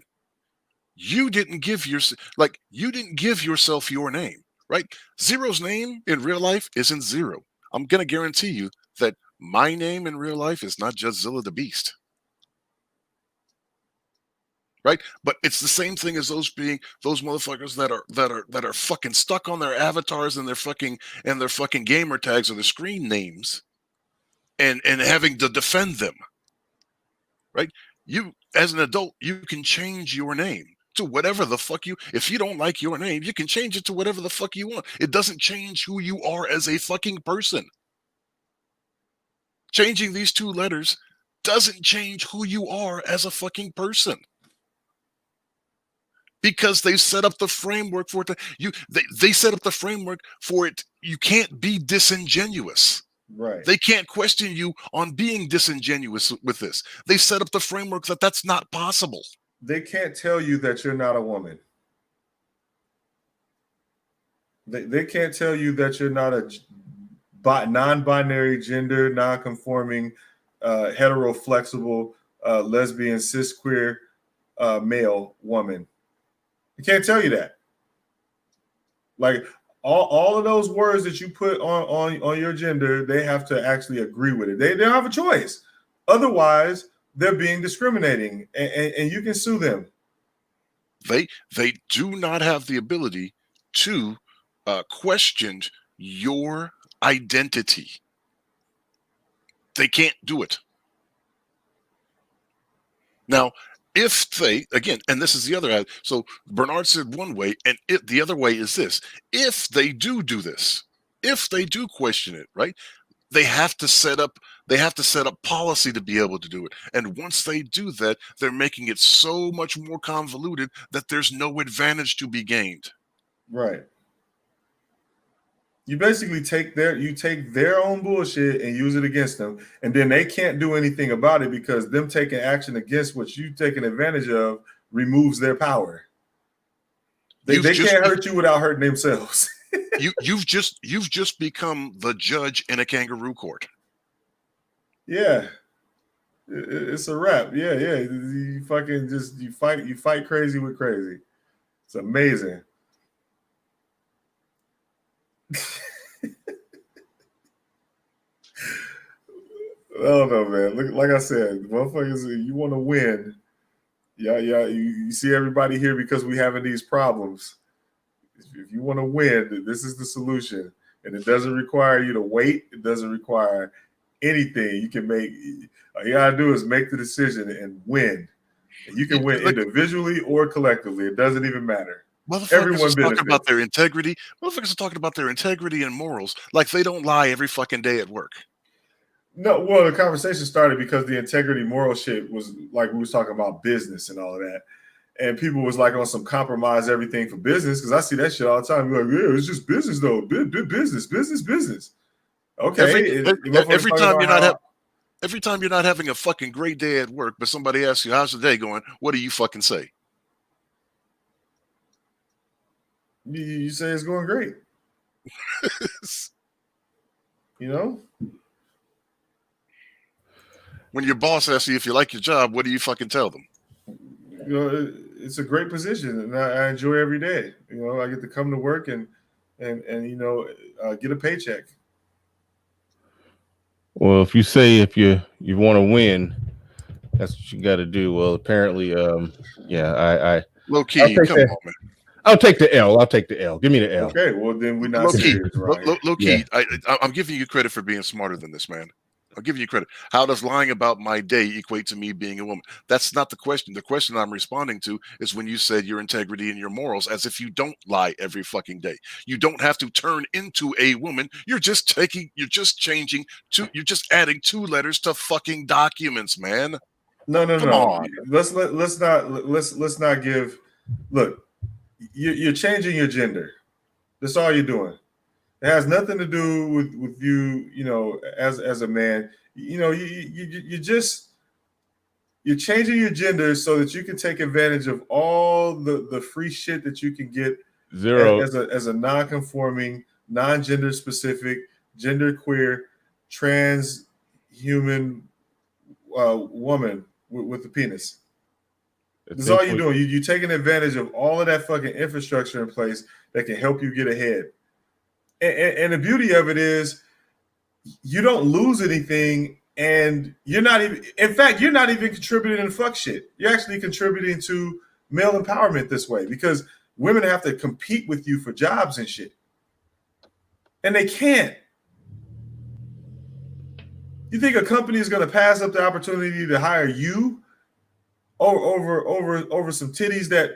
You didn't give yourself your name, right? Zero's name in real life isn't Zero. I'm gonna guarantee you that my name in real life is not just Zilla the Beast. Right, but it's the same thing as those motherfuckers that are fucking stuck on their avatars and their fucking gamer tags or their screen names, and having to defend them. Right, you as an adult, you can change your name to whatever the fuck you. If you don't like your name, you can change it to whatever the fuck you want. It doesn't change who you are as a fucking person. Changing these two letters doesn't change who you are as a fucking person. Because they set up the framework for it. They set up the framework for it. You can't be disingenuous. Right. They can't question you on being disingenuous with this. They set up the framework that that's not possible. They can't tell you that you're not a woman. They can't tell you that you're not a non-binary, gender, non-conforming, hetero-flexible, lesbian, cis queer male woman. You can't tell you that. Like all of those words that you put on your gender, they have to actually agree with it. They don't have a choice. Otherwise, they're being discriminating, and you can sue them. They do not have the ability to question your identity. They can't do it. Now, If they, again, and this is the other, so Bernard said one way, and the other way is this: if they do this, if they do question it, right? They have to set up policy to be able to do it. And once they do that, they're making it so much more convoluted that there's no advantage to be gained. Right. You basically take their own bullshit and use it against them, and then they can't do anything about it because them taking action against what you taking advantage of removes their power. They can't hurt you without hurting themselves. You've just become the judge in a kangaroo court. Yeah, it's a wrap. Yeah. You fucking you fight crazy with crazy. It's amazing. I don't know, man. Look, like I said, motherfuckers, you want to win. Yeah. You see everybody here because we having these problems. If you want to win, this is the solution. And it doesn't require you to wait. It doesn't require anything. You can make, all you gotta do is make the decision and win. And you can win individually or collectively. It doesn't even matter. Motherfuckers are talking about their integrity. Motherfuckers are talking about their integrity and morals like they don't lie every fucking day at work. No, well, the conversation started because the integrity moral shit was like we was talking about business and all of that. And people was like on some compromise everything for business because I see that shit all the time. You're like, yeah, it's just business though. Business. Okay. Every time you're not having a fucking great day at work, but somebody asks you, how's the day going? What do you fucking say? You say it's going great. You know? When your boss asks you if you like your job, what do you fucking tell them? You know, it's a great position, and I enjoy every day. You know, I get to come to work and you know, get a paycheck. Well, if you say if you want to win, that's what you got to do. Well, apparently, I low key, come on, man. I'll take the L. Give me the L. Okay, well then we're not low key. serious, right? Low key. Yeah. I'm giving you credit for being smarter than this, man. I'll give you credit. How does lying about my day equate to me being a woman? That's not the question. The question I'm responding to is when you said your integrity and your morals, as if you don't lie every fucking day. You don't have to turn into a woman. You're just adding 2 letters to fucking documents, man. No. Come on. Let's not give. Look, you're changing your gender. That's all you're doing. It has nothing to do with you, you know, as a man. You know, you're changing your gender so that you can take advantage of all the free shit that you can get as a non-conforming, non-gender specific, genderqueer, trans human woman with the penis. That's all you're doing. You're taking advantage of all of that fucking infrastructure in place that can help you get ahead. And the beauty of it is you don't lose anything, and you're not even contributing to fuck shit. You're actually contributing to male empowerment this way because women have to compete with you for jobs and shit. And they can't. You think a company is going to pass up the opportunity to hire you over some titties that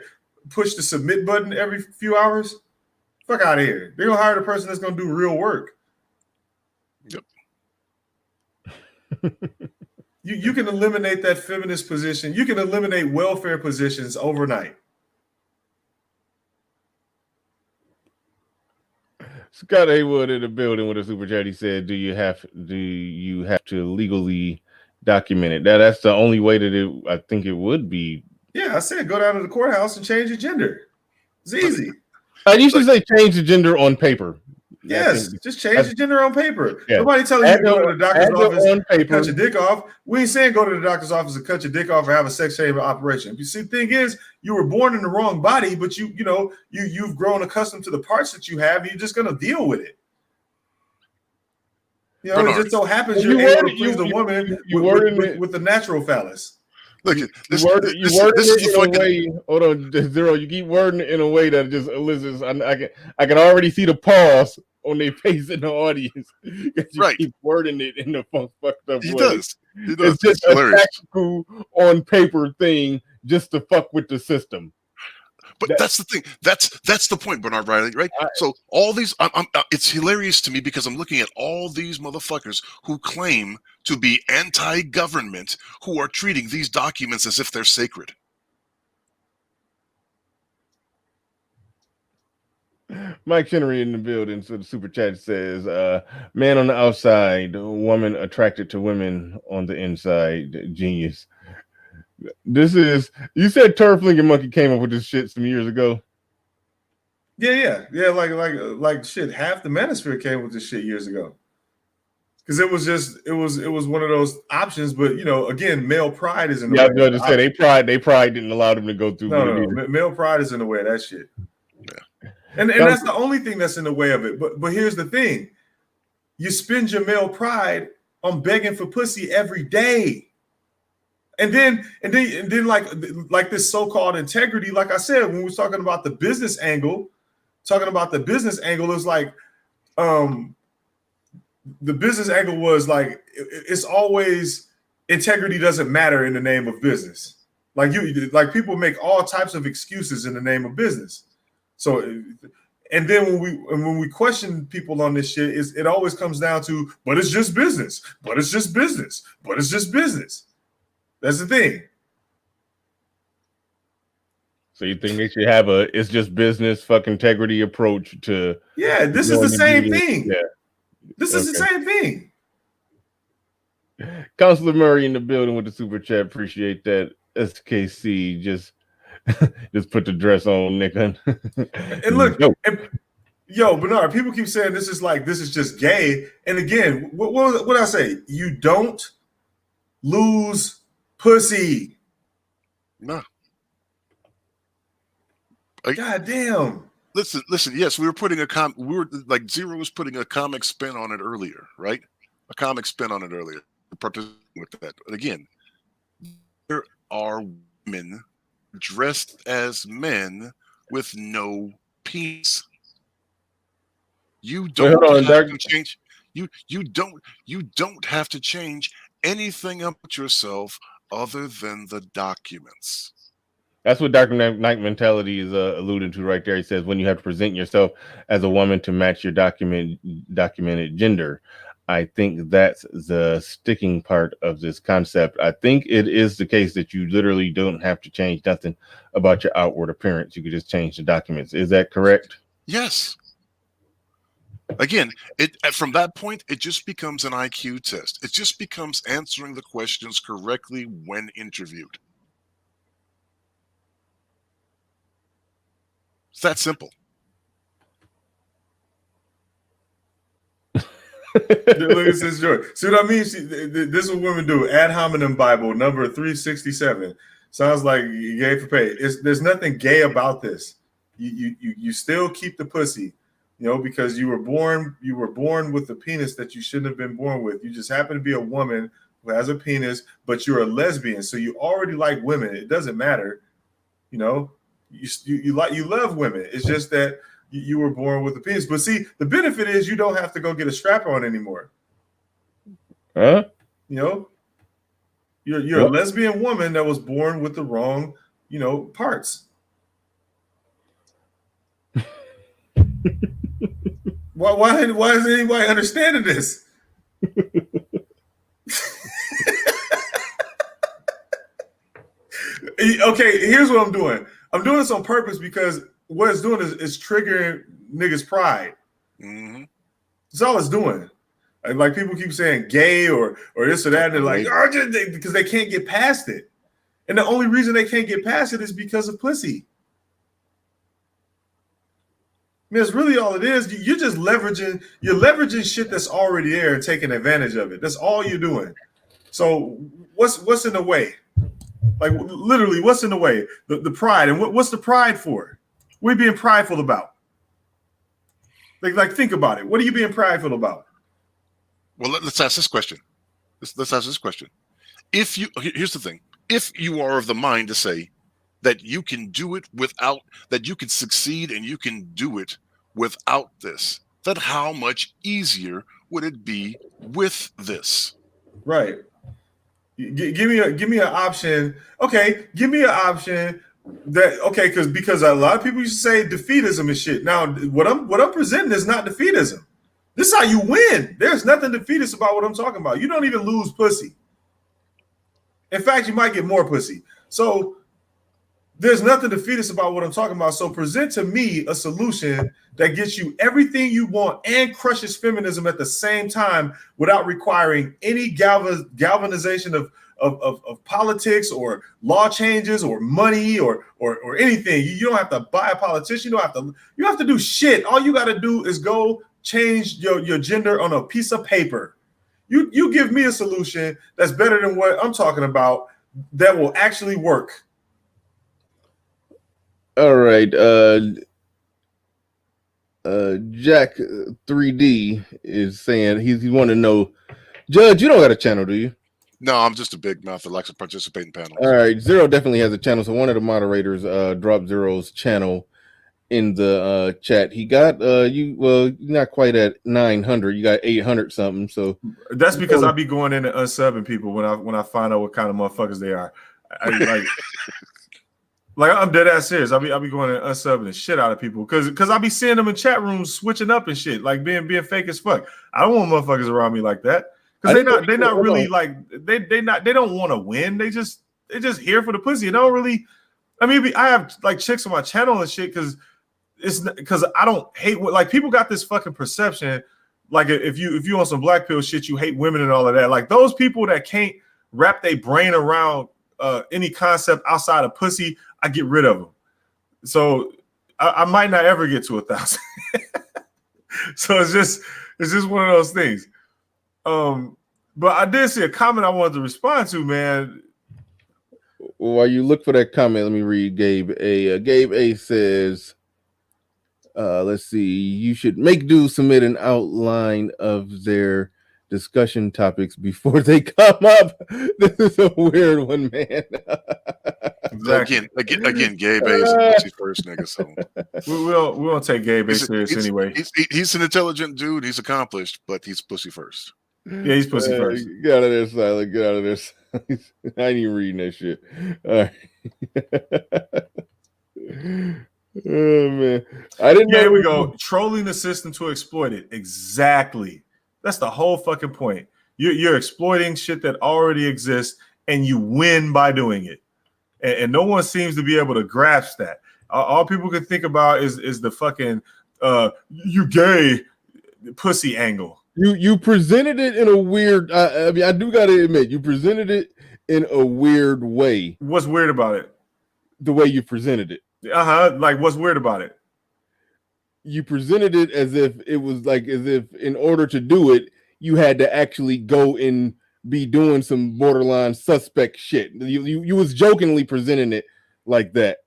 push the submit button every few hours? Fuck out of here. They're going to hire the person that's going to do real work. Yep. You can eliminate that feminist position. You can eliminate welfare positions overnight. Scott Haywood in the building with a super chat. He said, do you have to legally document it? That's the only way that I think it would be. Yeah, I said go down to the courthouse and change your gender. It's easy. I usually say change the gender on paper. Yes, just change the gender on paper. Yeah. Nobody telling you to go to the doctor's office and cut your dick off. We ain't saying go to the doctor's office and cut your dick off or have a sex change operation. You see, the thing is, you were born in the wrong body, but you've grown accustomed to the parts that you have. You're just gonna deal with it. You know, Bernard, it just so happens you're able to please a woman with the natural phallus. Look, you worded it in a way. Hold on, Zero. You keep wording it in a way that just elicits. I can already see the pause on their face in the audience. You keep wording it in a fucked up way. He does. It's just a tactical on paper thing just to fuck with the system. But that's the thing. That's the point, Bernard Riley, right? So all these, it's hilarious to me because I'm looking at all these motherfuckers who claim to be anti-government, who are treating these documents as if they're sacred. Mike Henry in the building. So the super chat says, man on the outside, woman attracted to women on the inside. Genius. This is, you said Turfling Monkey came up with this shit some years ago. Yeah. Like shit. Half the manosphere came with this shit years ago. Because it was one of those options, but you know, again, male pride is in the way. Yeah, I was going to say they pride didn't allow them to go through. No, male pride is in the way of that shit. Yeah. And that's the only thing that's in the way of it. But here's the thing: you spend your male pride on begging for pussy every day. And then like this so-called integrity, like I said, when we were talking about the business angle, is like the business angle was like it's always integrity doesn't matter in the name of business. Like people make all types of excuses in the name of business. So and then when we question people on this shit, it always comes down to, but it's just business, but it's just business, but it's just business. That's the thing. So you think they should have it's just business fuck integrity approach to? Yeah, this is the same thing. Yeah, this is the same thing. Counselor Murray in the building with the super chat. Appreciate that. SKC just put the dress on, nigga. And look, yo, Bernard, people keep saying this is just gay. And again, what I say? You don't lose pussy. No. God damn. Listen. Yes, we were putting Zero was putting a comic spin on it earlier, right? A comic spin on it earlier. With that. But again, there are women dressed as men with no penis. You don't have to change. You don't have to change anything about yourself other than the documents. That's what Dr. Knight mentality is alluding to right there. He says when you have to present yourself as a woman to match your documented gender. I think that's the sticking part of this concept. I think it is the case that you literally don't have to change nothing about your outward appearance. You could just change the documents. Is that correct? Yes. Again, from that point, it just becomes an IQ test. It just becomes answering the questions correctly when interviewed. It's that simple. Look at this, George. See what I mean? This is what women do. Ad hominem Bible, number 367. Sounds like gay for pay. There's nothing gay about this. You still keep the pussy, you know, because you were born with a penis that you shouldn't have been born with. You just happen to be a woman who has a penis, but you're a lesbian, so you already like women. It doesn't matter, you know. You love women. It's just that you were born with a penis. But see, the benefit is you don't have to go get a strap on anymore. Huh? You know, you're a lesbian woman that was born with the wrong, you know, parts. Why isn't anybody understanding this? Okay, here's what I'm doing. I'm doing this on purpose because what it's doing is triggering niggas' pride. Mm-hmm. That's all it's doing. Like people keep saying gay or this or that, and they're like, because they can't get past it. And the only reason they can't get past it is because of pussy. I mean, it's really all it is. You're just leveraging shit that's already there and taking advantage of it. That's all you're doing. So what's in the way? Like literally, what's in the way? The pride. And what's the pride for? What are you being prideful about? Like think about it. What are you being prideful about? Well, let's ask this question. Let's ask this question. Here's the thing. If you are of the mind to say that you can do it without, that you can succeed and you can do it without this, then how much easier would it be with this? Right. Give me an option. Okay, give me an option that because a lot of people used to say defeatism is shit. Now what I'm presenting is not defeatism. This is how you win. There's nothing defeatist about what I'm talking about. You don't even lose pussy. In fact, you might get more pussy. So there's nothing defeatist about what I'm talking about. So present to me a solution that gets you everything you want and crushes feminism at the same time without requiring any galvanization of politics or law changes or money or anything. You don't have to buy a politician. You don't have to do shit. All you got to do is go change your gender on a piece of paper. You give me a solution that's better than what I'm talking about that will actually work. All right. Jack 3D is saying he want to know, Judge, you don't got a channel, do you? No, I'm just a big mouth that likes to participate in panels. All right. Zero definitely has a channel. So one of the moderators dropped Zero's channel in the chat. He got you're not quite at 900. You got 800 something. So that's because I be going in and unsubbing people when I find out what kind of motherfuckers they are. Like I'm dead ass serious. I'll be going and unsubbing the shit out of people because I be seeing them in chat rooms switching up and shit, like being fake as fuck. I don't want motherfuckers around me like that because they're not really like they don't want to win. They just here for the pussy. They don't really. I mean, I have like chicks on my channel and shit because I don't hate like people got this fucking perception like if you on some black pill shit you hate women and all of that. Like those people that can't wrap their brain around any concept outside of pussy, I get rid of them. So I might not ever get to 1,000. So it's just one of those things. But I did see a comment I wanted to respond to, man. While you look for that comment, let me read Gabe A. Gabe A says, let's see, you should make dudes submit an outline of their discussion topics before they come up. This is a weird one, man. Exactly. Again, Gabe A is a pussy first nigga. So we won't take Gabe A serious anyway. He's an intelligent dude. He's accomplished, but he's pussy first. Yeah, he's pussy first. Get out of there, Silent. Get out of there. I ain't even reading that shit. All right. Oh man, I didn't know. Here we go. Trolling the system to exploit it. Exactly. That's the whole fucking point. You're exploiting shit that already exists, and you win by doing it. And no one seems to be able to grasp that. All people can think about is the fucking you gay pussy angle. You presented it in a weird. I mean, I do gotta admit, you presented it in a weird way. What's weird about it? The way you presented it. Like what's weird about it? You presented it as if it was like as if in order to do it, you had to actually go and be doing some borderline suspect shit. You was jokingly presenting it like that.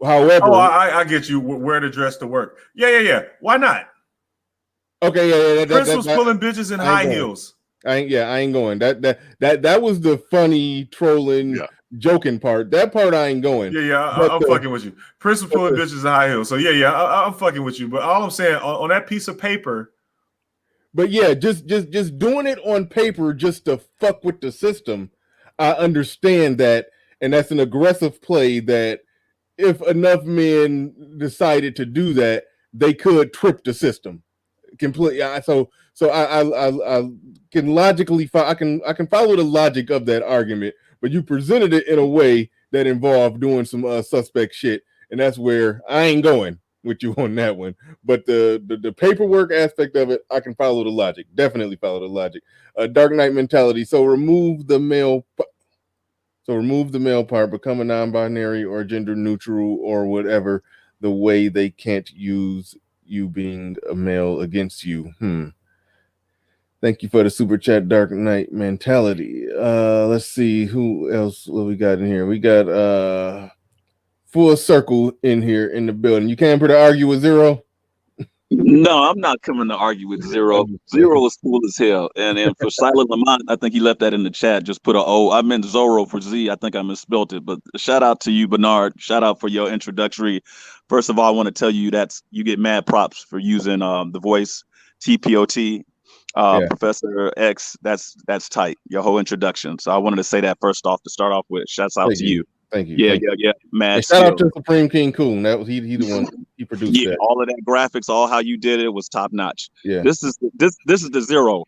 However, I get you. Wear the dress to work. Yeah. Why not? Okay, yeah. Prince was pulling bitches in high heels. I ain't going. That was the funny trolling. Yeah. Joking part. That part I ain't going. Yeah. I'm fucking with you. Prince was pulling bitches in high heels. So yeah, I'm fucking with you. But all I'm saying on that piece of paper. But yeah, just doing it on paper just to fuck with the system. I understand that, and that's an aggressive play that if enough men decided to do that, they could trip the system completely. So I can logically I can follow the logic of that argument. But you presented it in a way that involved doing some suspect shit, and that's where I ain't going with you on that one. But the paperwork aspect of it, I can follow the logic. Definitely follow the logic. Dark Knight mentality. So remove the male. So remove the male part, become a non-binary or gender neutral or whatever. The way they can't use you being a male against you. Thank you for the super chat, Dark Knight mentality. Let's see what we got in here. We got Full Circle in here in the building. You came here to argue with Zero? No, I'm not coming to argue with Zero. Zero is cool as hell. And for Silent Lamont, I think he left that in the chat. Just put a O. I meant Zorro for Z. I think I misspelled it. But shout out to you, Bernard. Shout out for your introductory. First of all, I want to tell you that you get mad props for using the voice TPOT. Professor X, that's tight. Your whole introduction. So I wanted to say that first off to start off with. Shouts out to you. Thank you. Yeah. Mad and shout out skill. to Supreme King Coon. That was he the one he produced that. All of that graphics, all how you did it was top notch. Yeah. This is the Zero.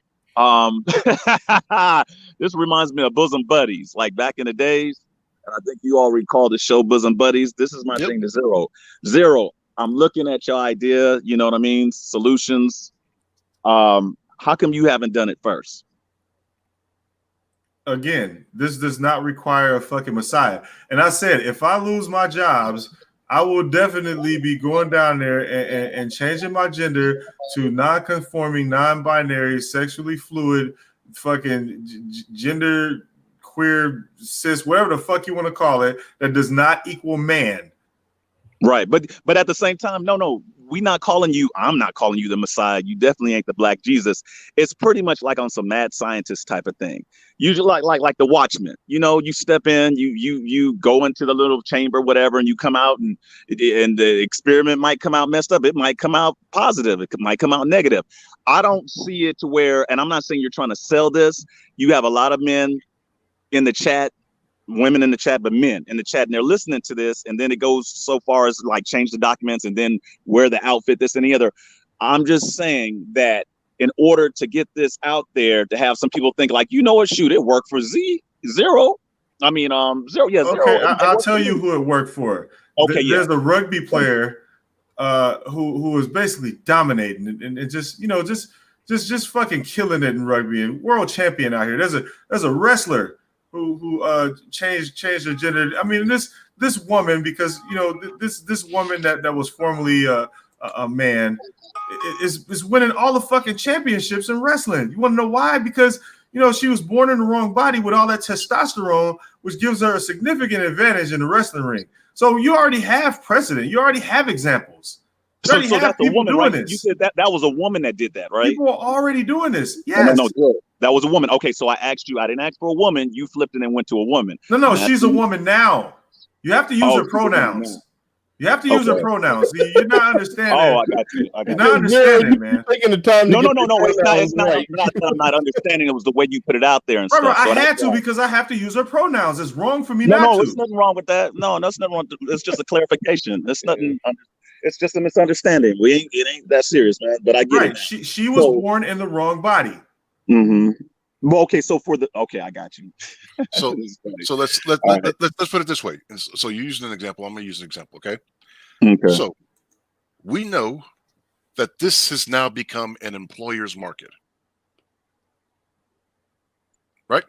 This reminds me of Bosom Buddies, like back in the days. And I think you all recall the show Bosom Buddies. This is my thing to Zero. I'm looking at your idea, you know what I mean? Solutions. How come you haven't done it first? Again, this does not require a fucking messiah. And I said, if I lose my jobs, I will definitely be going down there and changing my gender to non-conforming, non-binary, sexually fluid, fucking gender queer, cis, whatever the fuck you want to call it, that does not equal man. Right, but at the same time, no, I'm not calling you the Messiah. You definitely ain't the Black Jesus. It's pretty much like on some mad scientist type of thing. Usually like the Watchmen. You know, you step in, you go into the little chamber, whatever, and you come out, and the experiment might come out messed up. It might come out positive. It might come out negative. I don't see it to where, and I'm not saying you're trying to sell this. You have a lot of men in the chat. Women in the chat, but men in the chat, and they're listening to this, and then it goes so far as like change the documents and then wear the outfit, this and the other. I'm just saying that in order to get this out there, to have some people think like, you know what, shoot, it worked for Zero. I mean, Zero, yeah, Zero. Okay, I'll tell you who it worked for. Okay, there's a rugby player who was basically dominating and just, you know, just fucking killing it in rugby, and world champion out here. There's a wrestler who changed her gender. I mean, this woman, because you know this woman that was formerly a man is winning all the fucking championships in wrestling. You want to know why? Because you know she was born in the wrong body with all that testosterone, which gives her a significant advantage in the wrestling ring. So you already have precedent. You already have examples. So that's a woman, right? You said that was a woman that did that, right? People are already doing this. Yes. No, that was a woman. Okay, so I asked you. I didn't ask for a woman. You flipped it and went to a woman. No, she's a woman now. You have to use her pronouns. You have to use her pronouns. You're not understanding. Oh, I got you. You're not understanding, man. Taking the time. No. It's not that I'm not understanding. It was the way you put it out there and stuff. I had to because I have to use her pronouns. It's wrong for me not to. No, there's nothing wrong with that. No, there's nothing wrong. It's just a clarification. It's nothing. It's just a misunderstanding. It ain't that serious, man. But I get it. She was born in the wrong body. Mm-hmm. Well, okay. So I got you. So let's put it this way. So you used an example. I'm gonna use an example. Okay. Okay. So we know that this has now become an employer's market, right?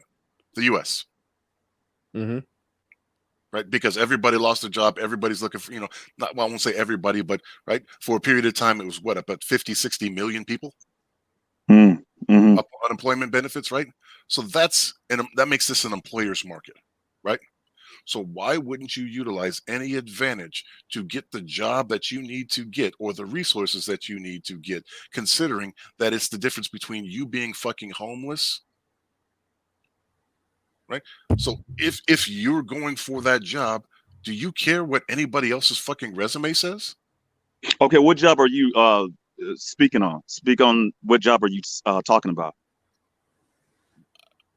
The U.S. Mm-hmm. Right, because everybody lost their job. Everybody's looking for, I won't say everybody, but right, for a period of time, it was about 50, 60 million people. Mm-hmm. Unemployment benefits, right? So that makes this an employer's market, right? So why wouldn't you utilize any advantage to get the job that you need to get or the resources that you need to get, considering that it's the difference between you being fucking homeless, right? So if you're going for that job, do you care what anybody else's fucking resume says? Okay, what job are you speaking on? Speak on what job are you talking about?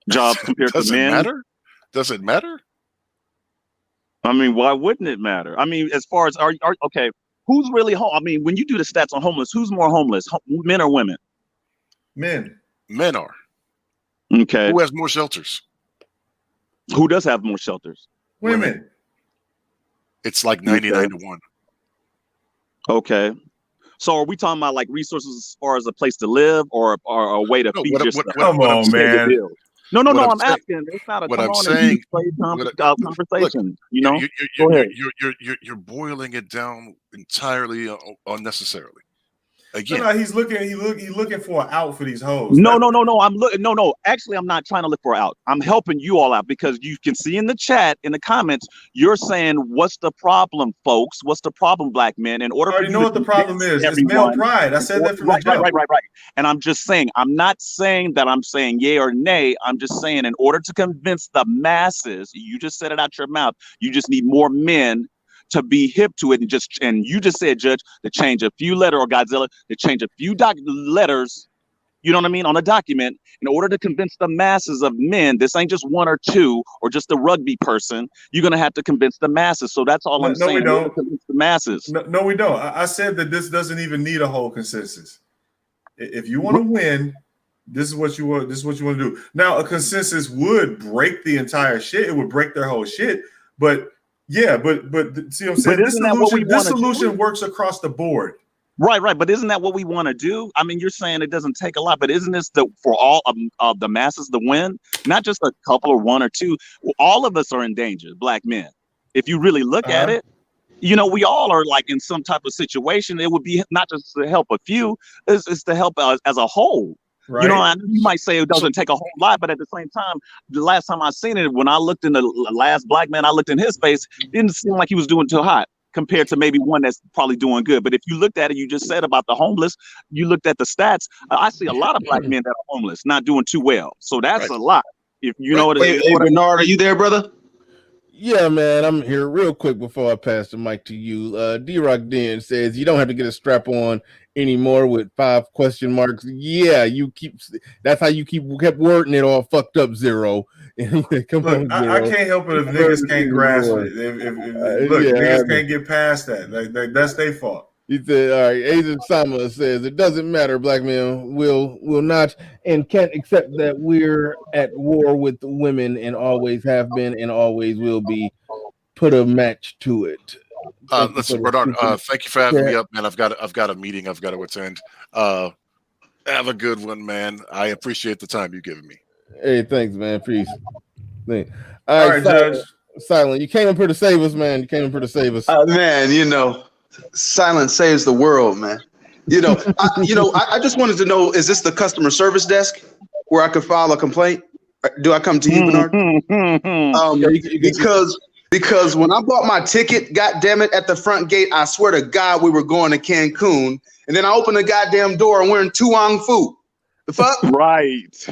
Jobs compared to men? Does it matter? I mean, why wouldn't it matter? I mean, as far as okay, who's really home? I mean, when you do the stats on homeless, who's more homeless, men or women? Men are. Okay. Who has more shelters? Who does have more shelters? Women. It's like 99 to 1. Okay. So are we talking about like resources as far as a place to live or a way to feed yourself? Come on, man. No, I'm asking. It's not a conversation. Go ahead. You're boiling it down entirely unnecessarily. Again, no, he's looking for an out for these hoes. No. I'm looking. No. Actually, I'm not trying to look for an out. I'm helping you all out because you can see in the chat, in the comments, you're saying, "What's the problem, folks? What's the problem, black men?" In order, I already know what the problem is. It's male pride. I said that from the jump. Right. And I'm just saying, I'm not saying that I'm saying yay or nay. I'm just saying, in order to convince the masses, you just said it out your mouth. You just need more men to be hip to it, and you just said, Judge, to change a few letters, or Godzilla, to change a few letters you know what I mean, on a document, in order to convince the masses of men, this ain't just one or two or just a rugby person. You're going to have to convince the masses. So that's all I'm saying. We don't. Convince the masses. No, we don't. I said that this doesn't even need a whole consensus. If you want to win, this is what you want. This is what you want to do. Now, a consensus would break the entire shit. It would break their whole shit. But yeah, but see what I'm saying? This solution works across the board. Right. But isn't that what we want to do? I mean, you're saying it doesn't take a lot, but isn't this for all of the masses to win? Not just a couple or one or two. All of us are in danger, black men. If you really look at it, you know, we all are like in some type of situation. It would be not just to help a few, it's to help us as a whole. Right. You know, you might say it doesn't take a whole lot, but at the same time, the last time I seen it, when I looked in the last black man, I looked in his face, it didn't seem like he was doing too hot compared to maybe one that's probably doing good. But if you looked at it, you just said about the homeless, you looked at the stats, I see a lot of black men that are homeless, not doing too well. So that's a lot. If you know what it is. Hey, Bernard, are you there, brother? Yeah, man, I'm here real quick before I pass the mic to you. D-Rock Den says you don't have to get a strap on anymore with 5 question marks. Yeah, that's how you kept wording it all fucked up, Zero. Come on, Zero. I can't help it if niggas can't grasp it. Niggas can't get past that. Like that's their fault. He said, all right, Agent Sama says, it doesn't matter, black men will not and can't accept that we're at war with women and always have been and always will be. Put a match to it. Listen, Bernard, thank you for having me up, man. I've got a meeting I've got to attend. Have a good one, man. I appreciate the time you've given me. Hey, thanks, man. Peace. All right, Judge. Silent. You came up here to save us, man. You came up here to save us. Man, you know, silence saves the world, man. You know, I just wanted to know, is this the customer service desk where I could file a complaint? Do I come to you, Bernard? Because when I bought my ticket, goddamn it, at the front gate, I swear to God, we were going to Cancun, and then I opened the goddamn door and we're in Tuang Fu. The fuck? Right.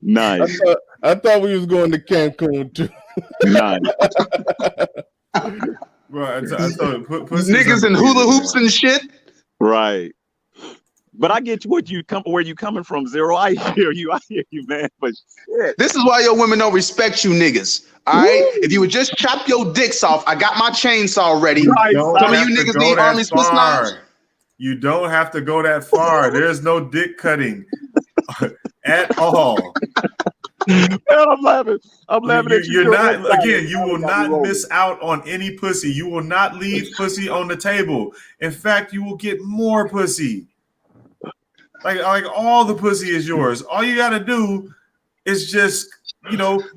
Nice. I thought we was going to Cancun too. Nice. Right. I thought niggas in hula hoops and shit. Right. But I get where you coming from, Zero. I hear you, man. But shit. This is why your women don't respect you niggas. All right. If you would just chop your dicks off, I got my chainsaw ready. Right. Some of you niggas need army Swiss knives. You don't have to go that far. There's no dick cutting at all. Man, I'm laughing. You're not. Again, you will not miss out on any pussy. You will not leave pussy on the table. In fact, you will get more pussy. Like all the pussy is yours. All you got to do is just,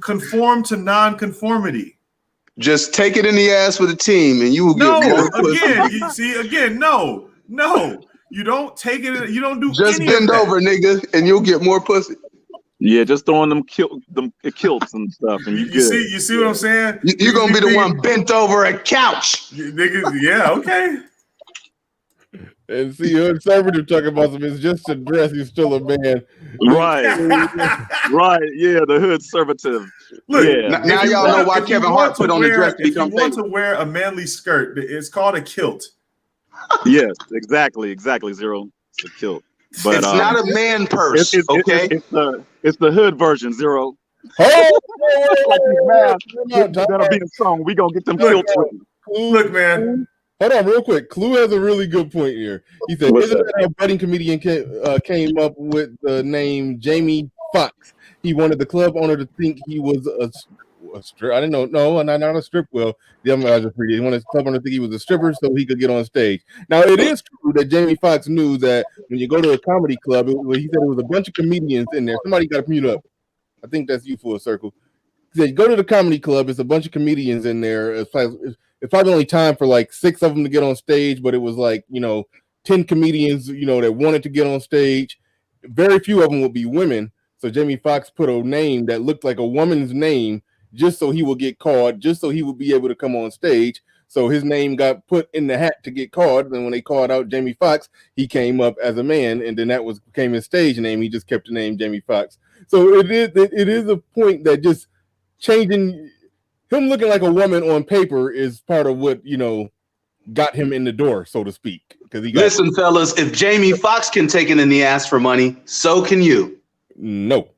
conform to non-conformity. Just take it in the ass with a team, and you will get more pussy. No. You don't take it. You don't do. Just bend over, nigga, and you'll get more pussy. Yeah, just throwing them kilts and stuff, and you see what I'm saying? You're gonna be the one bent over a couch. Niggas, yeah, okay. And see, your conservative talking about some. It's just a dress. He's still a man, right? Right? Yeah, the hood conservative. Look, yeah. Now y'all know why Kevin Hart put on the dress to become famous. If you want to wear a manly skirt, it's called a kilt. Yes, exactly, Zero. It's a kilt. But it's not a man purse, okay? It's the hood version, Zero. That'll be a song. We gonna get them kilts. Look, man. Hold on, real quick. Clue has a really good point here. He said, "Isn't that how a budding comedian came up with the name Jamie Foxx? He wanted the club owner to think he was a strip. I didn't know. No, not a strip. Well, the other guys are pretty. He wanted the club owner to think he was a stripper so he could get on stage. Now, it is true that Jamie Foxx knew that when you go to a comedy club, he said it was a bunch of comedians in there. Somebody got to mute up. I think that's you, Full Circle. He said, go to the comedy club. It's a bunch of comedians in there. It's probably only time for like 6 of them to get on stage, but it was like, 10 comedians, that wanted to get on stage. Very few of them would be women. So Jamie Foxx put a name that looked like a woman's name just so he would get called, just so he would be able to come on stage. So his name got put in the hat to get called. And when they called out Jamie Foxx, he came up as a man, and then that became his stage name. He just kept the name Jamie Foxx. So it is a point that just changing him looking like a woman on paper is part of what got him in the door, so to speak. Because he got Listen, fellas, if Jamie Foxx can take it in the ass for money, so can you. no.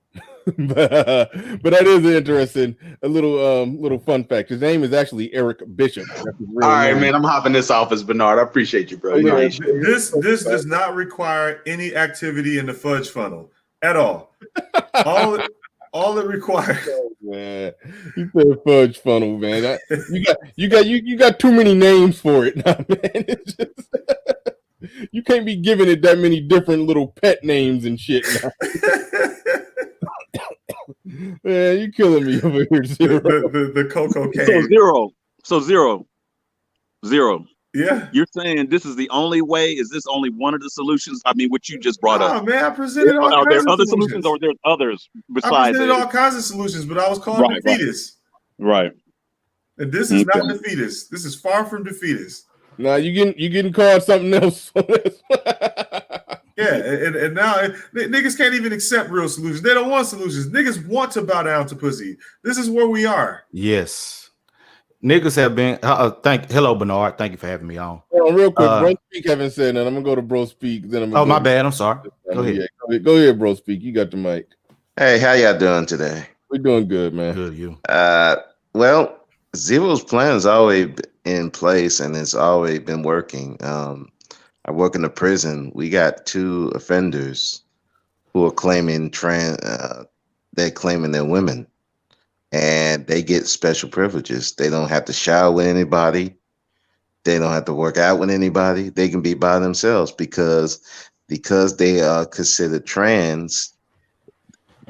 But that is an interesting, a little fun fact. His name is actually Eric Bishop. That's his real All right, name. man. I'm hopping this off as Bernard. I appreciate you, bro. Yeah, This does not require any activity in the fudge funnel at all. All it requires. Man, you said fudge funnel, man. You got too many names for it now, man. It's just, you can't be giving it that many different little pet names and shit now. Man, you killing me over here, Zero. The cocoa cave. So zero. Yeah. You're saying this is the only way? Is this only one of the solutions? I mean, what you just brought up. Oh man, I presented all Are kinds there of other solutions, or there's others I besides presented it? all kinds of solutions, but I was called defeatist. Right. And this is not defeatist. This is far from defeatist. Now you getting called something else. Yeah, and now niggas can't even accept real solutions. They don't want solutions. Niggas want to bow down to pussy. This is where we are. Yes. Niggas have been hello Bernard. Thank you for having me on. Real quick, Bro Speak haven't said that. I'm gonna go to Bro Speak. Then I'm gonna my bad. I'm sorry. Go ahead. Yeah, go ahead, Bro Speak. You got the mic. Hey, how y'all doing today? We're doing good, man. Good, you. Well, Zero's plan's always in place and it's always been working. I work in a prison. We got 2 offenders who are claiming they're claiming they're women, and they get special privileges. They don't have to shower with anybody. They don't have to work out with anybody. They can be by themselves because they are considered trans.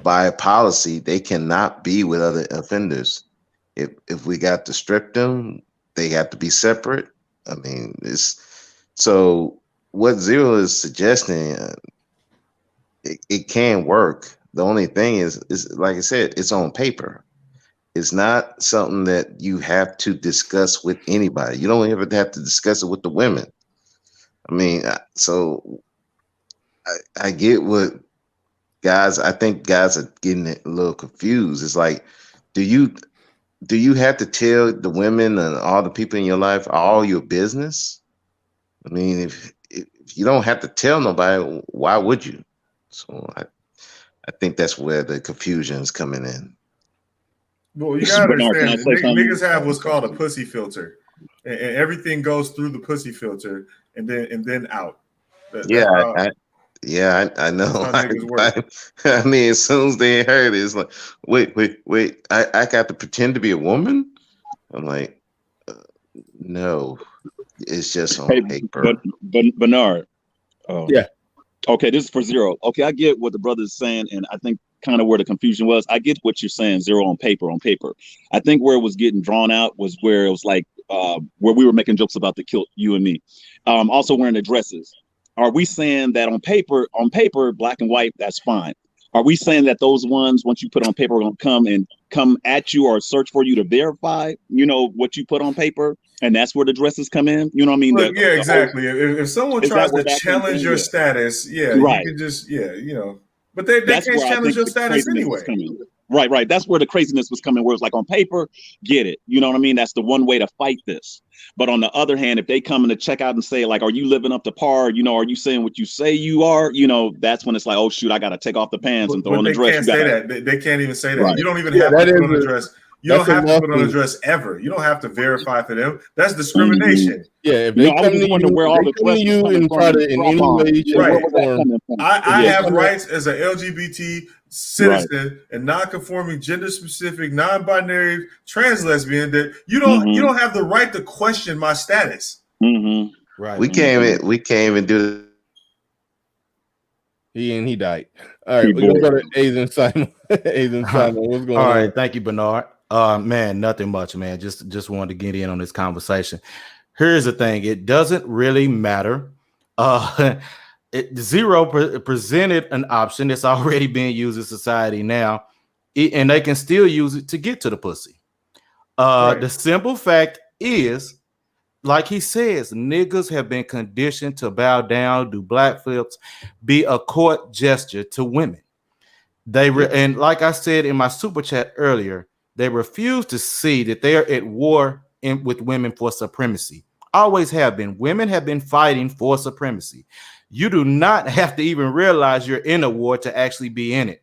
By policy, they cannot be with other offenders. If we got to strip them, they have to be separate. I mean, so what Zero is suggesting, it can work. The only thing is like I said, it's on paper. It's not something that you have to discuss with anybody. You don't even have to discuss it with the women. I mean, so I get what guys. I think guys are getting a little confused. It's like, do you have to tell the women and all the people in your life all your business? I mean, if you don't have to tell nobody, why would you? So I think that's where the confusion is coming in. Well, you gotta understand, niggas have what's called a pussy filter, and everything goes through the pussy filter and then out. I know. I mean, as soon as they heard it, it's like, wait, I got to pretend to be a woman? I'm like, no, it's just on paper. But Bernard. Yeah. Okay, this is for Zero. Okay, I get what the brother is saying, and I think kind of where the confusion was. I get what you're saying, Zero, on paper. I think where it was getting drawn out was where it was like where we were making jokes about the kill you and me. Also wearing the dresses. Are we saying that on paper, black and white, that's fine? Are we saying that those ones, once you put on paper, are going to come at you or search for you to verify, what you put on paper? And that's where the dresses come in. You know what I mean? Look, exactly. If someone tries to challenge your status, right. You can just, but they can't challenge your status anyway. Right. That's where the craziness was coming, where it's like on paper, get it. You know what I mean? That's the one way to fight this. But on the other hand, if they come in to check out and say, like, are you living up to par? Are you saying what you say you are? That's when it's like, oh, shoot, I got to take off the pants and throw on the dress. They can't say that. They can't even say that. Right. You don't even have to put on a dress. You don't have to put on a dress ever. You don't have to verify for them. That's discrimination. Yeah, if they come to you and try to in any way, I have rights as an LGBT citizen and non-conforming, gender-specific, non-binary, trans lesbian that you don't have the right to question my status. Right. We can't even do. He died. All right, we're gonna go to Aizen Simon. Aizen Simon, what's going on? All right, thank you, Bernard. Man, nothing much, man. Just wanted to get in on this conversation. Here's the thing: it doesn't really matter. Zero presented an option that's already being used in society now, and they can still use it to get to the pussy. The simple fact is, like he says, niggas have been conditioned to bow down, do black flips, be a court gesture to women. And like I said in my super chat earlier, they refuse to see that they are at war with women for supremacy. Always have been. Women have been fighting for supremacy. You do not have to even realize you're in a war to actually be in it.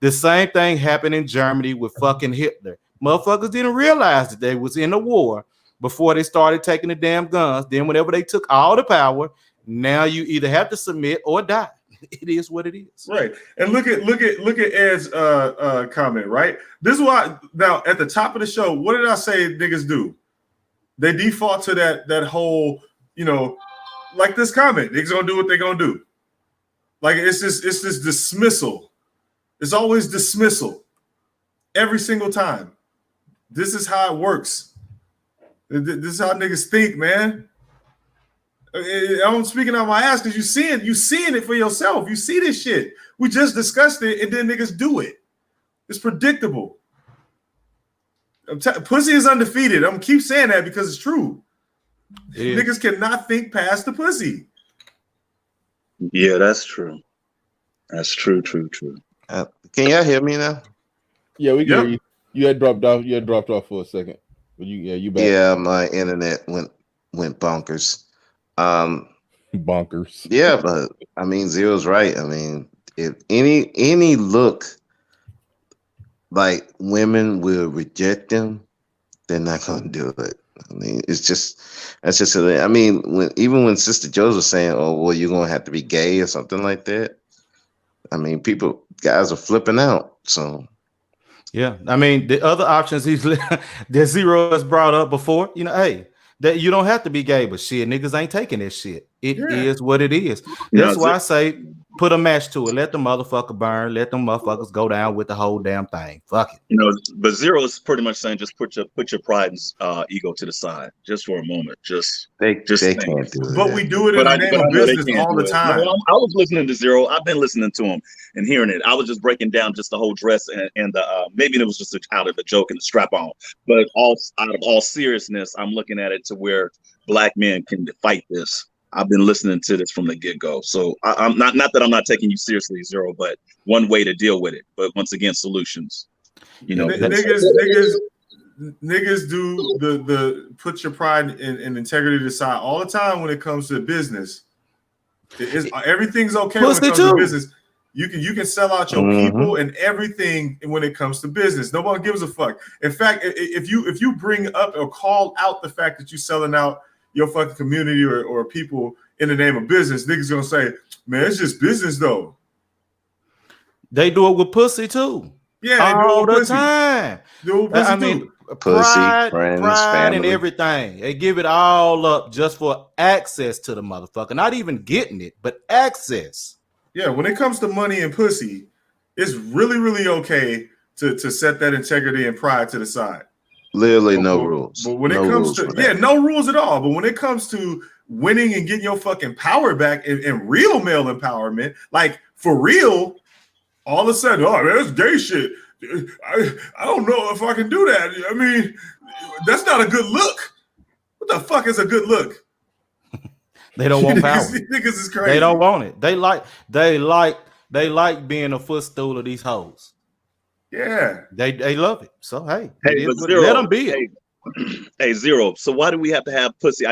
The same thing happened in Germany with fucking Hitler. Motherfuckers didn't realize that they was in a war before they started taking the damn guns. Then whenever they took all the power, now you either have to submit or die. It is what it is. Right. And look at Ed's comment, right? This is why now at the top of the show, what did I say niggas do? They default to that whole, like this comment. Niggas gonna do what they're gonna do. Like it's this dismissal. It's always dismissal. Every single time. This is how it works. This is how niggas think, man. I'm speaking out my ass because you seeing it for yourself. You see this shit. We just discussed it, and then niggas do it. It's predictable. Pussy is undefeated. I'm gonna keep saying that because it's true. Niggas cannot think past the pussy. Yeah, that's true. That's true. Can y'all hear me now? Yeah, we can hear you. You had dropped off. You had dropped off for a second. But you back. Yeah, my internet went bonkers. Bonkers. Yeah, but I mean, Zero's right. I mean, if any look like women will reject them, they're not gonna do it. I mean, that's just. I mean, when Sister Joe's was saying, "Oh, well, you're gonna have to be gay or something like that." I mean, guys are flipping out. So, yeah, I mean, the other options that Zero has brought up before, hey, that you don't have to be gay, but shit, niggas ain't taking this shit. It is what it is. That's why I say put a match to it. Let the motherfucker burn. Let them motherfuckers go down with the whole damn thing. Fuck it. But Zero is pretty much saying just put your pride and ego to the side just for a moment. They can't do it. But we do it in the name of business all the time. No, I was listening to Zero. I've been listening to him and hearing it. I was just breaking down just the whole dress and the maybe it was just out of the joke and the strap on. But out of all seriousness, I'm looking at it to where black men can fight this. I've been listening to this from the get-go. So I'm not that I'm not taking you seriously, Zero, but one way to deal with it. But once again, solutions. Niggas do the put your pride and integrity to the side all the time when it comes to business. Everything's okay when it comes to business. You can sell out your people and everything when it comes to business. Nobody gives a fuck. In fact, if you bring up or call out the fact that you're selling out your fucking community or people in the name of business, niggas gonna say, man, it's just business though. They do it with pussy too. Yeah, all the time. I mean, pride, friends, family, and family. everything. They give it all up just for access to the motherfucker. Not even getting it, but access. Yeah, when it comes to money and pussy, it's really, really okay to set that integrity and pride to the side. Literally no rules. But when it comes to no rules at all. But when it comes to winning and getting your fucking power back and real male empowerment, like for real, all of a sudden, oh, that's gay shit. I don't know if I can do that. I mean, that's not a good look. What the fuck is a good look? They don't want power. Niggas is crazy. They don't want it. They like being a footstool of these hoes. Yeah, they love it. So hey, but Zero, let them be it. Hey, Zero. So why do we have to have pussy?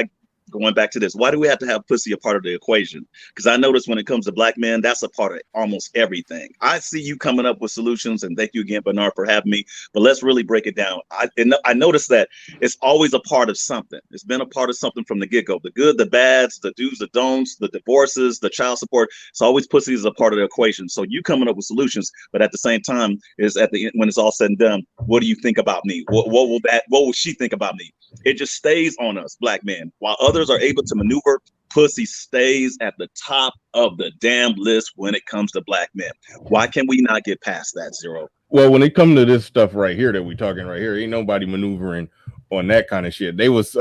Going back to this, why do we have to have pussy a part of the equation? Because I notice when it comes to black men, that's a part of almost everything. I see you coming up with solutions, and thank you again, Bernard, for having me. But let's really break it down. I noticed that it's always a part of something. It's been a part of something from the get-go. The good, the bads, the do's, the don'ts, the divorces, the child support. It's always pussy is a part of the equation. So you coming up with solutions, but at the same time, is at the end when it's all said and done, what do you think about me? What will she think about me? It just stays on us, black men. While others are able to maneuver, pussy stays at the top of the damn list when it comes to black men. Why can we not get past that, Zero? Well, when it comes to this stuff right here that we're talking right here, ain't nobody maneuvering on that kind of shit. They was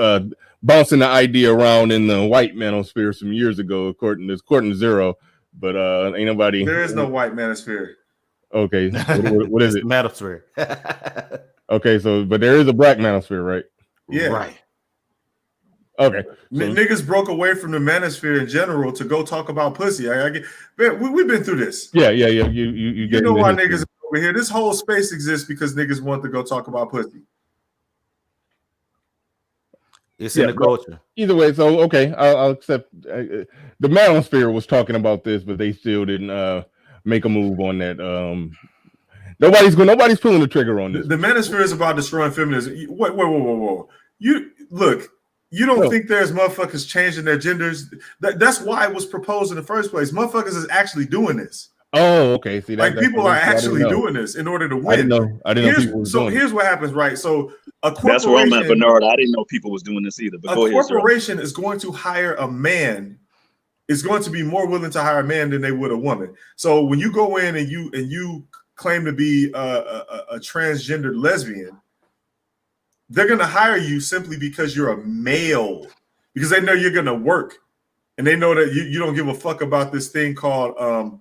bouncing the idea around in the white manosphere some years ago, according to Zero, but ain't nobody. There is no white manosphere. Okay, what is it? Manosphere. Okay, so but there is a black manosphere, right? Yeah. Right. Okay. So, niggas broke away from the manosphere in general to go talk about pussy. I get, man, we've been through this. Yeah. You know why niggas are over here. This whole space exists because niggas want to go talk about pussy. It's in the culture. Either way, so okay, I'll accept. The Manosphere was talking about this, but they still didn't make a move on that. Nobody's pulling the trigger on this. The Manosphere is about destroying feminism. Whoa. You look. You don't think there's motherfuckers changing their genders? That's why it was proposed in the first place. Motherfuckers is actually doing this. Oh, okay. See, like people are actually doing this in order to win. I didn't know people was doing here's what happens, right? So a corporation. That's where I'm at, Bernard. I didn't know people was doing this either. But go ahead, corporation is going to hire a man. Is going to be more willing to hire a man than they would a woman. So when you go in and you claim to be a transgendered lesbian, they're going to hire you simply because you're a male, because they know you're going to work, and they know that you don't give a fuck about this thing called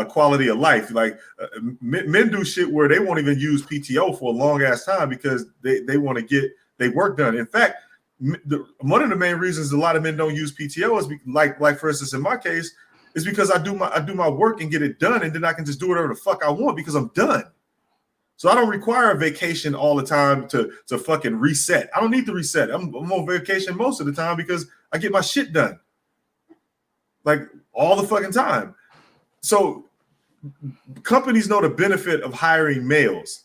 quality of life. Like men do shit where they won't even use PTO for a long ass time because they want to get their work done. In fact, one of the main reasons a lot of men don't use PTO is like for instance in my case is because I do my work and get it done, and then I can just do whatever the fuck I want because I'm done. So I don't require a vacation all the time to fucking reset. I don't need to reset. I'm on vacation most of the time because I get my shit done. Like all the fucking time. So companies know the benefit of hiring males.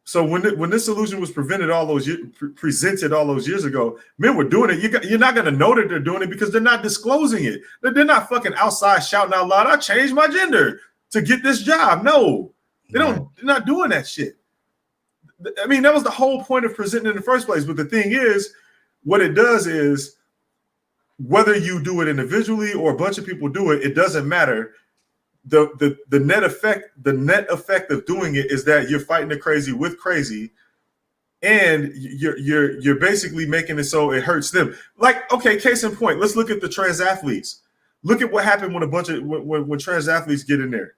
So when this solution was presented all those years ago, men were doing it. You're not going to know that they're doing it because they're not disclosing it. They're not fucking outside shouting out loud, I changed my gender to get this job. No. They're not doing that shit. I mean, that was the whole point of presenting in the first place. But the thing is, what it does is, whether you do it individually or a bunch of people do it, it doesn't matter. The net effect of doing it is that you're fighting the crazy with crazy, and you're basically making it so it hurts them. Like, okay, case in point, let's look at the trans athletes. Look at what happened when when trans athletes get in there.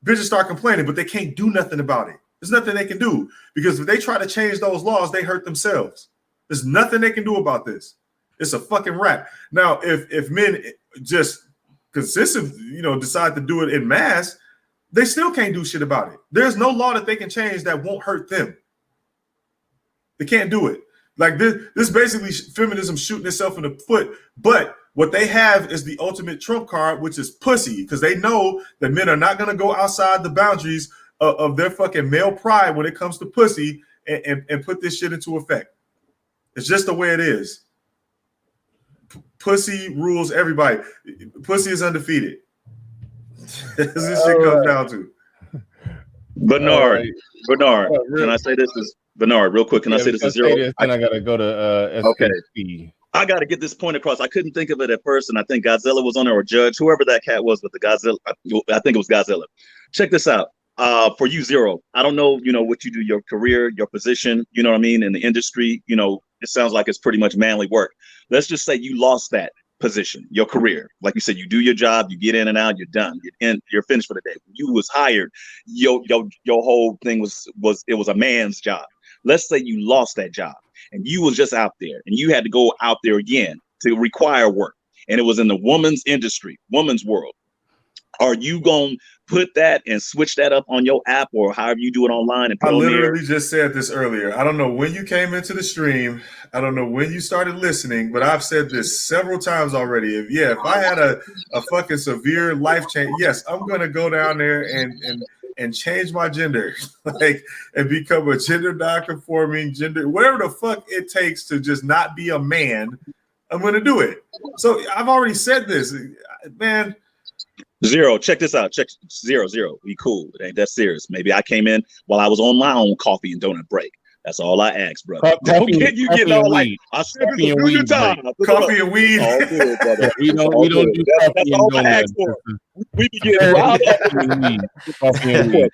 Bitches start complaining, but they can't do nothing about it. There's nothing they can do because if they try to change those laws, they hurt themselves. There's nothing they can do about this. It's a fucking wrap. Now, if men just consistently, decide to do it in mass, they still can't do shit about it. There's no law that they can change that won't hurt them. They can't do it. Like this basically feminism shooting itself in the foot, but what they have is the ultimate trump card, which is pussy, because they know that men are not going to go outside the boundaries of their fucking male pride when it comes to pussy and put this shit into effect. It's just the way it is. Pussy rules everybody. Pussy is undefeated. This shit comes down to. Bernard, can I say this is Bernard real quick? Can I say this is zero? And I gotta go to okay. I got to get this point across. I couldn't think of it at first, and I think Godzilla was on there, or Judge, whoever that cat was, but the Godzilla, I think it was Godzilla. Check this out. For you, Zero, I don't know, what you do, your career, your position, you know what I mean, in the industry, it sounds like it's pretty much manly work. Let's just say you lost that position, your career. Like you said, you do your job, you get in and out, you're done. You're finished for the day. When you was hired, your whole thing was a man's job. Let's say you lost that job and you was just out there and you had to go out there again to require work. And it was in the woman's industry, woman's world. Are you going to put that and switch that up on your app or however you do it online? And I literally just said this earlier. I don't know when you came into the stream. I don't know when you started listening, but I've said this several times already. If I had a fucking severe life change, yes, I'm going to go down there and change my gender, and become a gender non-conforming gender, whatever the fuck it takes to just not be a man. I'm going to do it. So I've already said this, man. Zero, check this out. Check zero. We cool. It ain't that serious. Maybe I came in while I was on my own coffee and donut break. That's all I asked, brother. Don't get you getting all like, I said this a few times. Coffee and weed. All good, brother. We don't do coffee that's all I asked for. We be getting riled up. Coffee and weed.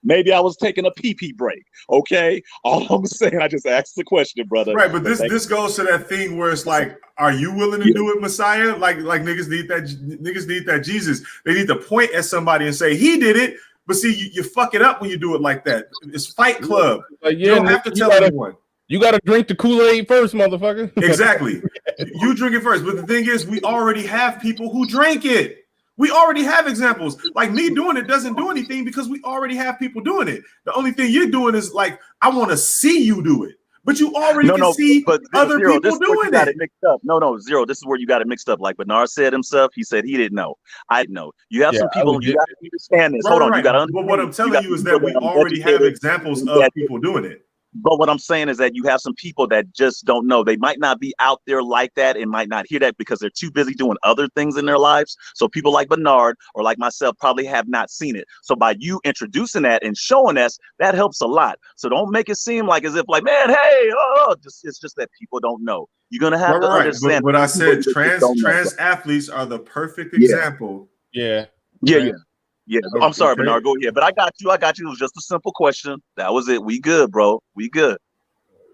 Maybe I was taking a pee break. Okay, all I'm saying, I just asked the question, brother. Right, but this goes to that thing where it's like, are you willing to do it, Messiah? Like niggas need that Jesus. They need to point at somebody and say he did it. But see, you fuck it up when you do it like that. It's Fight Club. You don't have to tell anyone. You got to drink the Kool-Aid first, motherfucker. Exactly. You drink it first. But the thing is, we already have people who drink it. We already have examples. Like me doing it doesn't do anything because we already have people doing it. The only thing you're doing is like, I want to see you do it. But you already can see but other Zero, people this is where you doing got it. it mixed up. No, Zero, this is where you got it mixed up. Like Bernard said himself, he said he didn't know. I didn't know. You have Yeah, some I people, legit. you got to understand this. Right, Hold on, right, you got to right. understand. But what I'm telling you is that we already have examples of people doing it. But what I'm saying is that you have some people that just don't know. They might not be out there like that and might not hear that because they're too busy doing other things in their lives. So people like Bernard or like myself probably have not seen it. So by you introducing that and showing us, that helps a lot. So don't make it seem like as if like, man, hey, it's just that people don't know. You're gonna have to Right. understand. But I said people just don't know. trans athletes are the perfect Yeah. example. Yeah. Yeah. I'm sorry, Okay. Bernard. Go ahead. But I got you. It was just a simple question. That was it. We good, bro. We good.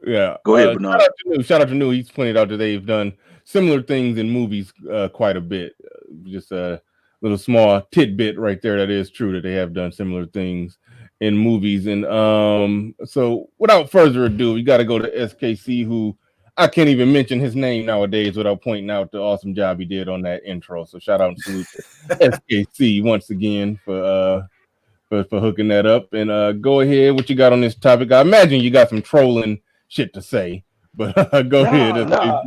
Yeah. Go ahead, Bernard. Shout out to New. He's pointed out that they've done similar things in movies quite a bit. Just a little small tidbit right there. That is true that they have done similar things in movies. And so without further ado, we got to go to SKC, who I can't even mention his name nowadays without pointing out the awesome job he did on that intro. So shout out and salute to SKC once again for hooking that up. And go ahead, what you got on this topic? I imagine you got some trolling shit to say, but go ahead. No,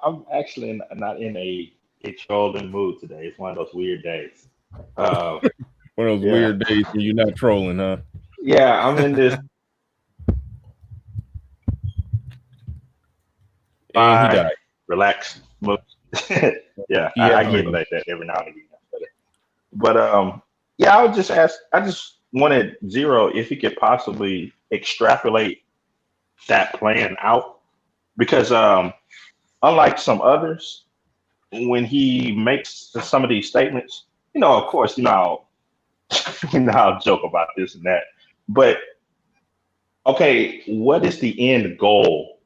I'm actually not in a trolling mood today. It's one of those weird days. One of those weird days when you're not trolling, huh? Yeah, I'm in this. And he died. Relax. Yeah, I get like that every now and again. But yeah, I just wanted Zero if he could possibly extrapolate that plan out, because unlike some others, when he makes some of these statements, of course, I'll joke about this and that, but okay, what is the end goal,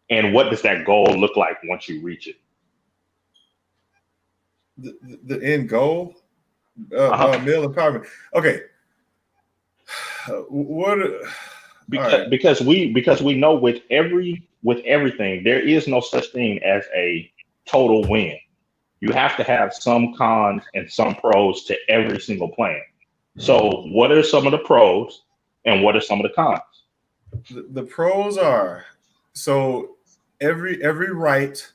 and what does that goal look like once you reach it? The end goal, male empowerment. Okay. Because we know with everything, there is no such thing as a total win. You have to have some cons and some pros to every single plan. So what are some of the pros and what are some of the cons? The pros are, so every right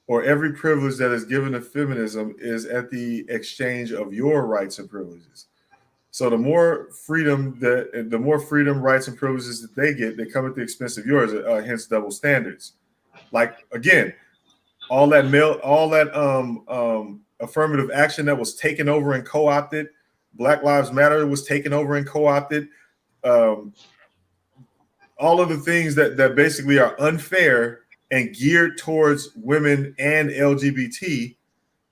or every privilege that is given to feminism is at the exchange of your rights and privileges. So the more freedom, rights, and privileges that they get, they come at the expense of yours. Hence, double standards. Like again, all that affirmative action that was taken over and co-opted. Black Lives Matter was taken over and co-opted. All of the things that basically are unfair and geared towards women and LGBT,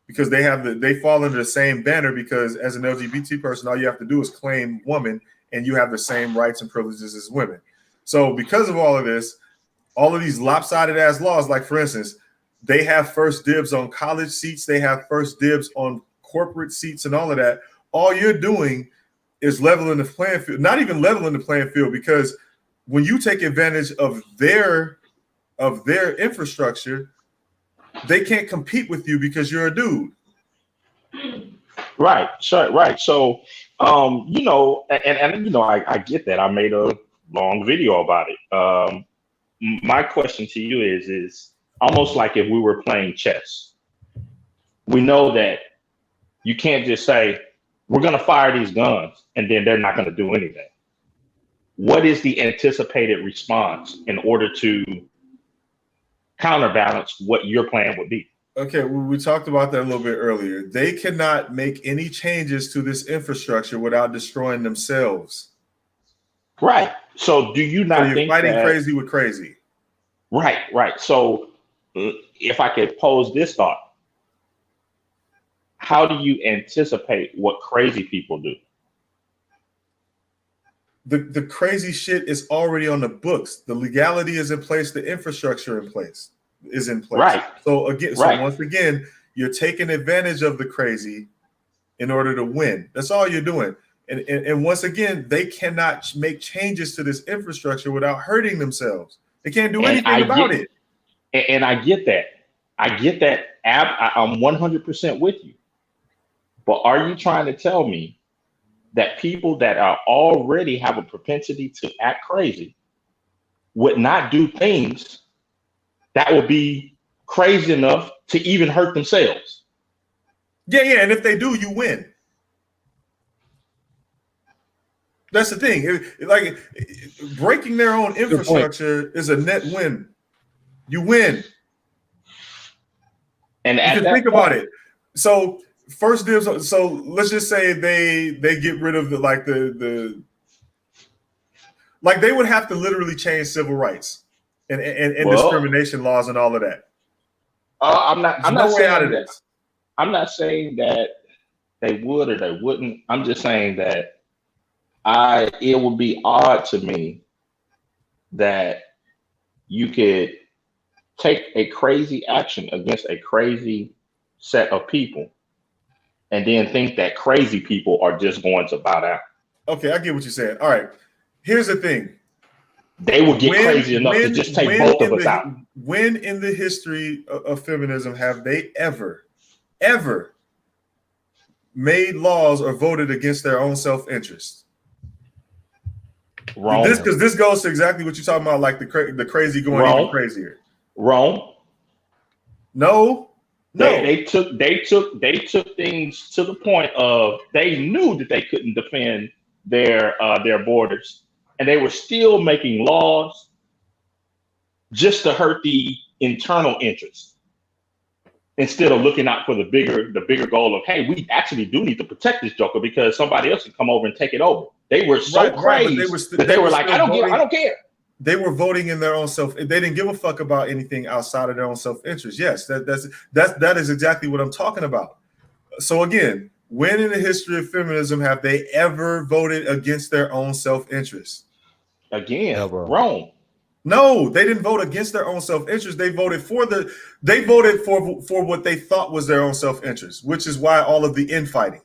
because they fall under the same banner, because as an LGBT person, all you have to do is claim woman and you have the same rights and privileges as women. So because of all of this, all of these lopsided ass laws, like for instance, they have first dibs on college seats, they have first dibs on corporate seats and all of that. All you're doing is leveling the playing field, not even leveling the playing field, because when you take advantage of their infrastructure, they can't compete with you because you're a dude. Right. So, right. So, I get that. I made a long video about it. My question to you is almost like if we were playing chess. We know that you can't just say, we're going to fire these guns, and then they're not going to do anything. What is the anticipated response in order to counterbalance what your plan would be? Okay, we talked about that a little bit earlier. They cannot make any changes to this infrastructure without destroying themselves. Right. So do you not think fighting that, crazy with crazy? Right. So if I could pose this thought, how do you anticipate what crazy people do? The crazy shit is already on the books. The legality is in place. The infrastructure is in place. Right. So once again, you're taking advantage of the crazy in order to win. That's all you're doing. And once again, they cannot make changes to this infrastructure without hurting themselves. They can't do anything about it. And I get that. I'm 100% with you. But are you trying to tell me that people that are already have a propensity to act crazy would not do things that would be crazy enough to even hurt themselves. Yeah, and if they do, you win. That's the thing. Breaking their own infrastructure is a net win. You win. And you can think about it. So first dibs. So let's just say they get rid of the they would have to literally change civil rights and discrimination laws and all of that. I'm not way saying out of that. this. I'm not saying that they would or they wouldn't. I'm just saying that it would be odd to me that you could take a crazy action against a crazy set of people and then think that crazy people are just going to bow down. Okay, I get what you're saying. All right. Here's the thing. They would get crazy enough to just take both of us out. When in the history of feminism have they ever made laws or voted against their own self-interest? Wrong. Because this goes to exactly what you're talking about, like the crazy going even crazier. Wrong. No. They took things to the point of they knew that they couldn't defend their borders, and they were still making laws just to hurt the internal interest instead of looking out for the bigger goal of, hey, we actually do need to protect this joker because somebody else can come over and take it over. They were so crazy that they were like, I don't care. They were voting in their own self. They didn't give a fuck about anything outside of their own self-interest. Yes, that is exactly what I'm talking about. So again, when in the history of feminism have they ever voted against their own self-interest? Again, wrong. No, they didn't vote against their own self-interest. They voted for what they thought was their own self-interest, which is why all of the infighting.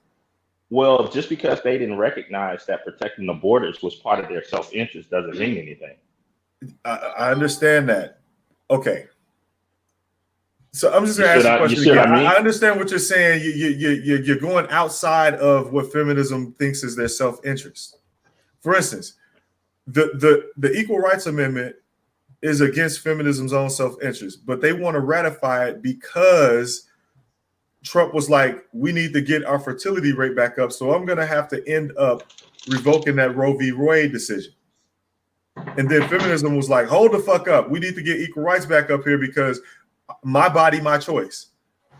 Well, just because they didn't recognize that protecting the borders was part of their self-interest doesn't mean anything. I understand that. Okay. So I'm just going to ask you a question again. I understand what you're saying. You're going outside of what feminism thinks is their self-interest. For instance, the Equal Rights Amendment is against feminism's own self-interest, but they want to ratify it because Trump was like, we need to get our fertility rate back up, so I'm going to have to end up revoking that Roe v. Wade decision. And then feminism was like, hold the fuck up. We need to get equal rights back up here because my body, my choice.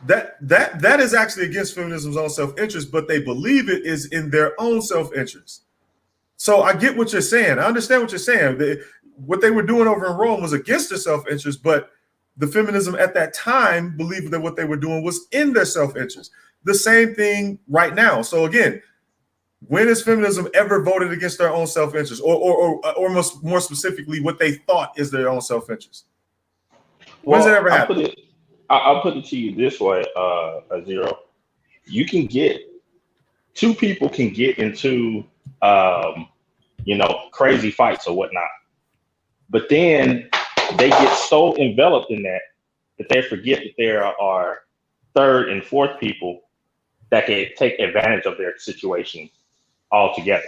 That is actually against feminism's own self-interest, but they believe it is in their own self-interest. So I get what you're saying. I understand what you're saying. What they were doing over in Rome was against their self-interest, but the feminism at that time believed that what they were doing was in their self-interest. The same thing right now. So again, when has feminism ever voted against their own self-interest, or more specifically, what they thought is their own self-interest? When's it ever happened? I'll put it to you this way, Zero. You can two people can get into crazy fights or whatnot, but then they get so enveloped in that they forget that there are third and fourth people that can take advantage of their situation altogether.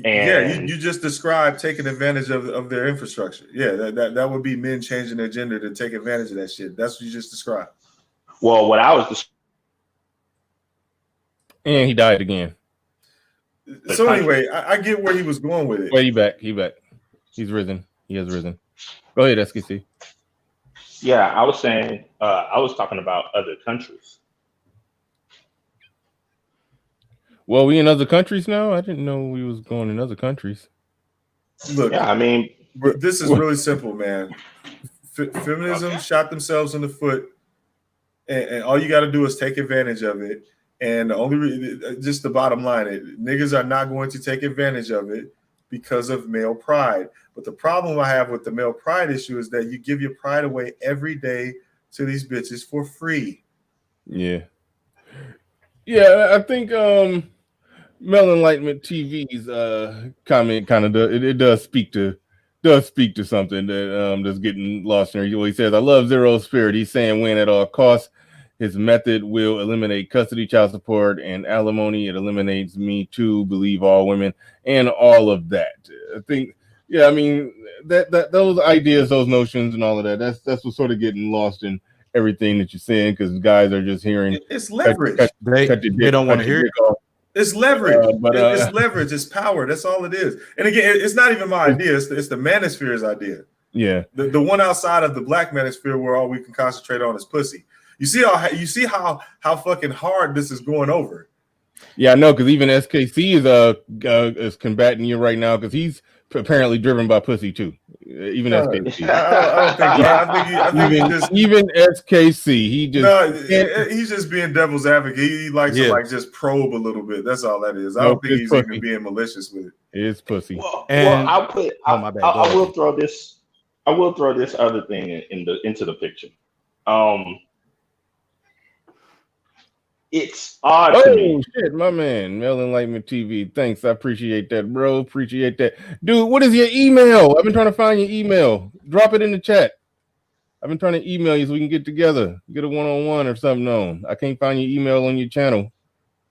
And you just described taking advantage of their infrastructure. Yeah, that would be men changing their gender to take advantage of that shit. That's what you just described. Well, what I was and he died again. So anyway, I get where he was going with it. Wait, he back. He's risen. He has risen. Go ahead, SKC. Yeah, I was saying, I was talking about other countries. Well, we in other countries now? I didn't know we was going in other countries. Look, yeah, I mean, this is really simple, man. Feminism shot themselves in the foot, and all you got to do is take advantage of it. And the only just the bottom line, niggas are not going to take advantage of it because of male pride. But the problem I have with the male pride issue is that you give your pride away every day to these bitches for free. Yeah. Yeah, I think Mel Enlightenment TV's comment kind of does speak to something that that's getting lost in here. He says, I love Zero's spirit. He's saying win at all costs. His method will eliminate custody, child support, and alimony. It eliminates Me Too, believe all women, and all of that. I think Yeah, I mean that those ideas, those notions, and all of that. That's what's sort of getting lost in everything that you're saying because guys are just hearing. It's leverage. They don't want to hear it. It's leverage. It's But leverage. It's power. That's all it is. And again, it's not even my idea. It's the manosphere's idea. Yeah, the one outside of the black manosphere where all we can concentrate on is pussy. You see how fucking hard this is going over. Yeah, I know because even SKC is combating you right now because he's apparently driven by pussy too. Even SKC. I think even SKC. He's just being devil's advocate. He likes to like just probe a little bit. That's all that is. I don't think he's even being malicious with it. It's pussy. Well, I will throw this. I will throw this other thing into the picture. It's odd to me. Shit, my man, Mel Enlightenment TV. Thanks, I appreciate that, bro. Appreciate that, dude. What is your email? I've been trying to find your email. Drop it in the chat. I've been trying to email you so we can get together, get a one-on-one or something on. I can't find your email on your channel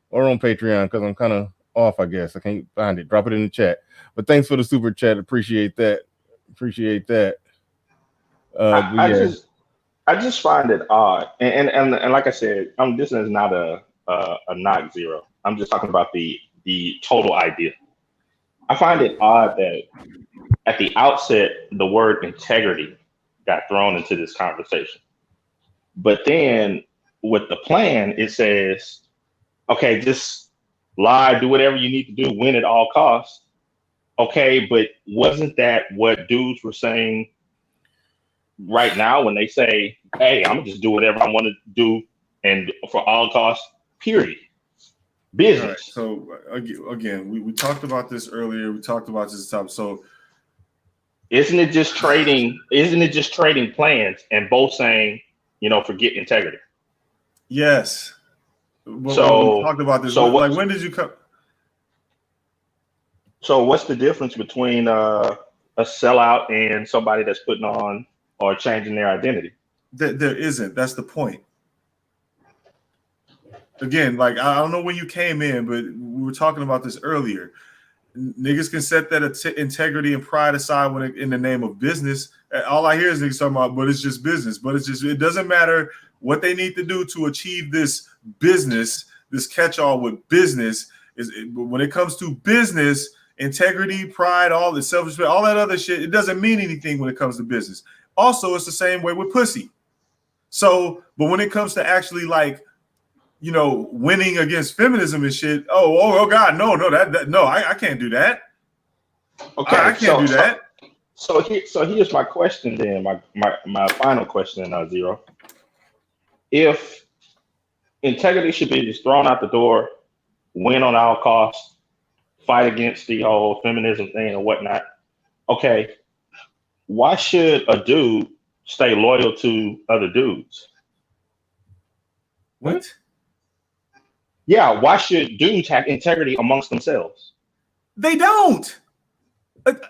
or on Patreon because I'm kind of off. I guess I can't find it. Drop it in the chat. But thanks for the super chat. Appreciate that. Appreciate that. I just find it odd, and like I said, this is not a knock zero. I'm just talking about the total idea. I find it odd that at the outset the word integrity got thrown into this conversation, but then with the plan it says, okay, just lie, do whatever you need to do, win at all costs. Okay, but wasn't that what dudes were saying right now when they say, hey, I'm gonna just do whatever I want to do and for all costs, period. Business. Right, so again, we talked about this earlier. We talked about this time. So isn't it just trading plans and both saying, forget integrity? Yes. So we talked about this. So like when did you come? So what's the difference between a sellout and somebody that's putting on or changing their identity? There isn't. That's the point. Again, like I don't know when you came in, but we were talking about this earlier. Niggas can set that integrity and pride aside when in the name of business. All I hear is niggas talking about, but it's just business. But it doesn't matter what they need to do to achieve this business, this catch-all with business. When it comes to business, integrity, pride, all the self-respect, all that other shit, it doesn't mean anything when it comes to business. Also, it's the same way with pussy. So, but when it comes to actually winning against feminism and shit, oh God, no, I can't do that. Okay, I can't do that. So here's my question then, my final question, Zero. If integrity should be just thrown out the door, win on all costs, fight against the whole feminism thing and whatnot, okay, why should a dude stay loyal to other dudes? What? Yeah, why should dudes have integrity amongst themselves? They don't.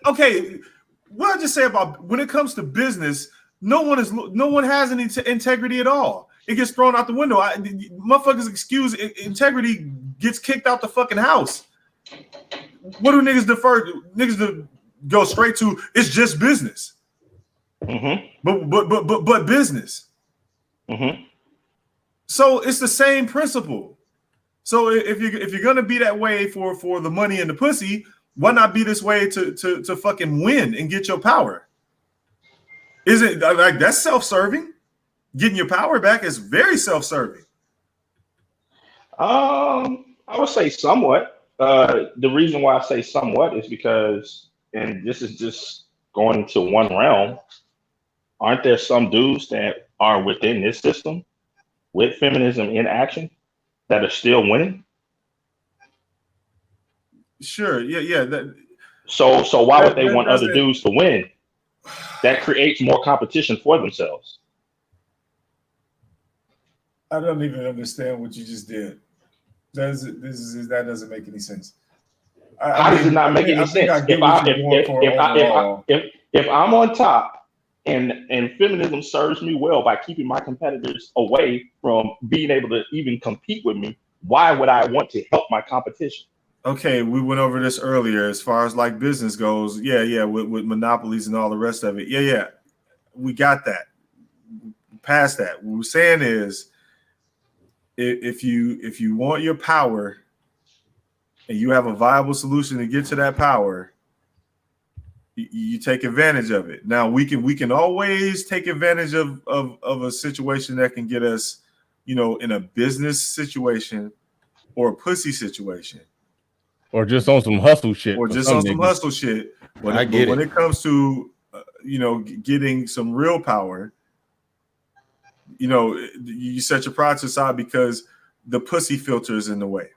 Okay, what I just say about when it comes to business, no one has any integrity at all. It gets thrown out the window. Motherfuckers excuse integrity gets kicked out the fucking house. What do niggas defer? Niggas go straight to it's just business. Mm-hmm. But business. Mm-hmm. So it's the same principle. So if you're gonna be that way for the money and the pussy, why not be this way to fucking win and get your power? Isn't like that's self-serving? Getting your power back is very self-serving. I would say somewhat. The reason why I say somewhat is because, and this is just going to one realm, aren't there some dudes that are within this system with feminism in action that are still winning? Sure, yeah. So why would they want other dudes to win? That creates more competition for themselves. I don't even understand what you just did. That doesn't make any sense. How does it not make any sense? If I'm on top and feminism serves me well by keeping my competitors away from being able to even compete with me, why would I want to help my competition? Okay, we went over this earlier as far as like business goes. Yeah, with monopolies and all the rest of it. Yeah, we got that. Past that, what we're saying is, if you want your power, and you have a viable solution to get to that power, you take advantage of it. Now we can always take advantage of a situation that can get us, in a business situation or a pussy situation. Or just on some hustle shit. Or just on some hustle shit. When it comes to, getting some real power, you set your pride aside because the pussy filter is in the way.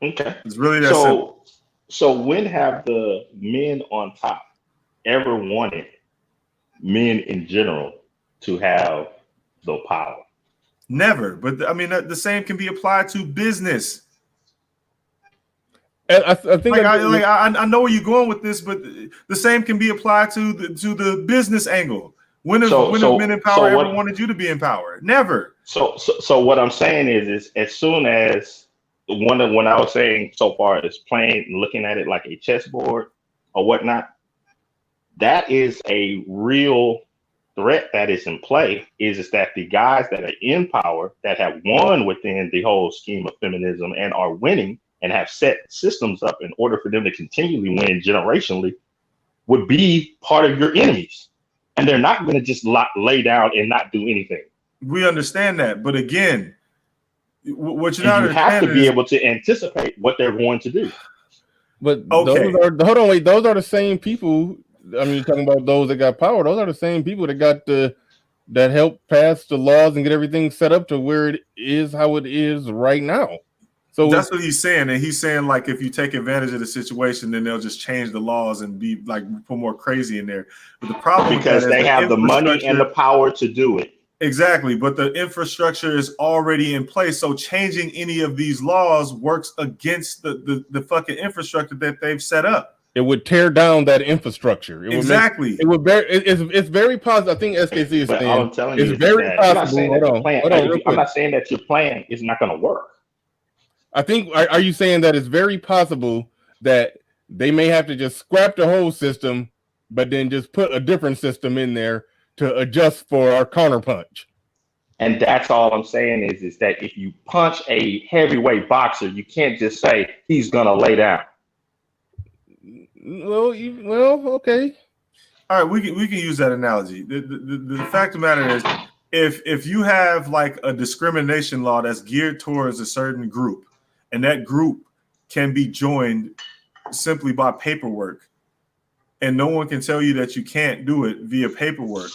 Okay. It's really that simple. So when have the men on top ever wanted men in general to have the power? Never. But I mean, the same can be applied to business. I think I know where you're going with this, but the same can be applied to the business angle. When have men in power ever wanted you to be in power? Never. So what I'm saying is as soon as when I was saying so far as playing, looking at it like a chessboard or whatnot, that is a real threat that is in play. Is that the guys that are in power that have won within the whole scheme of feminism and are winning and have set systems up in order for them to continually win generationally would be part of your enemies. And they're not going to just lay down and not do anything. We understand that. But again, what you have to be able to anticipate what they're going to do. But those are the same people. I mean, you're talking about those that got power. Those are the same people that helped pass the laws and get everything set up to where it is how it is right now. So that's what he's saying. And he's saying, like, if you take advantage of the situation, then they'll just change the laws and be like put more crazy in there. But the problem because they have the money and the power to do it. Exactly. But the infrastructure is already in place. So changing any of these laws works against the fucking infrastructure that they've set up. It would tear down that infrastructure. Exactly. It's very possible. I think SKC is saying I'm telling you, it's very possible. I'm not saying that your plan is not going to work. I think, are you saying that it's very possible that they may have to just scrap the whole system, but then just put a different system in there to adjust for our counterpunch? And that's all I'm saying is that if you punch a heavyweight boxer, you can't just say he's going to lay down. Well, okay. All right, we can use that analogy. The fact of the matter is, if you have like a discrimination law that's geared towards a certain group, and that group can be joined simply by paperwork, and no one can tell you that you can't do it via paperwork,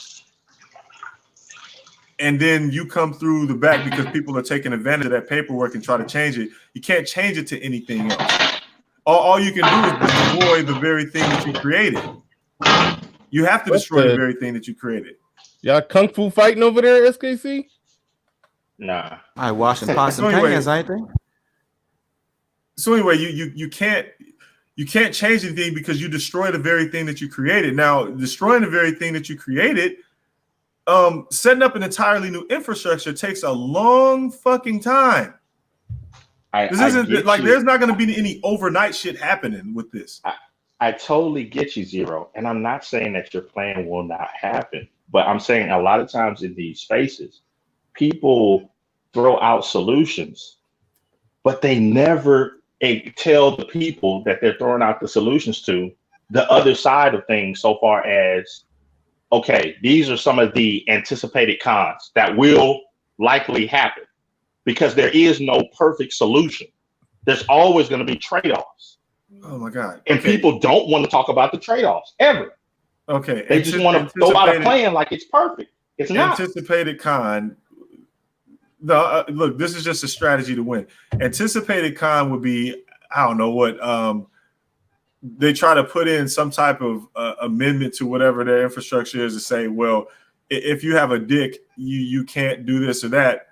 and then you come through the back because people are taking advantage of that paperwork and try to change it, you can't change it to anything else. All you can do is destroy the very thing that you created. You have to destroy the very thing that you created. Y'all kung fu fighting over there, SKC? Nah. I washing pots and pans, I think. So anyway, you can't change anything because you destroy the very thing that you created. Now, destroying the very thing that you created, setting up an entirely new infrastructure takes a long fucking time. There's not going to be any overnight shit happening with this. I totally get you, Zero, and I'm not saying that your plan will not happen, but I'm saying a lot of times in these spaces, people throw out solutions, but they never tell the people that they're throwing out the solutions to the other side of things, so far as, okay, these are some of the anticipated cons that will likely happen, because there is no perfect solution. There's always going to be trade-offs. Oh my God. And people don't want to talk about the trade-offs ever. Okay. They just want to throw out a plan like it's perfect. It's not. Anticipated con. No, look, this is just a strategy to win. Anticipated con would be, I don't know what, they try to put in some type of amendment to whatever their infrastructure is to say, well, if you have a dick, you can't do this or that.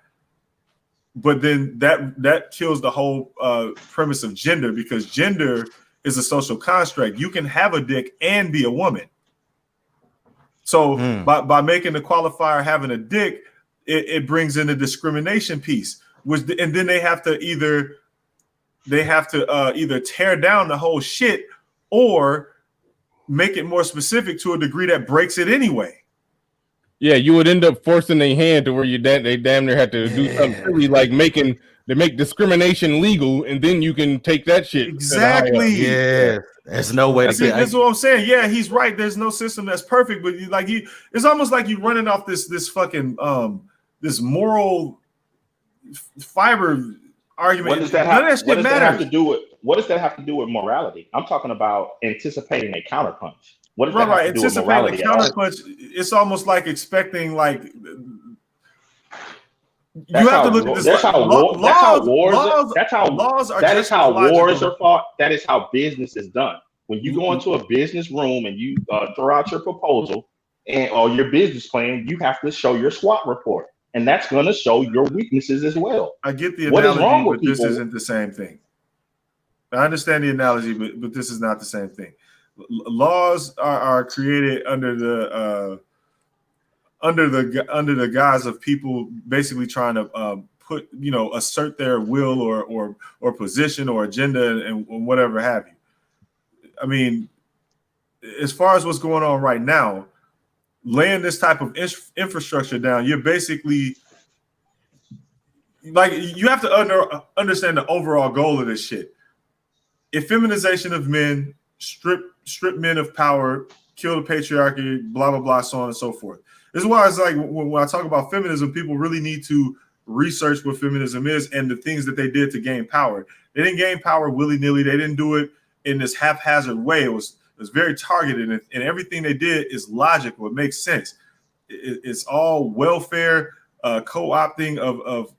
But then that kills the whole premise of gender, because gender is a social construct. You can have a dick and be a woman. So by making the qualifier having a dick, it brings in the discrimination piece, and then they have to either they have to either tear down the whole shit or make it more specific to a degree that breaks it anyway. Yeah, you would end up forcing their hand to where they damn near had to do something silly like they make discrimination legal, and then you can take that shit. Exactly. Yeah, there's no way to get. That's what I'm saying. Yeah, he's right. There's no system that's perfect, but it's almost like you running off this fucking this moral fiber argument. What does that have to do with? What does that have to do with morality? I'm talking about anticipating a counterpunch. What does that have to do with morality? Counterpunch. It's almost like expecting you have to look at this. That's how wars are fought. That is how business is done. When you go into a business room and you throw out your proposal or your business plan, you have to show your SWOT report, and that's going to show your weaknesses as well. I get the what analogy, is wrong but with this people? isn't the same thing. I understand the analogy, but this is not the same thing. Laws are created under the guise of people basically trying to assert their will or position or agenda and whatever have you. I mean, as far as what's going on right now, laying this type of infrastructure down, you're basically you have to understand the overall goal of this shit. Effeminization of men, strip men of power, kill the patriarchy, blah, blah, blah, so on and so forth. This is why it's like when I talk about feminism, people really need to research what feminism is and the things that they did to gain power. They didn't gain power willy-nilly. They didn't do it in this haphazard way. It was very targeted, and everything they did is logical. It makes sense. It's all welfare, co-opting of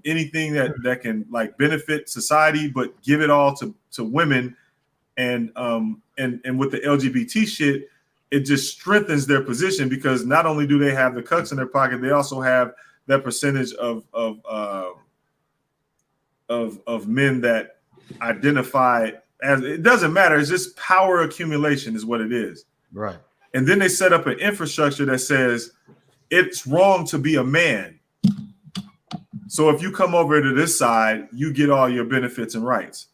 anything that can benefit society, but give it all to women. And with the LGBT shit, it just strengthens their position because not only do they have the cucks in their pocket, they also have that percentage of men that identify as, it doesn't matter. It's just power accumulation is what it is. Right. And then they set up an infrastructure that says it's wrong to be a man. So if you come over to this side, you get all your benefits and rights.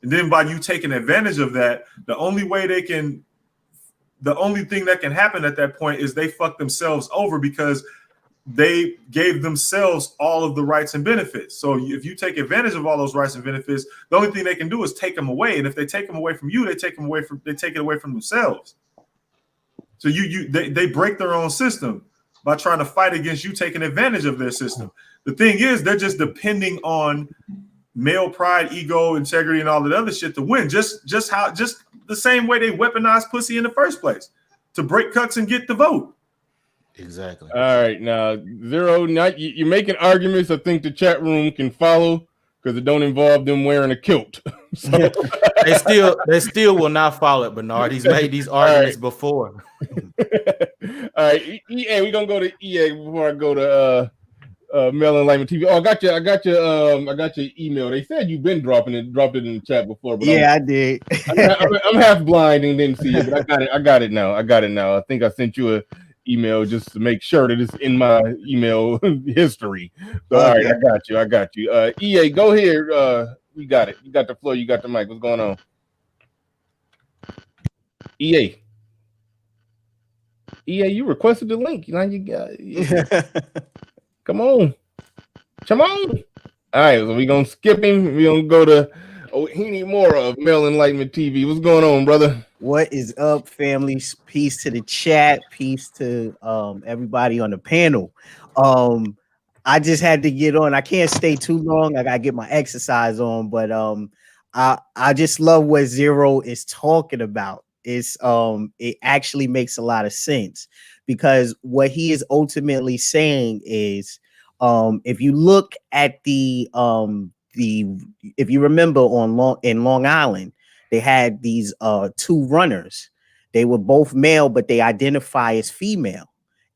And then by you taking advantage of that, the only thing that can happen at that point is they fuck themselves over because they gave themselves all of the rights and benefits. So if you take advantage of all those rights and benefits, the only thing they can do is take them away. And if they take them away from you, they take it away from themselves. So they break their own system by trying to fight against you taking advantage of their system. The thing is, they're just depending on male pride, ego, integrity, and all that other shit to win. Just the same way they weaponized pussy in the first place to break cucks and get the vote. Exactly. All right, now Zero. Now you're making arguments I think the chat room can follow because it don't involve them wearing a kilt. So, they still will not follow it, Bernard. He's made these arguments before. All right, EA. We're gonna go to EA before I go to Mel Enlightenment TV. Oh, I got your email. They said you've been dropped it in the chat before, but I did. I'm half blind and didn't see it, but I got it now. I think I sent you a email just to make sure that it's in my email history. So, all right, I got you. EA, go here. We got it. You got the floor. You got the mic. What's going on? EA, you requested the link. Now you got it. Come on. All right, so we're going to skip him. We're going to go to Ohini Mora of Mel Enlightenment TV. What's going on, brother? What is up, family? Peace to the chat. Peace to everybody on the panel. I just had to get on. I can't stay too long. I got to get my exercise on, but I just love what Zero is talking about. It actually makes a lot of sense because what he is ultimately saying is if you look at if you remember in Long Island, they had these two runners. They were both male, but they identify as female.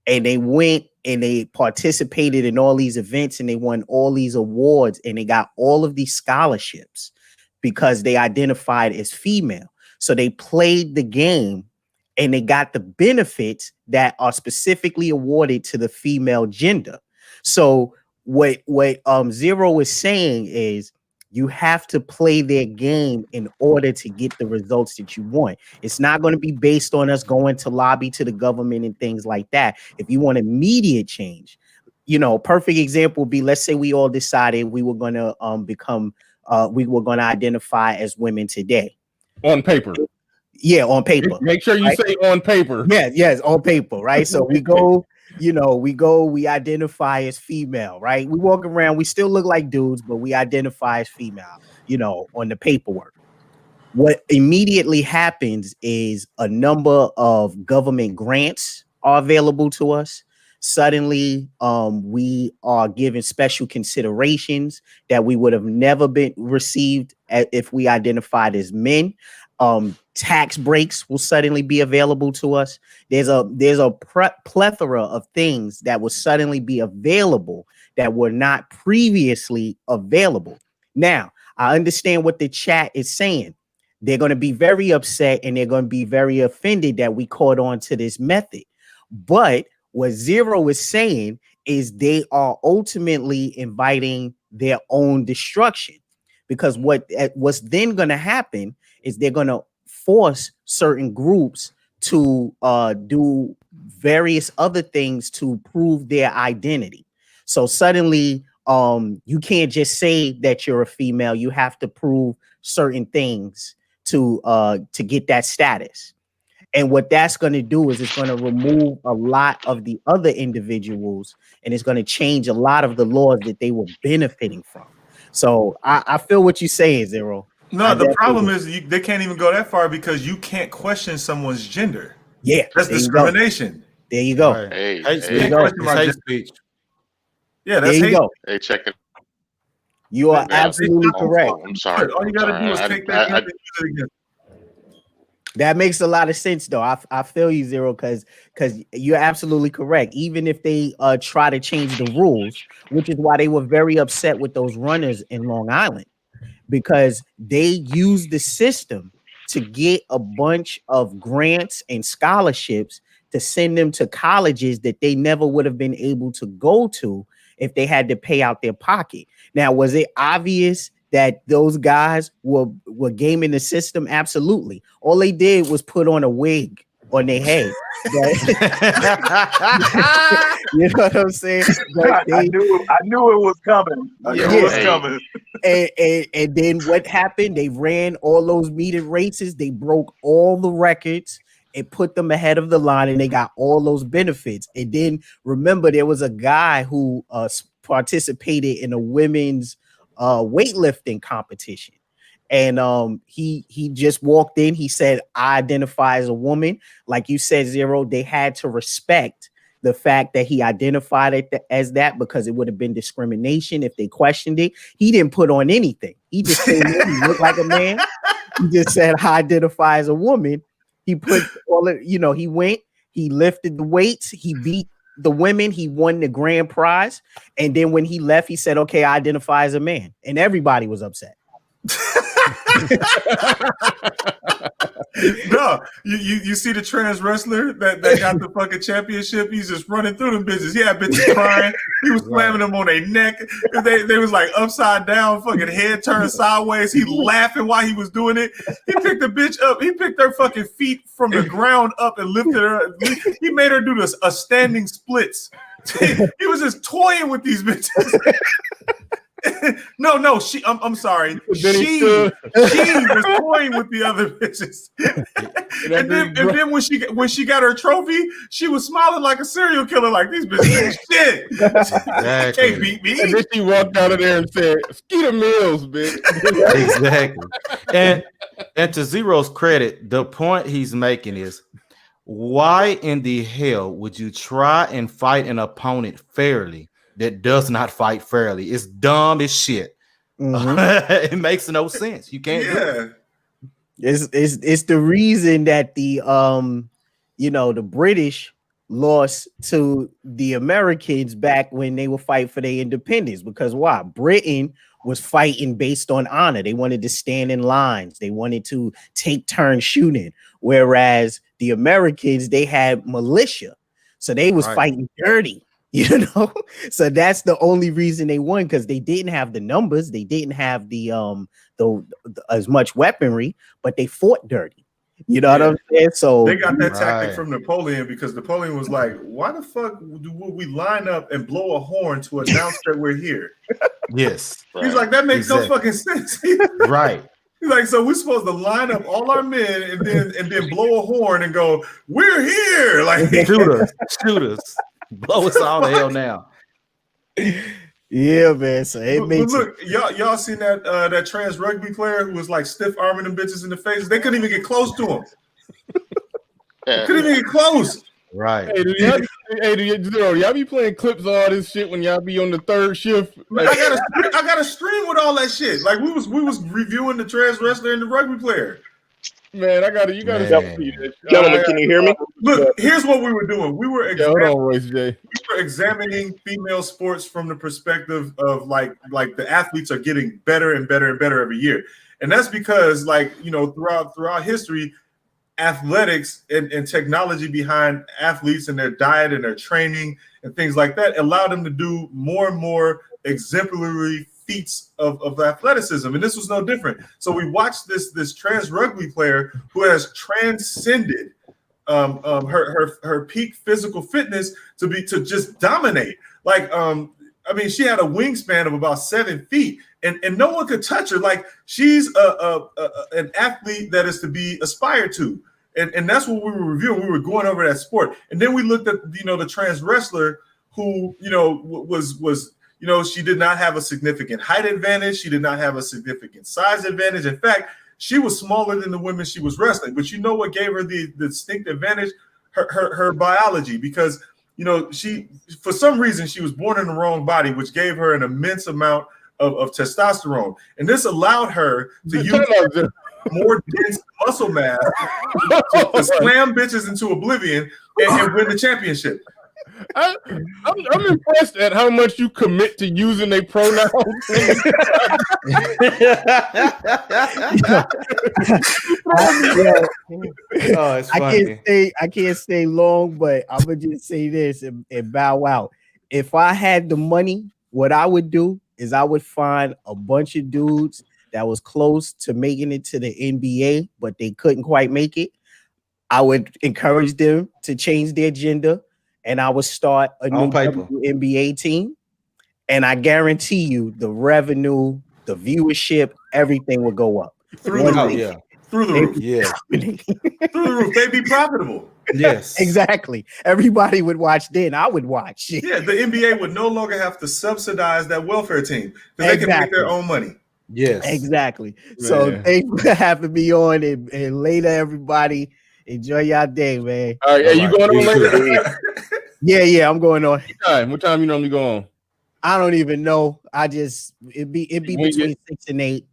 And they went and they participated in all these events and they won all these awards and they got all of these scholarships because they identified as female. So they played the game and they got the benefits that are specifically awarded to the female gender. So what Zero is saying is You have to play their game in order to get the results that you want. It's not going to be based on us going to lobby to the government and things like that. If you want immediate change, you know, perfect example would be, let's say we all decided we were going to we were going to identify as women today. On paper. Yeah, on paper. Make sure you say on paper. Yeah, yes, on paper, right? So we go, we identify as female, right? We walk around, we still look like dudes, but we identify as female, on the paperwork. What immediately happens is a number of government grants are available to us. Suddenly, we are given special considerations that we would have never been received if we identified as men. Tax breaks will suddenly be available to us. There's a plethora of things that will suddenly be available that were not previously available. Now, I understand what the chat is saying. They're going to be very upset and they're going to be very offended that we caught on to this method. But what Zero is saying is they are ultimately inviting their own destruction, because what's then going to happen is they're going to force certain groups to do various other things to prove their identity. So suddenly, you can't just say that you're a female. You have to prove certain things to get that status. And what that's going to do is it's going to remove a lot of the other individuals, and it's going to change a lot of the laws that they were benefiting from. So I feel what you're saying, Zero. No, the problem is they can't even go that far because you can't question someone's gender. Yeah, that's discrimination. There you go. Hey, hate speech. Yeah, that's there you hate. go. Hey, check it. You are absolutely Oh, correct. I'm sorry. All you got to do is take that I- and use it again. That makes a lot of sense, though. I feel you, Zero, because you're absolutely correct. Even if they try to change the rules, which is why they were very upset with those runners in Long Island, because they used the system to get a bunch of grants and scholarships to send them to colleges that they never would have been able to go to if they had to pay out their pocket. Now, was it obvious that those guys were gaming the system? Absolutely. All they did was put on a wig on their head. You know what I'm saying? I knew it was coming. I knew it was coming. And then what happened? They ran all those metered races. They broke all the records. It put them ahead of the line, and they got all those benefits. And then remember, there was a guy who participated in a women's weightlifting competition, and he just walked in. He said, "I identify as a woman." Like you said, Zero, they had to respect the fact that he identified it as that, because it would have been discrimination if they questioned it. He didn't put on anything. He just came in, he looked like a man. He just said, "I identify as a woman." He put all it, he went, he lifted the weights, he beat the women, he won the grand prize. And then when he left, he said, "Okay, I identify as a man." And everybody was upset. No, you see the trans wrestler that got the fucking championship. He's just running through them bitches. He had bitches crying. He was slamming them on their neck. They was like upside down, fucking head turned sideways. He laughing while he was doing it. He picked the bitch up. He picked her fucking feet from the ground up and lifted her. He made her do a standing splits. He was just toying with these bitches. No, I'm sorry. She was toying with the other bitches. and then when she got her trophy, she was smiling like a serial killer, like these bitches ain't shit. Exactly. Can't beat me. And then she walked out of there and said, "Skeeter Mills, bitch." Exactly. And to Zero's credit, the point he's making is, why in the hell would you try and fight an opponent fairly that does not fight fairly? It's dumb as shit. Mm-hmm. It makes no sense. You can't do it. It's the reason that the the British lost to the Americans back when they were fighting for their independence, because why? Britain was fighting based on honor. They wanted to stand in lines. They wanted to take turns shooting, whereas the Americans, they had militia. So they was fighting dirty. You know, so that's the only reason they won, because they didn't have the numbers, they didn't have the as much weaponry, but they fought dirty. You know what I'm saying? So they got that tactic from Napoleon, because Napoleon was like, "Why the fuck would we line up and blow a horn to announce that we're here?" Yes, he's like, "That makes no fucking sense." Right. He's like, "So we're supposed to line up all our men and then blow a horn and go, we're here!" Like, shoot us, blow us all the hell now. Yeah, man. So it makes look, y'all seen that that trans rugby player who was like stiff arming them bitches in the faces? They couldn't even get close to him. Couldn't even get close. Right. Hey, y'all be playing clips of all this shit when y'all be on the third shift? Man, I got a stream with all that shit. Like we was reviewing the trans wrestler and the rugby player. Man, you gotta see this. Gentlemen, can you hear me? Look, here's what we were doing. We were examining female sports from the perspective of like the athletes are getting better and better and better every year. And that's because, like, you know, throughout history, athletics and technology behind athletes and their diet and their training and things like that allow them to do more and more exemplary feats of athleticism, and this was no different. So we watched this trans rugby player who has transcended her peak physical fitness to just dominate. Like I mean, she had a wingspan of about 7 feet, and no one could touch her. Like, she's an athlete that is to be aspired to, and that's what we were reviewing. We were going over that sport, and then we looked at the trans wrestler who was. She did not have a significant height advantage. She did not have a significant size advantage. In fact, she was smaller than the women she was wrestling. But you know what gave her the distinct advantage? Her biology, because she, for some reason, she was born in the wrong body, which gave her an immense amount of testosterone, and this allowed her to use more dense muscle mass to slam bitches into oblivion and win the championship. I'm impressed at how much you commit to using a pronoun. It's funny. I can't stay long, but I'm gonna just say this and bow out. If I had the money, what I would do is I would find a bunch of dudes that was close to making it to the NBA, but they couldn't quite make it. I would encourage them to change their gender, and I would start a new WNBA team. And I guarantee you the revenue, the viewership, everything will go up. Through the roof. Yeah. Through the roof. They'd be profitable. Yes. Exactly. Everybody would watch then. I would watch. Yeah, the NBA would no longer have to subsidize that welfare team because they can make their own money. Yes. Exactly. So thanks for having me on, and later, everybody. Enjoy your day, man. All right, you going on later? Yeah, I'm going on. What time you normally go on? I don't even know. It'd be between 6 and 8.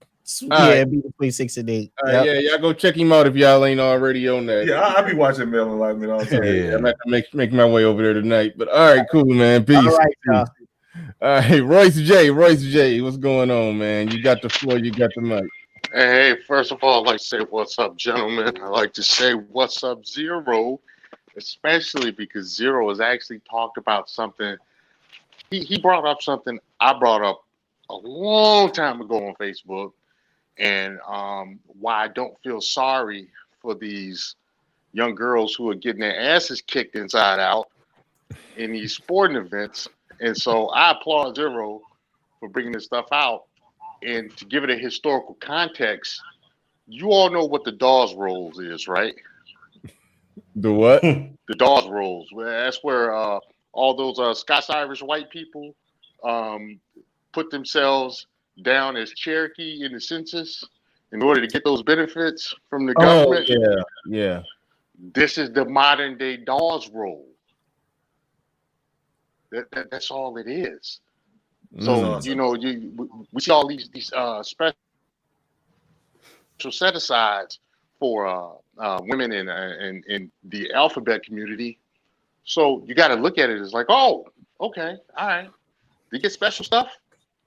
It'd be between 6 and 8. All right, y'all go check him out if y'all ain't already on that. Yeah, I'll be watching Mail Enlightenment all the time. Yeah, I'm gonna make my way over there tonight. But all right, cool, man. Peace. All right, y'all. All right, Royce J, what's going on, man? You got the floor. You got the mic. Hey, first of all, I'd like to say what's up, gentlemen. I like to say what's up, Zero, especially because Zero has actually talked about something. He brought up something I brought up a long time ago on Facebook, and why I don't feel sorry for these young girls who are getting their asses kicked inside out in these sporting events. And so I applaud Zero for bringing this stuff out. And to give it a historical context, you all know what the Dawes Rolls is, right? The what? The Dawes Rolls. That's where all those Scots-Irish white people put themselves down as Cherokee in the census in order to get those benefits from the government. Oh, yeah. This is the modern day Dawes Roll. That's all it is. So we see all these special set asides for women in the alphabet community. So you got to look at it as like, oh, okay, all right, they get special stuff.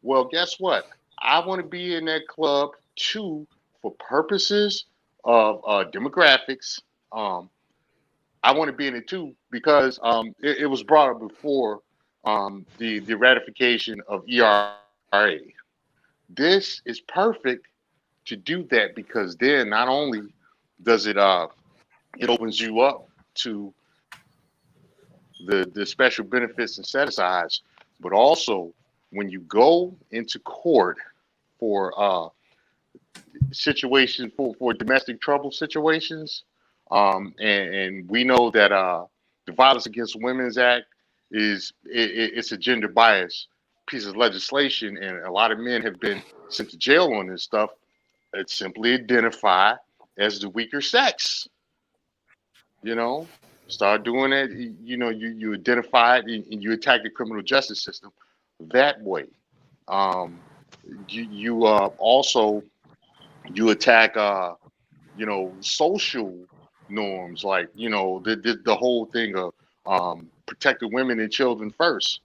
Well, guess what? I want to be in that club too, for purposes of demographics. I want to be in it too because it was brought up before. the ratification of ERA. This is perfect to do that, because then not only does it it opens you up to the special benefits and set asides, but also when you go into court for situations for domestic trouble situations, and we know that the Violence Against Women's Act it's a gender bias piece of legislation, and a lot of men have been sent to jail on this stuff. It's simply identified as the weaker sex. Start doing it. You identify it and you attack the criminal justice system that way. You also attack social norms, like the whole thing of protecting women and children first.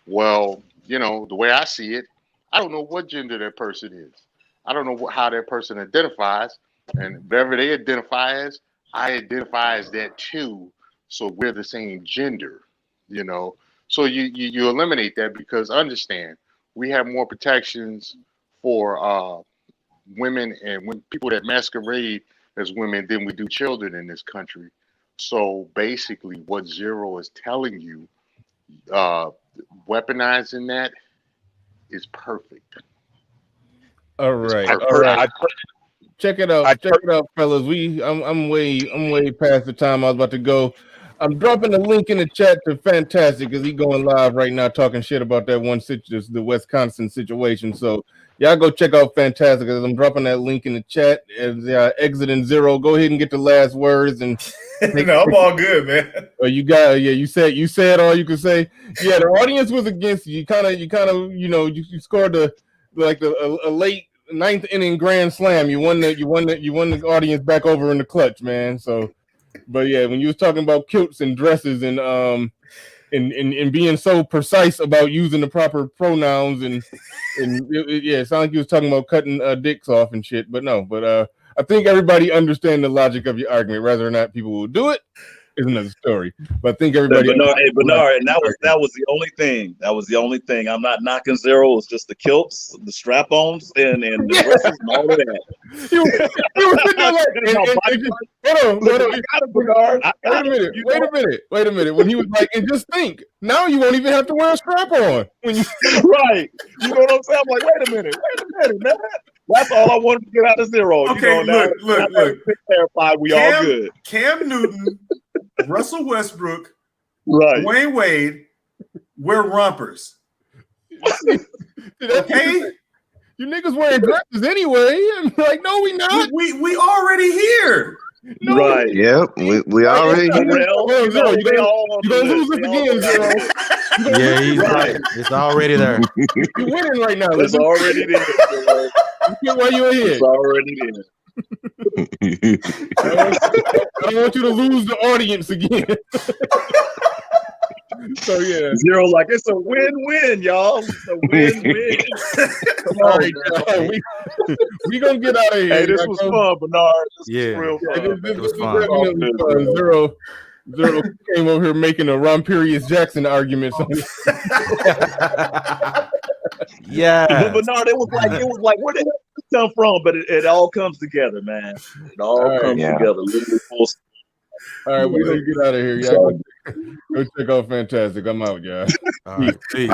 Well, the way I see it, I don't know what gender that person is. I don't know how that person identifies, and whatever they identify as, I identify as that too. So we're the same gender, So you eliminate that, because understand, we have more protections for women and people that masquerade as women than we do children in this country. So basically, what Zero is telling you, weaponizing that is perfect. All right. Check it out. Check it out, fellas. I'm way past the time I was about to go. I'm dropping a link in the chat to Fantastic, because he's going live right now talking shit about that the Wisconsin situation. So y'all go check out Fantastic, because I'm dropping that link in the chat. As exiting Zero, go ahead and get the last words. And no, I'm all good, man. You said all you could say. Yeah, the audience was against you. You scored a late ninth inning grand slam. You won the audience back over in the clutch, man. So. But yeah, when you was talking about kilts and dresses and being so precise about using the proper pronouns it sounded like you was talking about cutting dicks off and shit. But no, I think everybody understands the logic of your argument. Whether or not people will do it is another story. But I think everybody. Bernard, and that was the only thing. That was the only thing. I'm not knocking Zero. It's just the kilts, the strap-ons, and the dresses and all of that. You were sitting there like, wait a minute. When he was like, and just think, now you won't even have to wear a strap on. Right. You know what I'm saying? I'm like, wait a minute, man. That's all I wanted to get out of Zero. Okay, look. Clarified, we all good. Cam Newton, Russell Westbrook, right? Dwayne Wade wear rompers. Okay, you niggas wearing dresses anyway. I'm like, no, we not. We already here. No. Right. Yep. We already. You gonna lose this again, Zero. Yeah, he's right. It's already there. You're winning right now. It's already there. Why you here? It's already there. I don't want you to lose the audience again. So yeah, Zero, like, it's a win-win, y'all. It's a win-win. Come on, we gonna get out of here. Hey, this was fun, Bernard. This was real fun. This was definitely fun. Zero came over here making a Romperius Jackson argument. Yeah, but Bernard, it was like, where the hell did this come from? But it all comes together, man. It all comes together. Literally full. All right, we're gonna get out of here, y'all. Go check out Fantastic. I'm out, y'all. All right, peace.